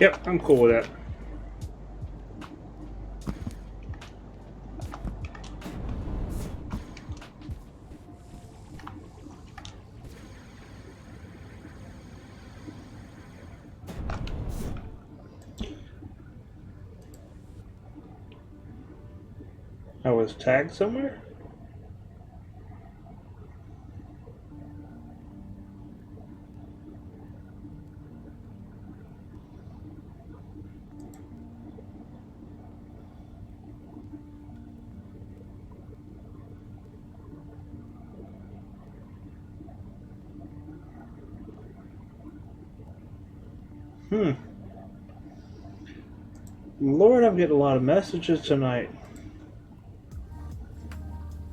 Yep, I'm cool with that. I was tagged somewhere? Lord, I'm getting a lot of messages tonight.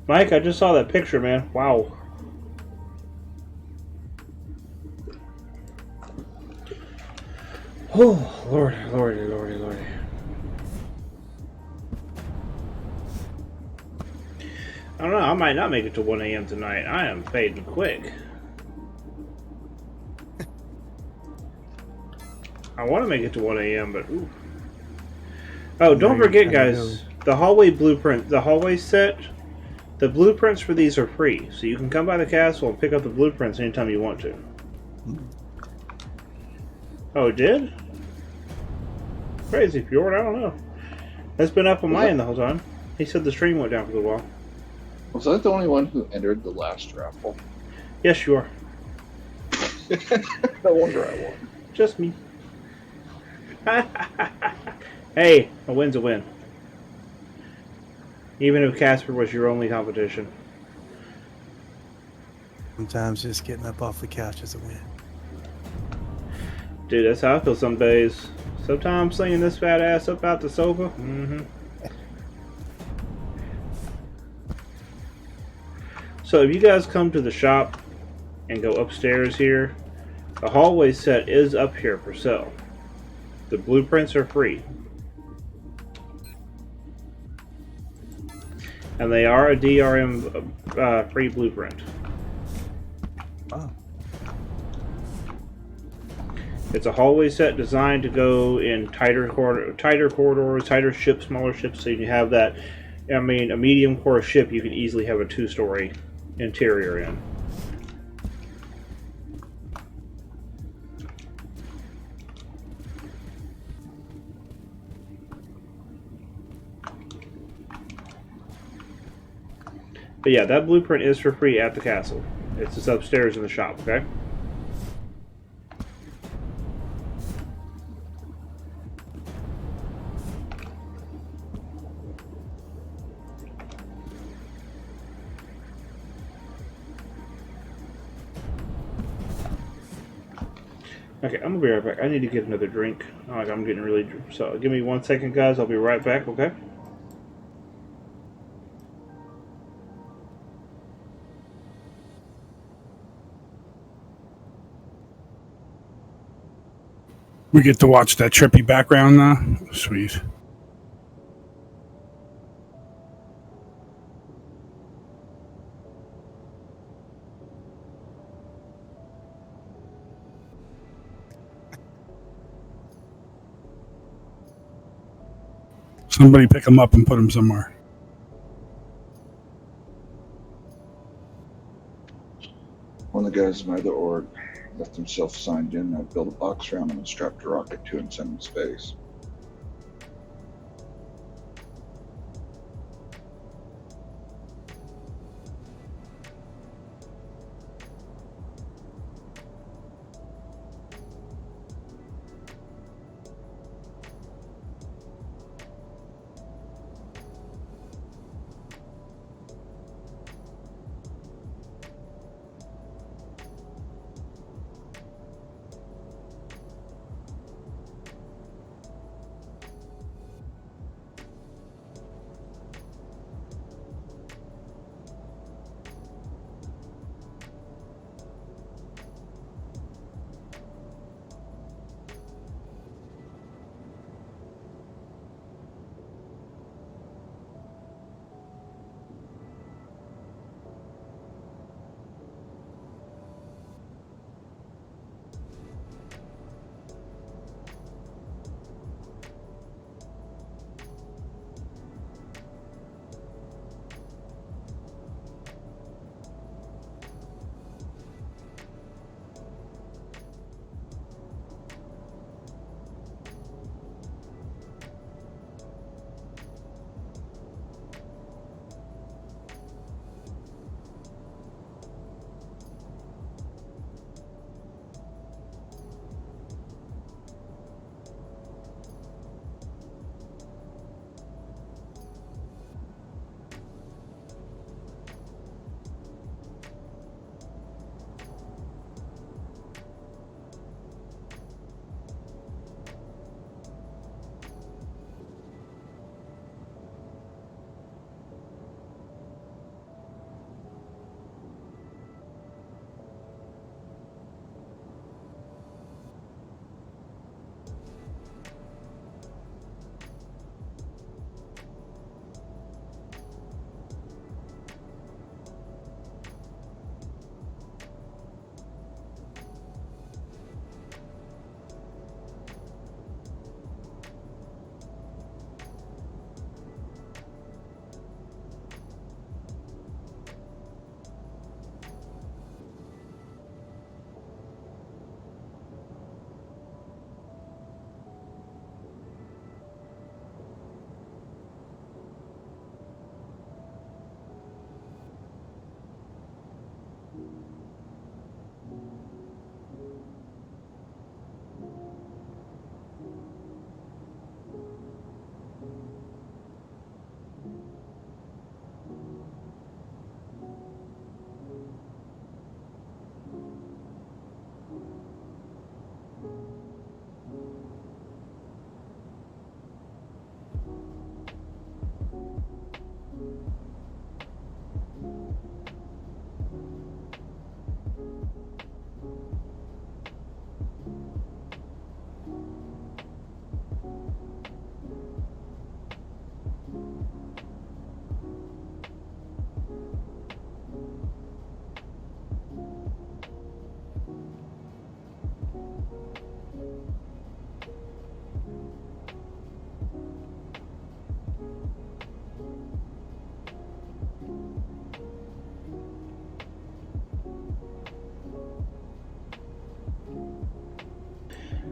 Mike, I just saw that picture, man. Wow. Oh, Lordy, Lordy, Lordy, Lordy. I don't know, I might not make it to 1 a.m. tonight. I am fading quick. I want to make it to 1 a.m., but ooh. Oh, don't forget, guys, the hallway blueprint, the hallway set, the blueprints for these are free. So you can come by the castle and pick up the blueprints anytime you want to. Oh, it did? Crazy. Fjord, I don't know. That's been up on my end the whole time. He said the stream went down for a little while. Was I the only one who entered the last raffle? Yes, you are. No wonder I won. Just me. Hey, a win's a win. Even if Casper was your only competition. Sometimes just getting up off the couch is a win. Dude, that's how I feel some days. Sometimes slinging this fat ass up out the sofa. Mm-hmm. So if you guys come to the shop and go upstairs here, the hallway set is up here for sale. The blueprints are free. And they are a DRM free blueprint. Wow. It's a hallway set designed to go in tighter corridors, tighter ships, smaller ships, so you can have that. I mean, a medium core ship you can easily have a 2-story interior in. But yeah, that blueprint is for free at the castle. It's just upstairs in the shop, okay? Okay, I'm gonna be right back. I need to get another drink. Like I'm getting really. So give me 1 second, guys. I'll be right back. Okay. We get to watch that trippy background now. Sweet. Somebody pick him up and put him somewhere. One of the guys in my other org left himself signed in. I built a box around him and strapped a rocket to him and sent him to space.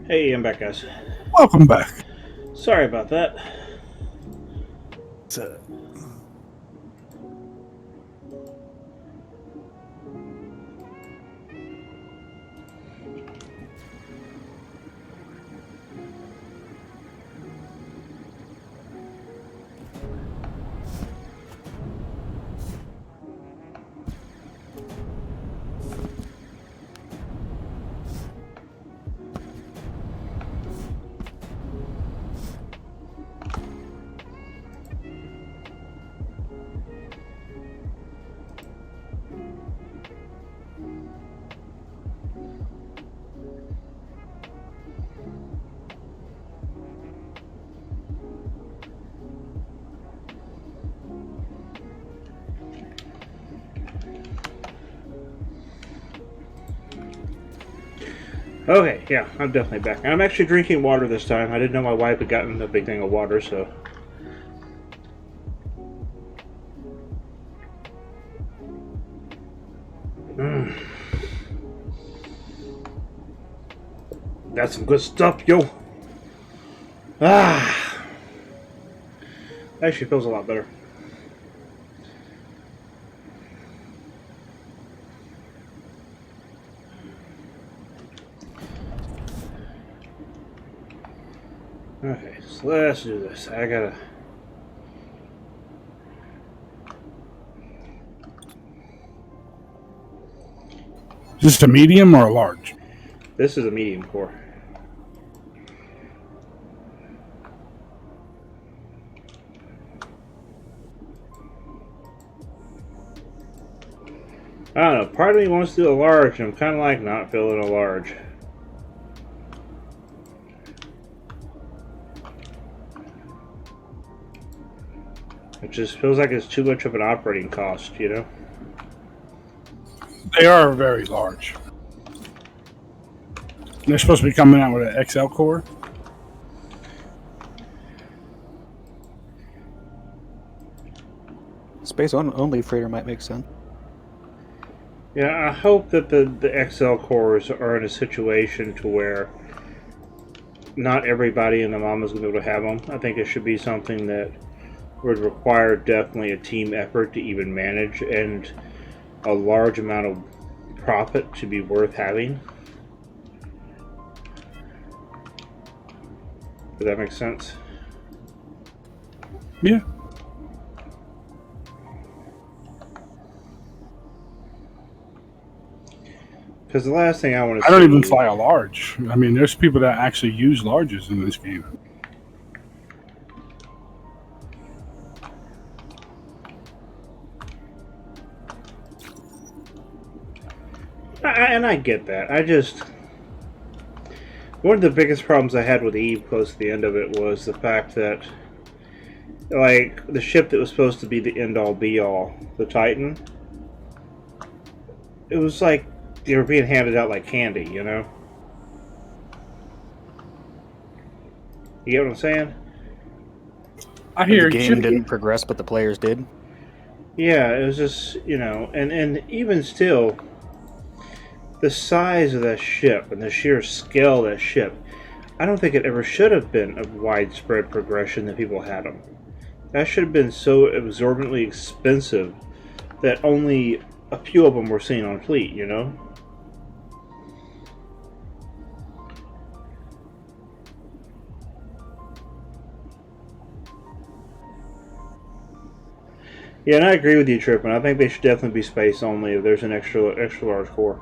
Hey, I'm back, guys. Welcome back. Sorry about that. So, Okay, yeah, I'm definitely back. I'm actually drinking water this time. I didn't know my wife had gotten a big thing of water, so. That's some good stuff, yo. Ah, actually feels a lot better. Okay, so let's do this. I gotta. Is this a medium or a large? This is a medium core. I don't know. Part of me wants to do a large, and I'm kind of like not feeling a large. It just feels like it's too much of an operating cost, you know? They are very large. They're supposed to be coming out with an XL core. Space only freighter might make sense. Yeah, I hope that the XL cores are in a situation to where not everybody in the mama's going to be able to have them. I think it should be something that would require definitely a team effort to even manage, and a large amount of profit to be worth having. Does that make sense? Yeah. Because the last thing I want to I don't even fly a large. I mean, there's people that actually use larges in this game. And I get that. I just... One of the biggest problems I had with Eve close to the end of it was the fact that, like, the ship that was supposed to be the end-all be-all, the Titan, it was like they were being handed out like candy, you know? You get what I'm saying? I hear The you. game didn't progress, but the players did. Yeah, it was just, you know, and even still, the size of that ship and the sheer scale of that ship, I don't think it ever should have been a widespread progression that people had them. That should have been so exorbitantly expensive that only a few of them were seen on fleet, you know? Yeah, and I agree with you, Trippin. I think they should definitely be space only if there's an extra large core.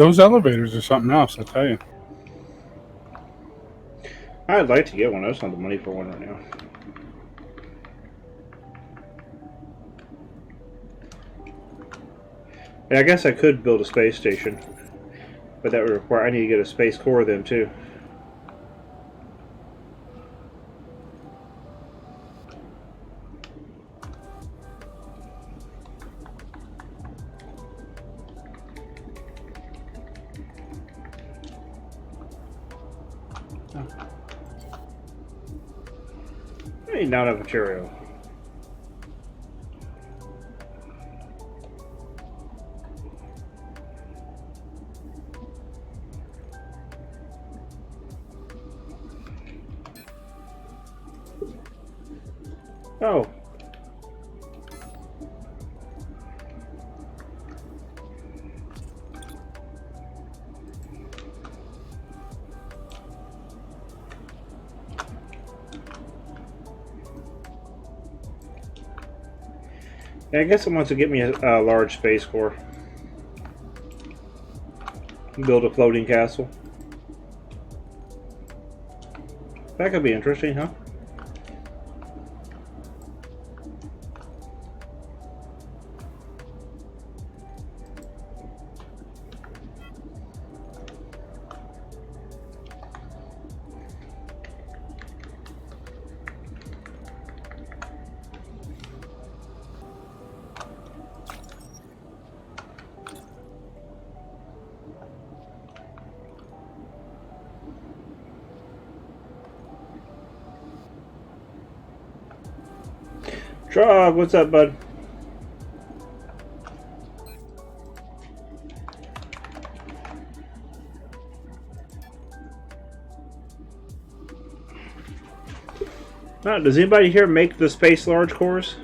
Those elevators are something else, I tell you. I'd like to get one. I just don't have the money for one right now. Yeah, I guess I could build a space station, but that would require I need to get a space core then too. I need not have material. Oh. Yeah, I guess it wants to get me a large space core. Build a floating castle. That could be interesting, huh? Trog, what's up, bud? Does anybody here make the space large cores?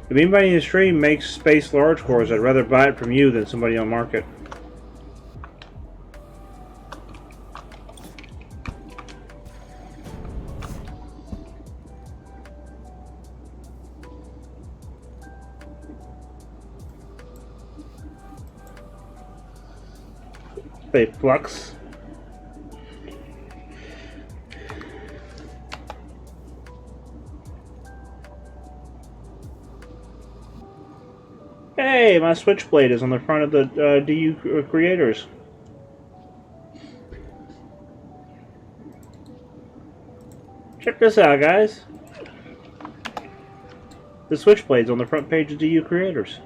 If anybody in the stream makes space large cores, I'd rather buy it from you than somebody on market. They flux. Hey, my switchblade is on the front of the DU creators. Check this out, guys. The switchblade's on the front page of DU creators.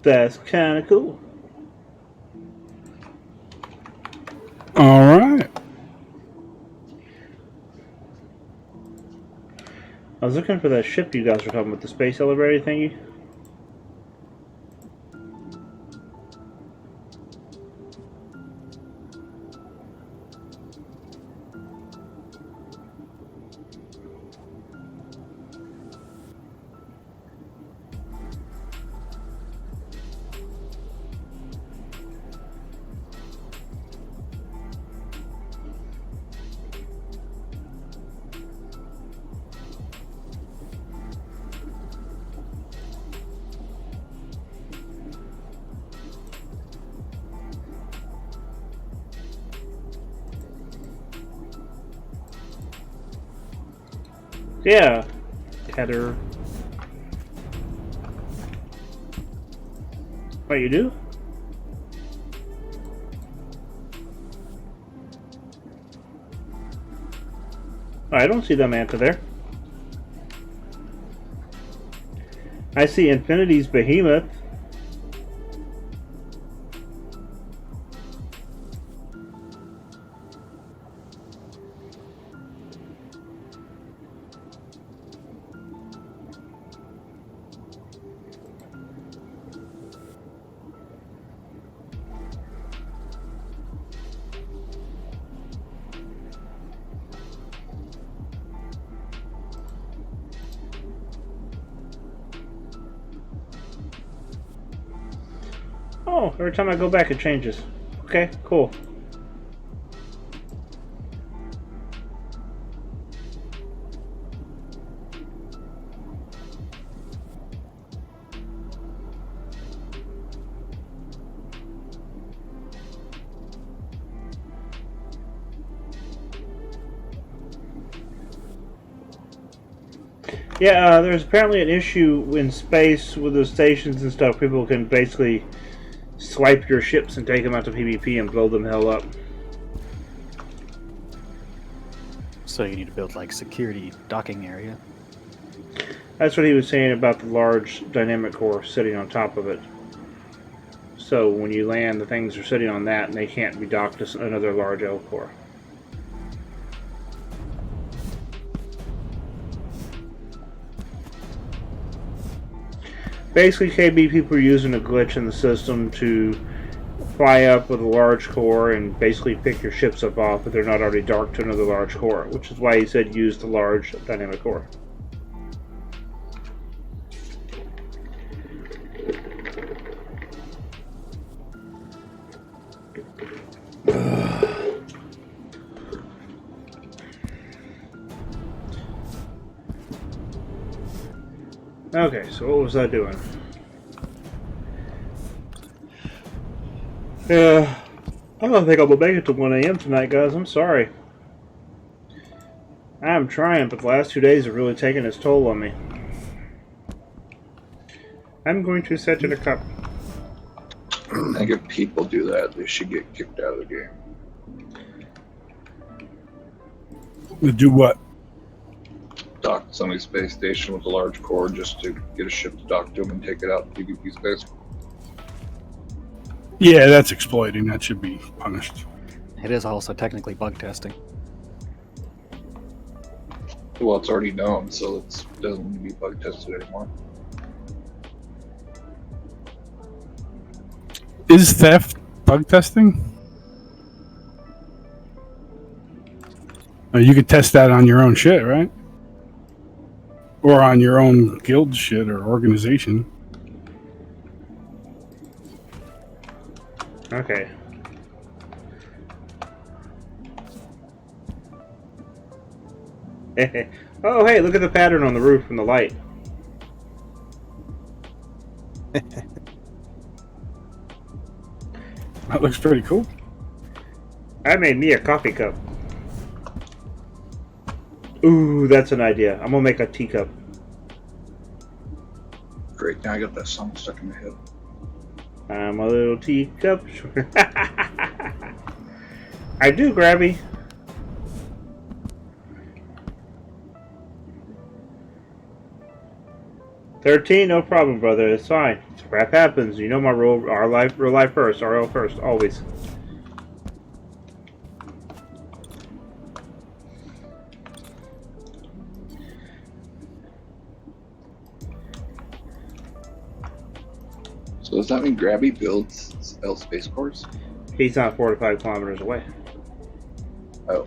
That's kind of cool. All right. I was looking for that ship you guys were talking about, the space elevator thingy. Yeah, Heather. What, you do? I don't see that manta there. I see Infinity's behemoth. Oh, every time I go back it changes. Okay, cool. Yeah, there's apparently an issue in space with the stations and stuff. People can basically swipe your ships and take them out to PvP and blow them hell up. So you need to build like security docking area. That's what he was saying about the large dynamic core sitting on top of it. So when you land, the things are sitting on that, and they can't be docked to another large L core. Basically, KB people are using a glitch in the system to fly up with a large core and basically pick your ships up off if they're not already docked to another large core, which is why he said use the large dynamic core. Okay, so what was I doing? Yeah, I don't think I'm gonna make it to 1 a.m. tonight, guys. I'm sorry. I'm trying, but the last 2 days have really taken its toll on me. I'm going to set it a cup. I think if people do that, they should get kicked out of the game. To do what? Dock somebody's space station with a large core just to get a ship to dock to them and take it out to PvP space. Yeah, that's exploiting. That should be punished. It is also technically bug testing. Well, it's already known, so it doesn't need to be bug tested anymore. Is theft bug testing? You could test that on your own shit, right? Or on your own guild shit or organization. Okay. Oh, hey, look at the pattern on the roof from the light. That looks pretty cool. I made me a coffee cup. Ooh, that's an idea. I'm gonna make a teacup. Great, now I got that song stuck in my head. I'm a little teacup. I do, Grabby. $13, no problem, brother. It's fine. Crap happens. You know my rule. Real life first. RL first, always. So does that mean Grabby builds L space cores? He's not 4 to 5 kilometers away. Oh.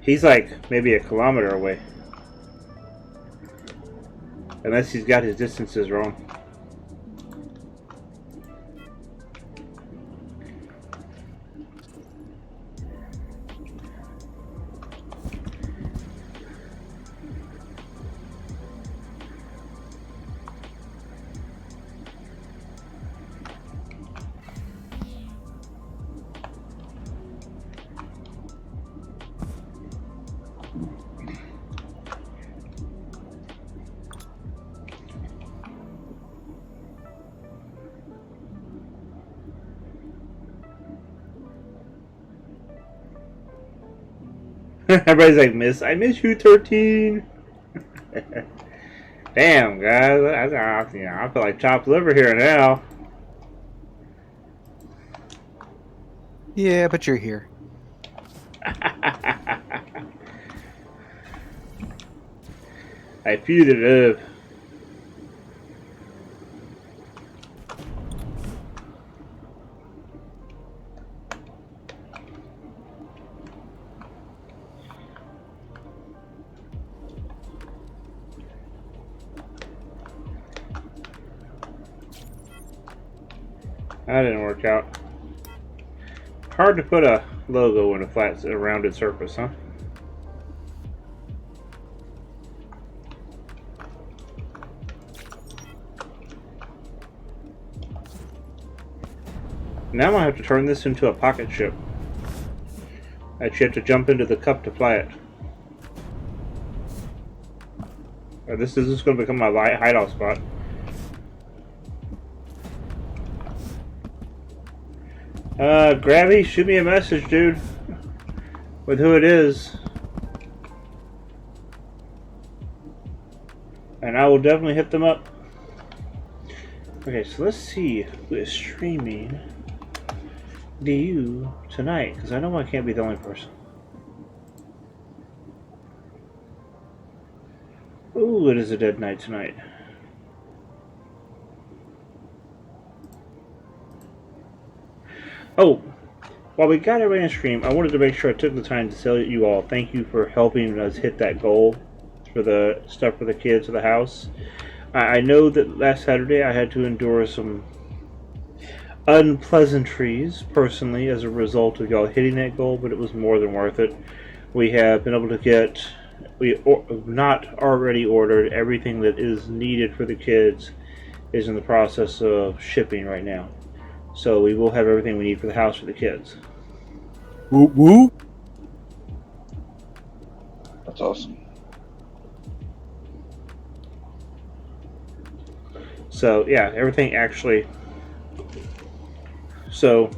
He's like maybe a kilometer away. Unless he's got his distances wrong. Everybody's like, I miss you, 13. Damn, guys, I feel like chopped liver here now. Yeah, but you're here. I feel the love. That didn't work out. Hard to put a logo in a flat, rounded surface, huh? Now I'm gonna have to turn this into a pocket ship. I actually have to jump into the cup to fly it. Or this is just gonna become my hideout spot. Gravity, shoot me a message, dude. With who it is. And I will definitely hit them up. Okay, so let's see who is streaming to you tonight, because I know I can't be the only person. Ooh, it is a dead night tonight. Oh, while we got everybody on stream, I wanted to make sure I took the time to tell you all thank you for helping us hit that goal for the stuff for the kids of the house. I know that last Saturday I had to endure some unpleasantries personally as a result of y'all hitting that goal, but it was more than worth it. We have been able to get, not already ordered, everything that is needed for the kids is in the process of shipping right now. So we will have everything we need for the house for the kids. Woo woo. That's awesome. So yeah, everything actually. So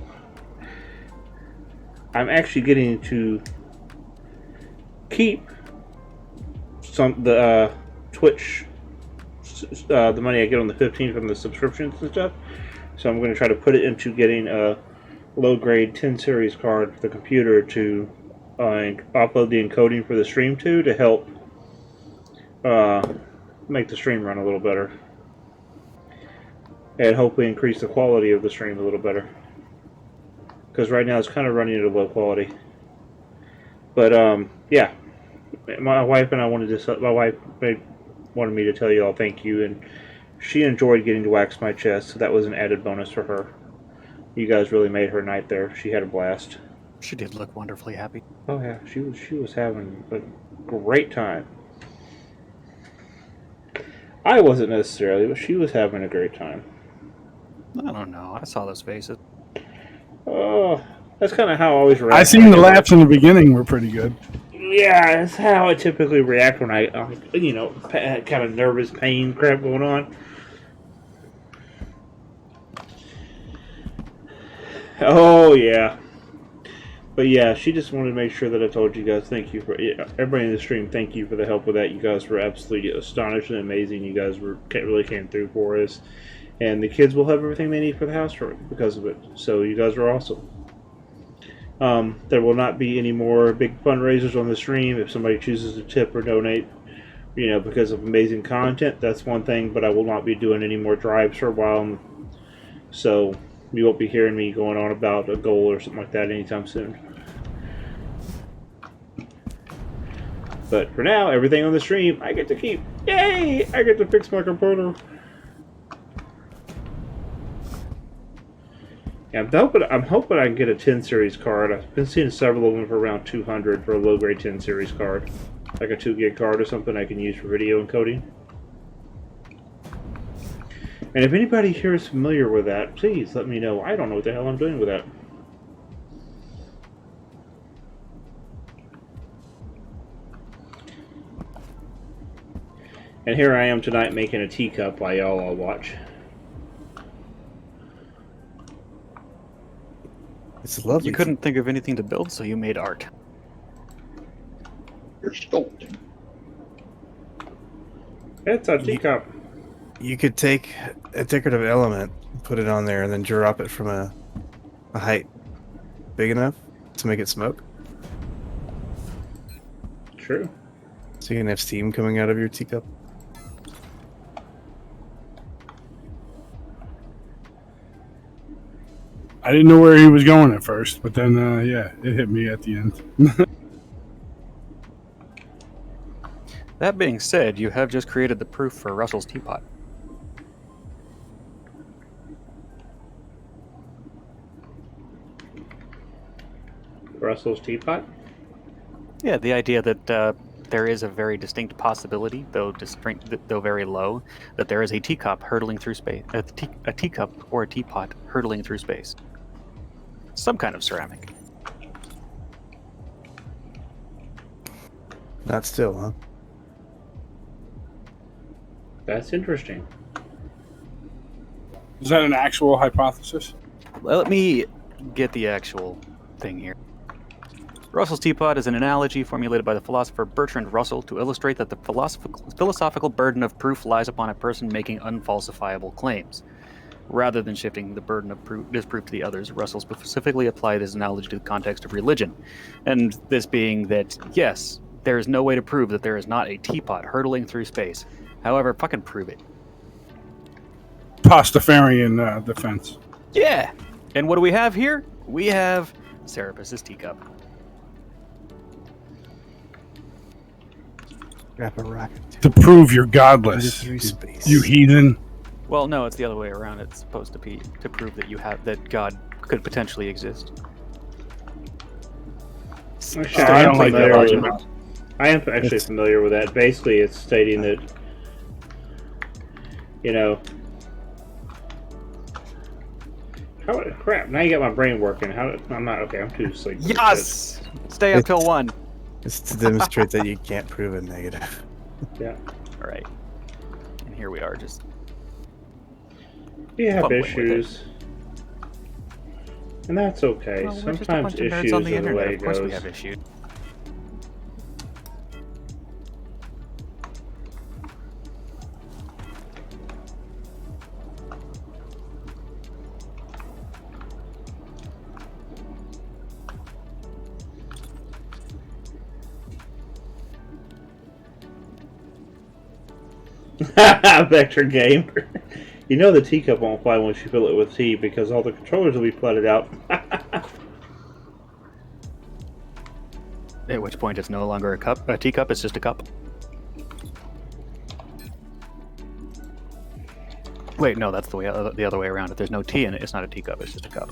I'm actually getting to keep some the Twitch, the money I get on the 15th from the subscriptions and stuff. So I'm going to try to put it into getting a low-grade 10 series card for the computer to upload the encoding for the stream to help make the stream run a little better. And hopefully increase the quality of the stream a little better. Because right now it's kind of running at a low quality. But yeah, my wife and I wanted to. My wife wanted me to tell you all thank you, and she enjoyed getting to wax my chest, so that was an added bonus for her. You guys really made her night there. She had a blast. She did look wonderfully happy. Oh yeah, she was having a great time. I wasn't necessarily, but she was having a great time. I don't know. I saw those faces. Oh, that's kind of how I always react. I seen the laughs in the beginning were pretty good. Yeah, that's how I typically react when I, kind of nervous pain crap going on. Oh, yeah. But yeah, she just wanted to make sure that I told you guys thank you for, everybody in the stream, thank you for the help with that. You guys were absolutely astonishing and amazing. You guys really came through for us. And the kids will have everything they need for the house because of it. So you guys are awesome. There will not be any more big fundraisers on the stream. If somebody chooses to tip or donate, because of amazing content, that's one thing. But I will not be doing any more drives for a while. So you won't be hearing me going on about a goal or something like that anytime soon. But for now, everything on the stream, I get to keep. Yay! I get to fix my computer. Yeah, I'm hoping I can get a 10 series card. I've been seeing several of them for around 200 for a low grade 10 series card, like a 2 gig card or something I can use for video encoding. And if anybody here is familiar with that, please let me know. I don't know what the hell I'm doing with that. And here I am tonight making a teacup while y'all all watch. It's lovely. You couldn't think of anything to build, so you made art. You're sculpting. It's a teacup. You could take a decorative element, put it on there, and then drop it from a height big enough to make it smoke. True. So you can have steam coming out of your teacup. I didn't know where he was going at first, but then, yeah, it hit me at the end. That being said, you have just created the proof for Russell's teapot. Russell's teapot? Yeah, the idea that there is a very distinct possibility, though very low, that there is a teacup hurtling through space. A teacup or a teapot hurtling through space. Some kind of ceramic. Not still, huh? That's interesting. Is that an actual hypothesis? Let me get the actual thing here. Russell's teapot is an analogy formulated by the philosopher Bertrand Russell to illustrate that the philosophical burden of proof lies upon a person making unfalsifiable claims. Rather than shifting the burden of disproof to the others, Russell specifically applied his analogy to the context of religion. And this being that, yes, there is no way to prove that there is not a teapot hurtling through space. However, fucking prove it. Pastafarian defense. Yeah! And what do we have here? We have Serapis' teacup. Grab a rocket. To prove you're godless, Through space. you heathen. Well, no, it's the other way around. It's supposed to be to prove that that God could potentially exist. Actually, I don't like that familiar with- argument. I am actually familiar with that. Basically, it's stating that, you know, how crap. Now you got my brain working. How I'm not okay. I'm too sleepy. Yes! Stay up till 1. It's to demonstrate that you can't prove a negative. Yeah, All right. And here we are, just we have fumbling with issues, and that's okay. well, we're just a Sometimes bunch of nerds issues on are the the internet. way it Of course, we goes. have issues. Vector game. You know the teacup won't fly once you fill it with tea because all the controllers will be flooded out. At which point, it's no longer a teacup. It's just a cup. Wait, no, that's the other way around. If there's no tea in it, it's not a teacup. It's just a cup.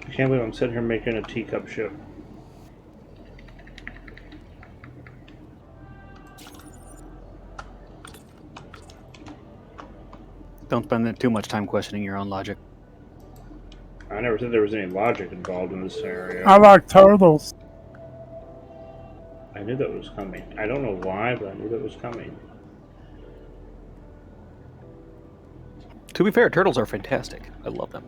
I can't believe I'm sitting here making a teacup ship. Don't spend too much time questioning your own logic. I never said there was any logic involved in this scenario. I like turtles. I knew that was coming. I don't know why, but I knew that was coming. To be fair, turtles are fantastic. I love them.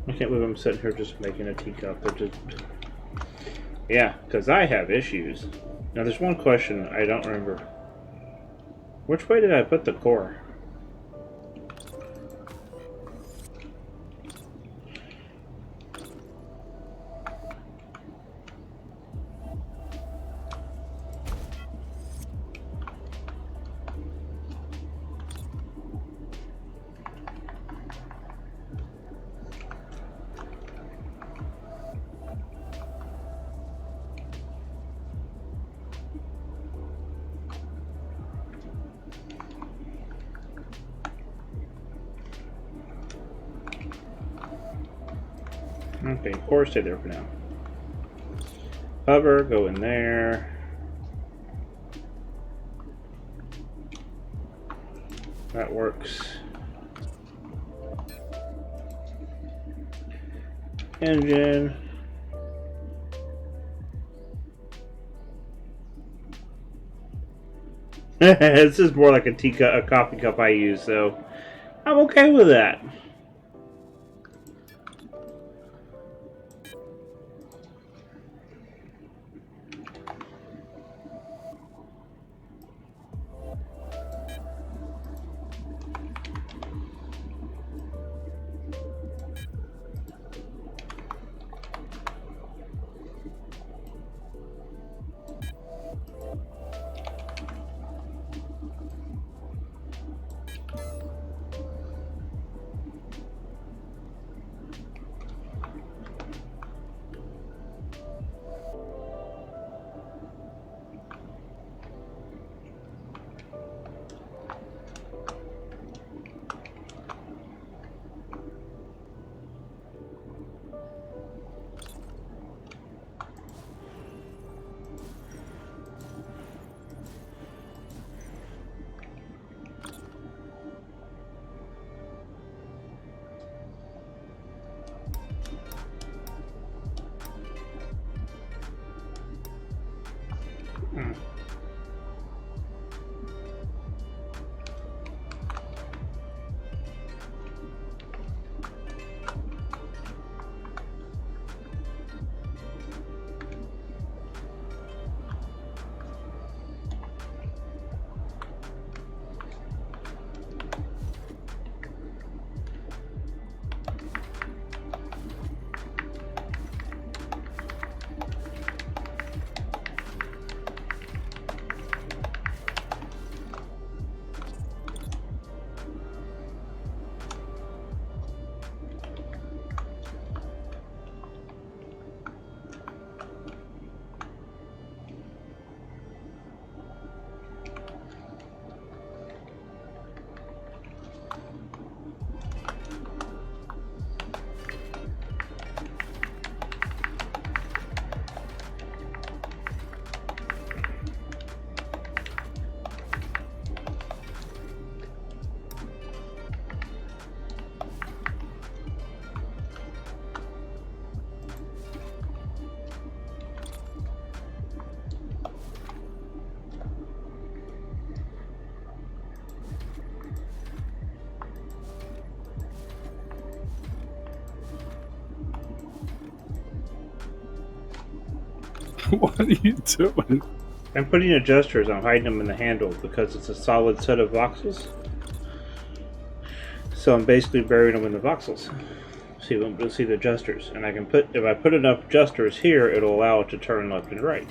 I can't believe I'm sitting here just making a teacup. They're just... Yeah, because I have issues. Now, there's one question I don't remember. Which way did I put the core? Okay, core, stay there for now. Hover, go in there. That works. Engine. This is more like a teacup, a coffee cup I use, so I'm okay with that. What are you doing? I'm putting adjusters. I'm hiding them in the handle because it's a solid set of voxels. So I'm basically burying them in the voxels. So you won't be able to see the adjusters. And I can put, if I put enough adjusters here, it'll allow it to turn left and right.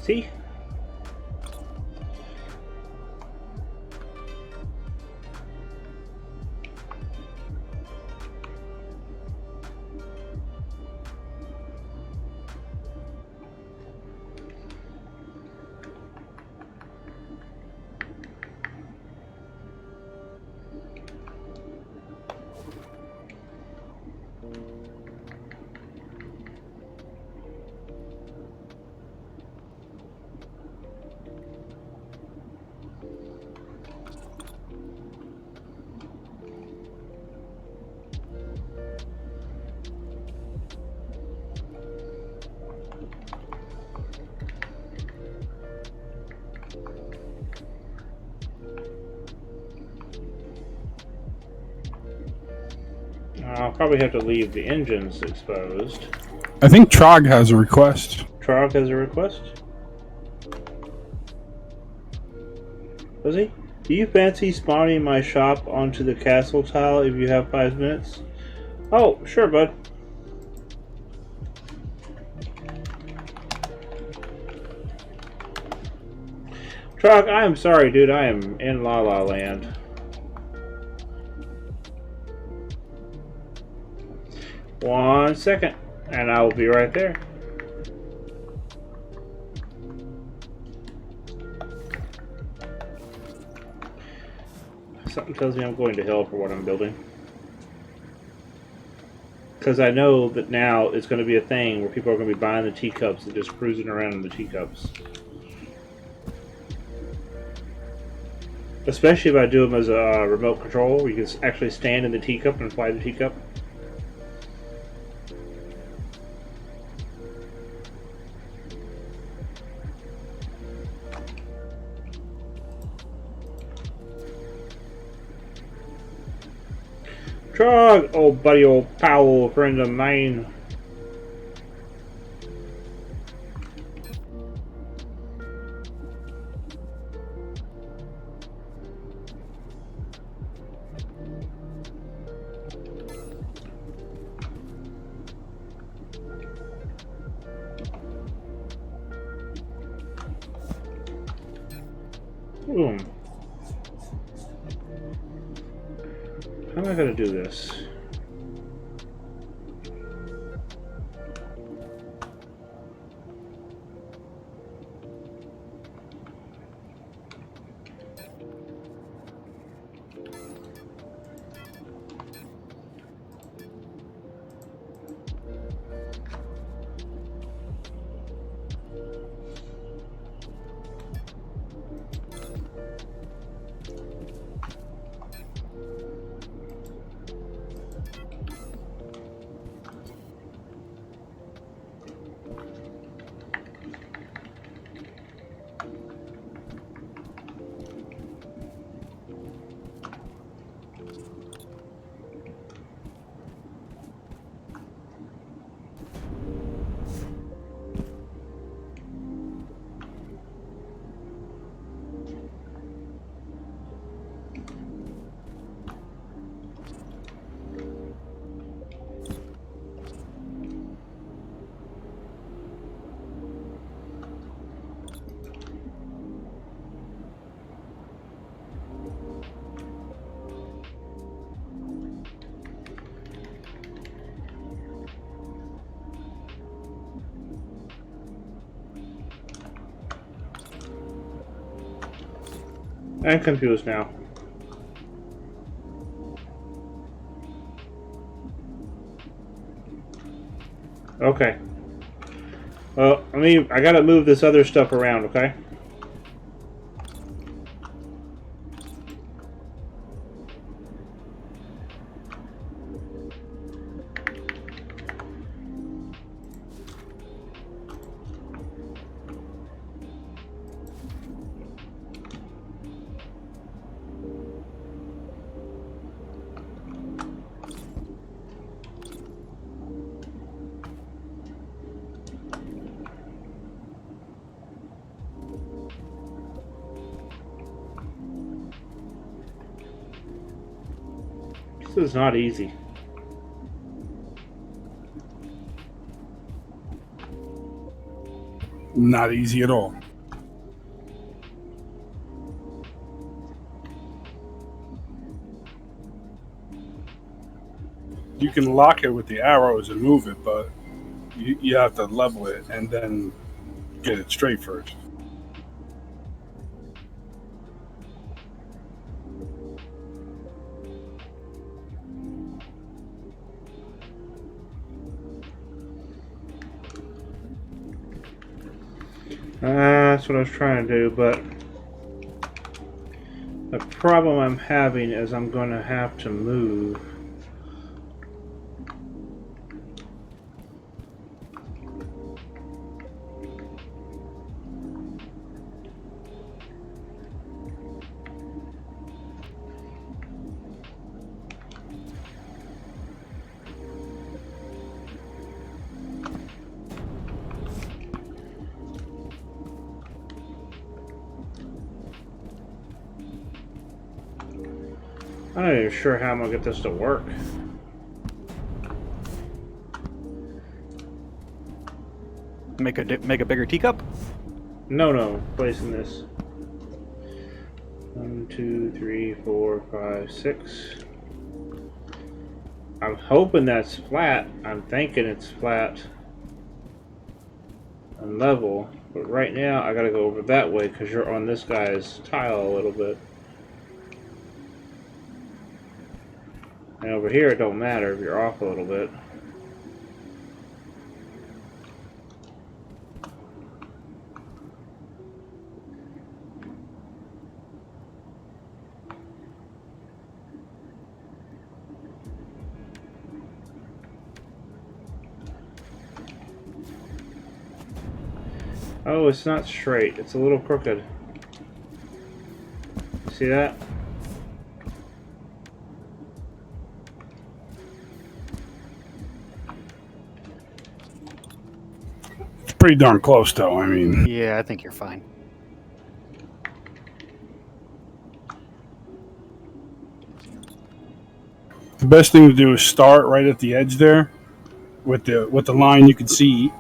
See? I'll probably have to leave the engines exposed. I think Trog has a request. Trog has a request? Does he? Do you fancy spawning my shop onto the castle tile if you have 5 minutes? Oh, sure, bud. Trog, I am sorry, dude. I am in La La Land. One second. And I will be right there. Something tells me I'm going to hell for what I'm building. Because I know that now it's going to be a thing where people are going to be buying the teacups and just cruising around in the teacups. Especially if I do them as a remote control, where you can actually stand in the teacup and fly the teacup. Trog, old buddy, old pal, friend of mine. Boom. How am I going to do this? I'm confused now. Okay. Well, I gotta move this other stuff around, okay? This is not easy. Not easy at all. You can lock it with the arrows and move it, but you have to level it and then get it straight first. That's what I was trying to do, but the problem I'm having is I'm going to have to move. I'm not even sure how I'm gonna get this to work. Make a bigger teacup. No, placing this. 1, 2, 3, 4, 5, 6. I'm hoping that's flat. I'm thinking it's flat and level. But right now, I gotta go over that way because you're on this guy's tile a little bit. And over here, it don't matter if you're off a little bit. Oh, it's not straight. It's a little crooked. See that? It's pretty darn close, though. I mean, Yeah, I think you're fine. the best thing to do is start right at the edge there with the line you can see,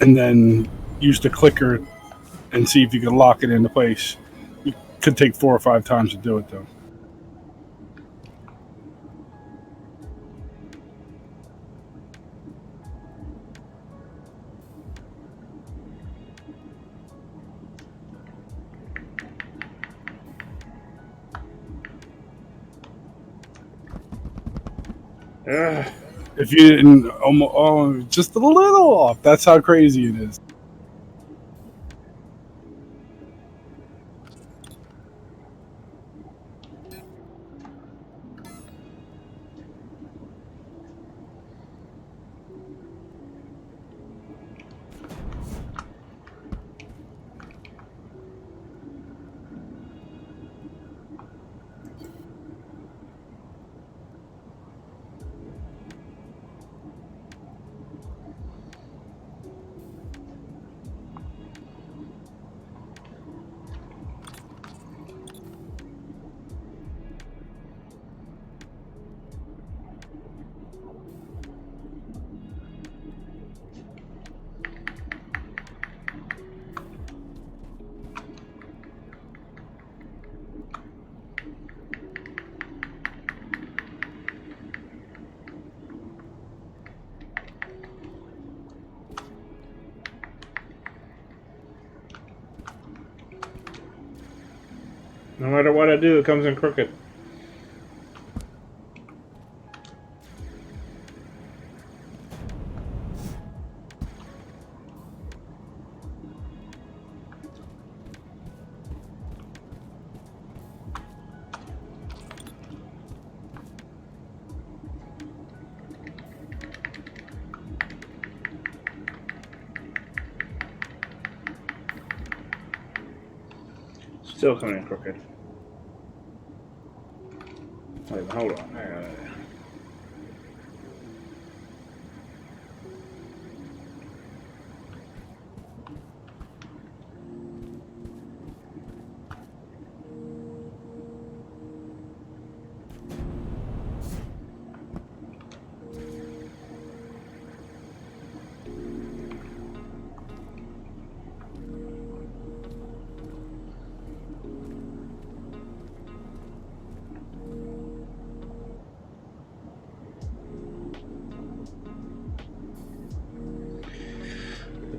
and then use the clicker and see if you can lock it into place. It could take 4 or 5 times to do it, though. Ugh. If you didn't, just a little off. That's how crazy it is. No matter what I do, it comes in crooked. Still coming in crooked. Wait, hold on.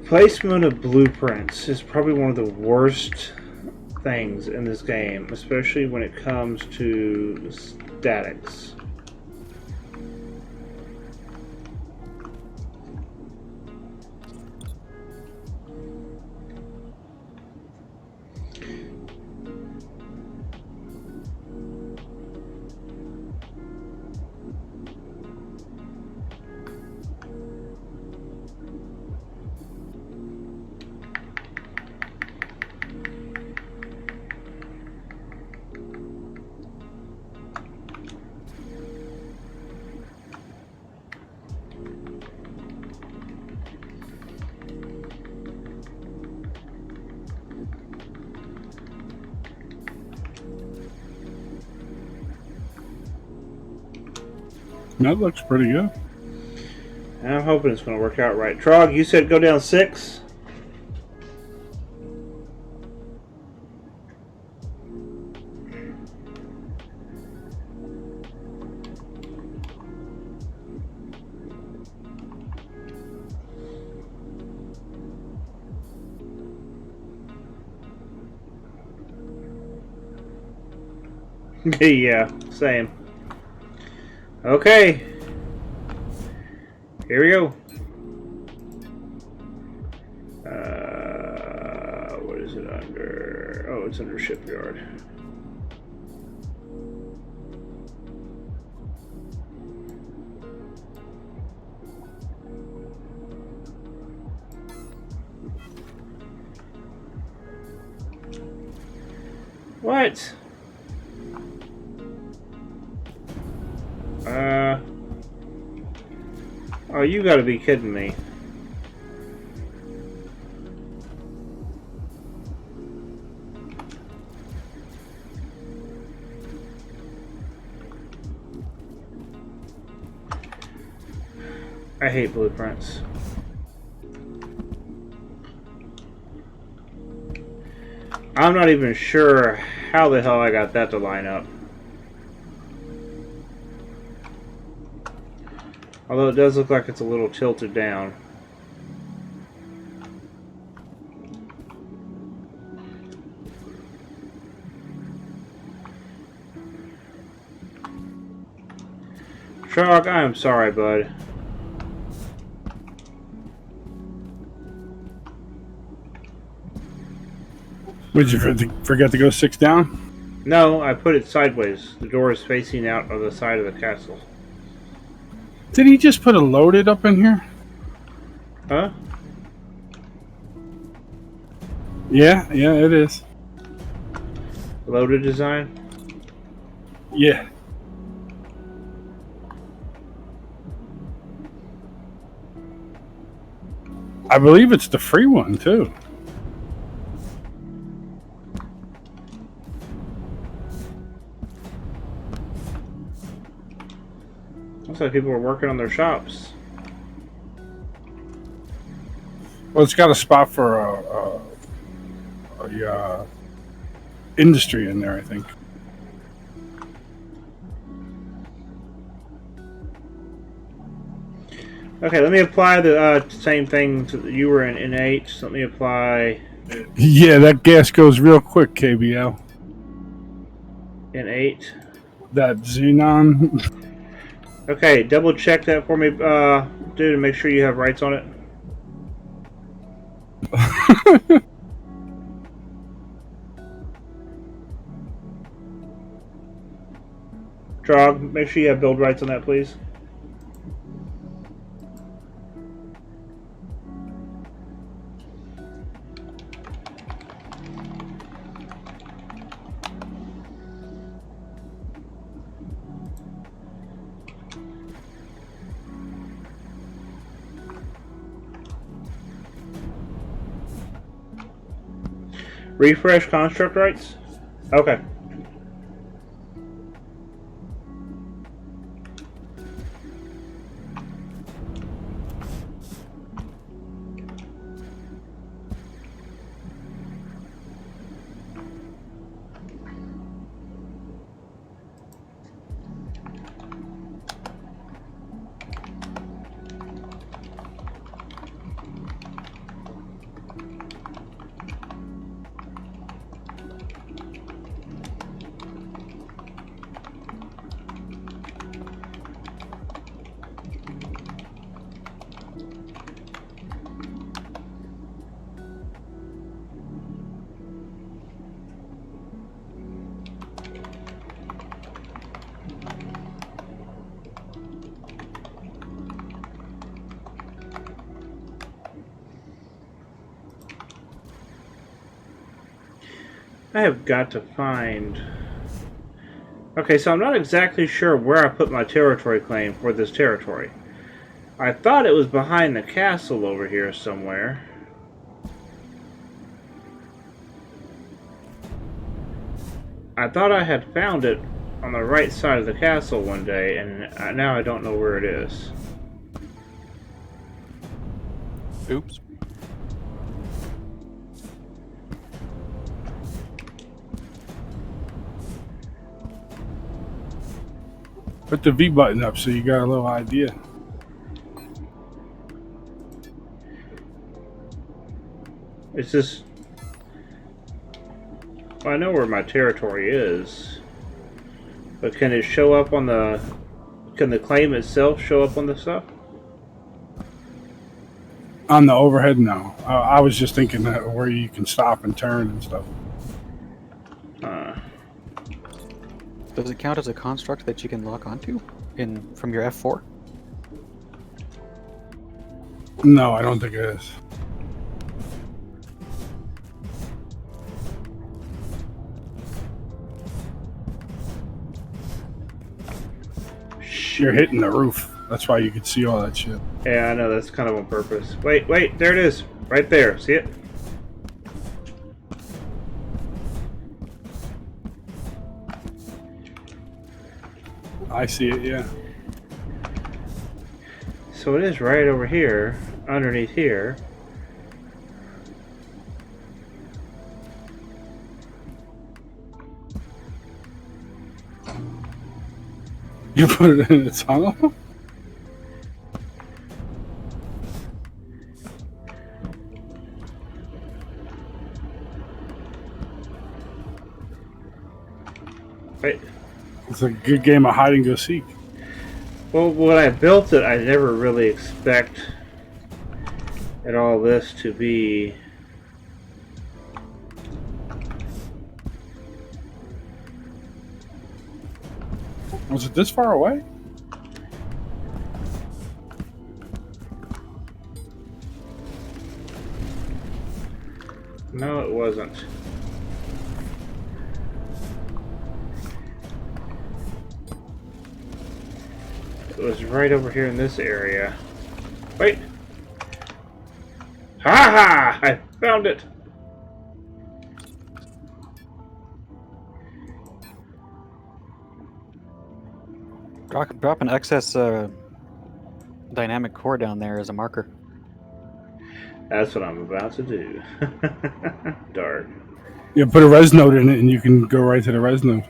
Placement of blueprints is probably one of the worst things in this game, especially when it comes to statics. That looks pretty good. And I'm hoping it's going to work out right. Trog, you said go down 6? Yeah, same. Okay. Here we go. What is it under? Oh, it's under shipyard. What? Oh, you gotta be kidding me. I hate blueprints. I'm not even sure how the hell I got that to line up. Although it does look like it's a little tilted down. Shark, I am sorry, bud. Would you forget to go 6 down? No, I put it sideways. The door is facing out of the side of the castle. Did he just put a loaded up in here? Huh? Yeah, it is. Loaded design? Yeah. I believe it's the free one, too. Looks like people are working on their shops. Well, it's got a spot for a industry in there, I think. Okay, let me apply the same thing to you were in 8. So let me apply Yeah, that gas goes real quick, KBL. in 8. That xenon. Okay, double check that for me, dude, and make sure you have rights on it. Drog, make sure you have build rights on that, please. Refresh construct rights? Okay. I have got to find... Okay, so I'm not exactly sure where I put my territory claim for this territory. I thought it was behind the castle over here somewhere. I thought I had found it on the right side of the castle one day, and now I don't know where it is. Oops. Put the V button up so you got a little idea. It's just... Well, I know where my territory is. But can it show up on the... Can the claim itself show up on the stuff? On the overhead, no. I was just thinking that where you can stop and turn and stuff. Does it count as a construct that you can lock onto from your F4? No, I don't think it is. You're hitting the roof. That's why you can see all that shit. Yeah, I know, that's kind of on purpose. Wait, there it is. Right there. See it? I see it, yeah. So it is right over here, underneath here. You put it in the tunnel? Wait. It's a good game of hide and go seek. Well, when I built it, I never really expect at all this to be... Was it this far away? No, it wasn't. It was right over here in this area. Wait! Ha ha! I found it! Drop an excess dynamic core down there as a marker. That's what I'm about to do. Darn. You put a res node in it and you can go right to the res node.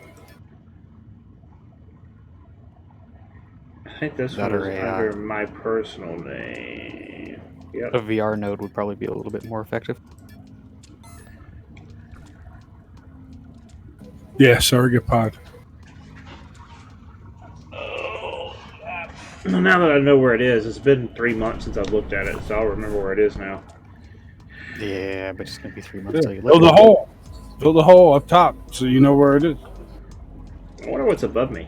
I think this That one is or a, under my personal name. Yep. A VR node would probably be a little bit more effective. Yeah, surrogate pod. Well, now that I know where it is, it's been 3 months since I've looked at it, so I'll remember where it is now. Yeah, but it's gonna be 3 months Yeah. till you look Build at a it. hole. Build a hole up top so you know where it is. I wonder what's above me.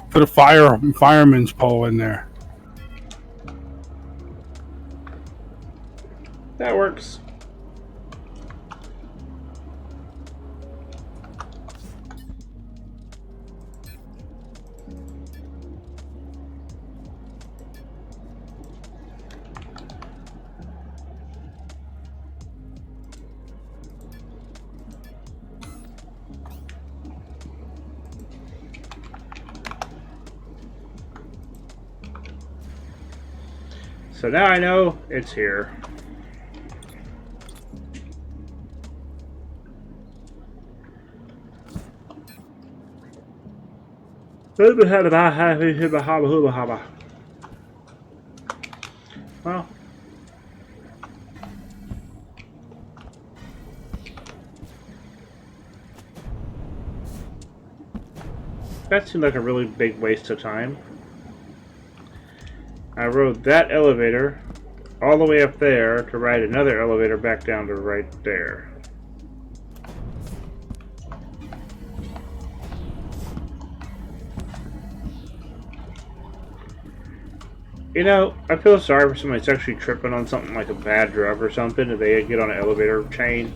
Put a fireman's pole in there. That works. So now I know it's here. Well, that seemed like a really big waste of time. I rode that elevator all the way up there to ride another elevator back down to right there. You know, I feel sorry for somebody that's actually tripping on something like a bad drug or something if they get on an elevator chain.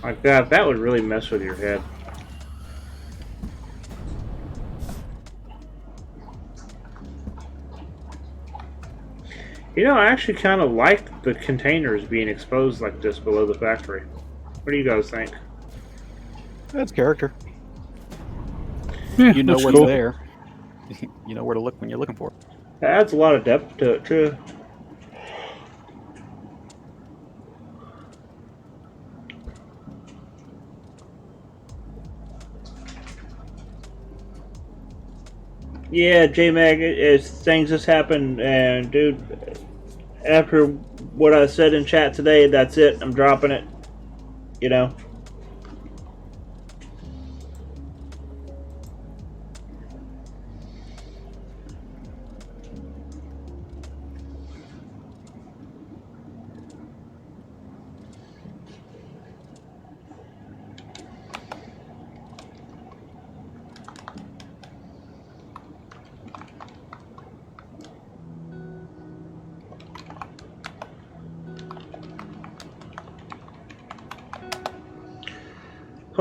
Like that would really mess with your head. You know, I actually kind of like the containers being exposed like this below the factory. What do you guys think? That's character. Yeah, You know that's what's cool. there. You know where to look when you're looking for it. It adds a lot of depth to it, too. Yeah, J-Mag, things just happened, and dude, after what I said in chat today, that's it. I'm dropping it. You know,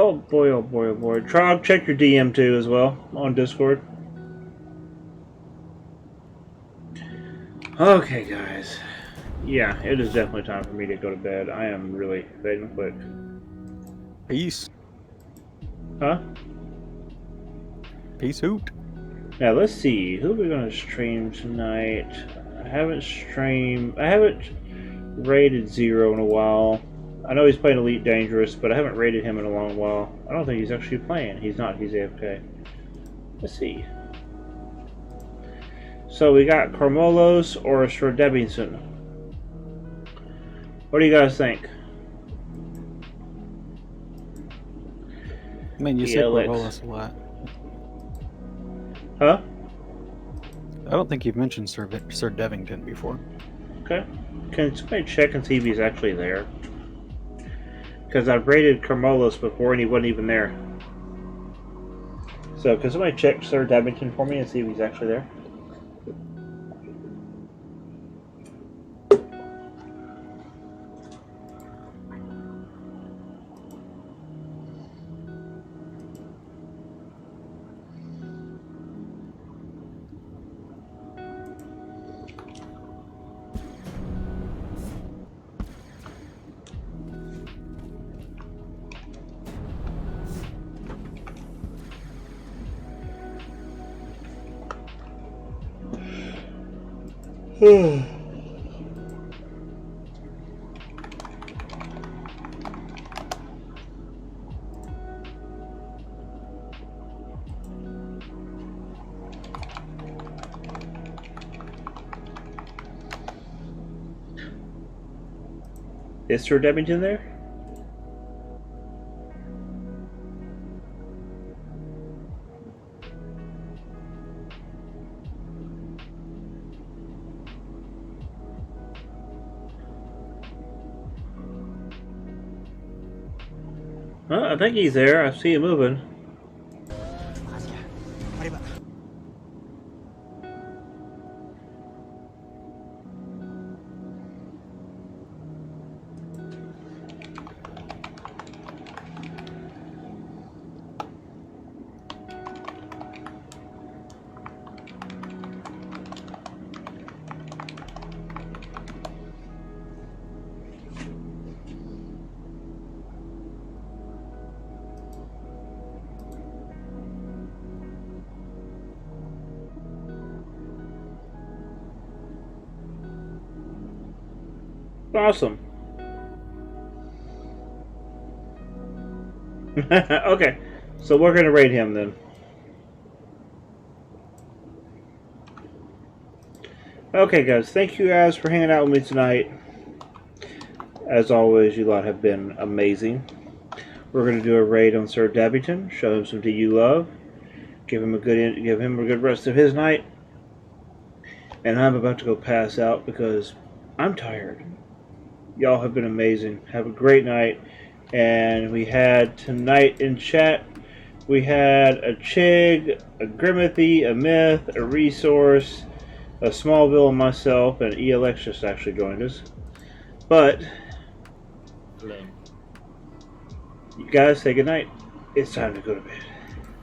Oh boy, oh boy, oh boy. Try check your DM too as well on Discord. Okay, guys. Yeah, it is definitely time for me to go to bed. I am really fading quick. Peace. Huh? Peace hoot. Now let's see. Who are we gonna stream tonight? I haven't rated Zero in a while. I know he's playing Elite Dangerous, but I haven't rated him in a long while. I don't think he's actually playing. He's not. He's AFK. Let's see. So we got Carmolos or Sir Debington. What do you guys think? I mean, you said Corvallis a lot. Huh? I don't think you've mentioned Sir Devington before. Okay. Can somebody check and see if he's actually there? Because I've rated Carmolos before and he wasn't even there. So can somebody check Sir Devington for me and see if he's actually there? Is Sir Debington there? Well, I think he's there. I see him moving. Awesome. Okay, so we're going to rate him then. Okay, guys, thank you guys for hanging out with me tonight. As always, you lot have been amazing. We're going to do a raid on Sir Debington, show him some DU love, give him a good rest of his night. And I'm about to go pass out because I'm tired. Y'all have been amazing. Have a great night. And we had tonight in chat, we had a Chig, a Grimithy, a Myth, a Resource, a Smallville, and myself, and ELX just actually joined us. But, you guys say goodnight. It's time to go to bed.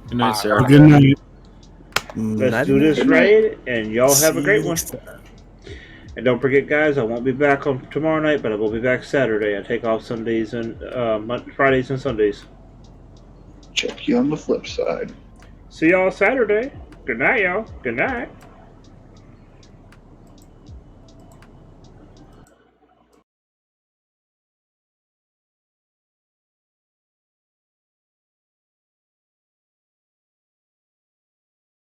Good night, Sarah. Good night. Let's do this raid, and y'all have a great one. And don't forget, guys, I won't be back on tomorrow night, but I will be back Saturday. I take off Sundays and Fridays and Sundays. Check you on the flip side. See y'all Saturday. Good night, y'all. Good night.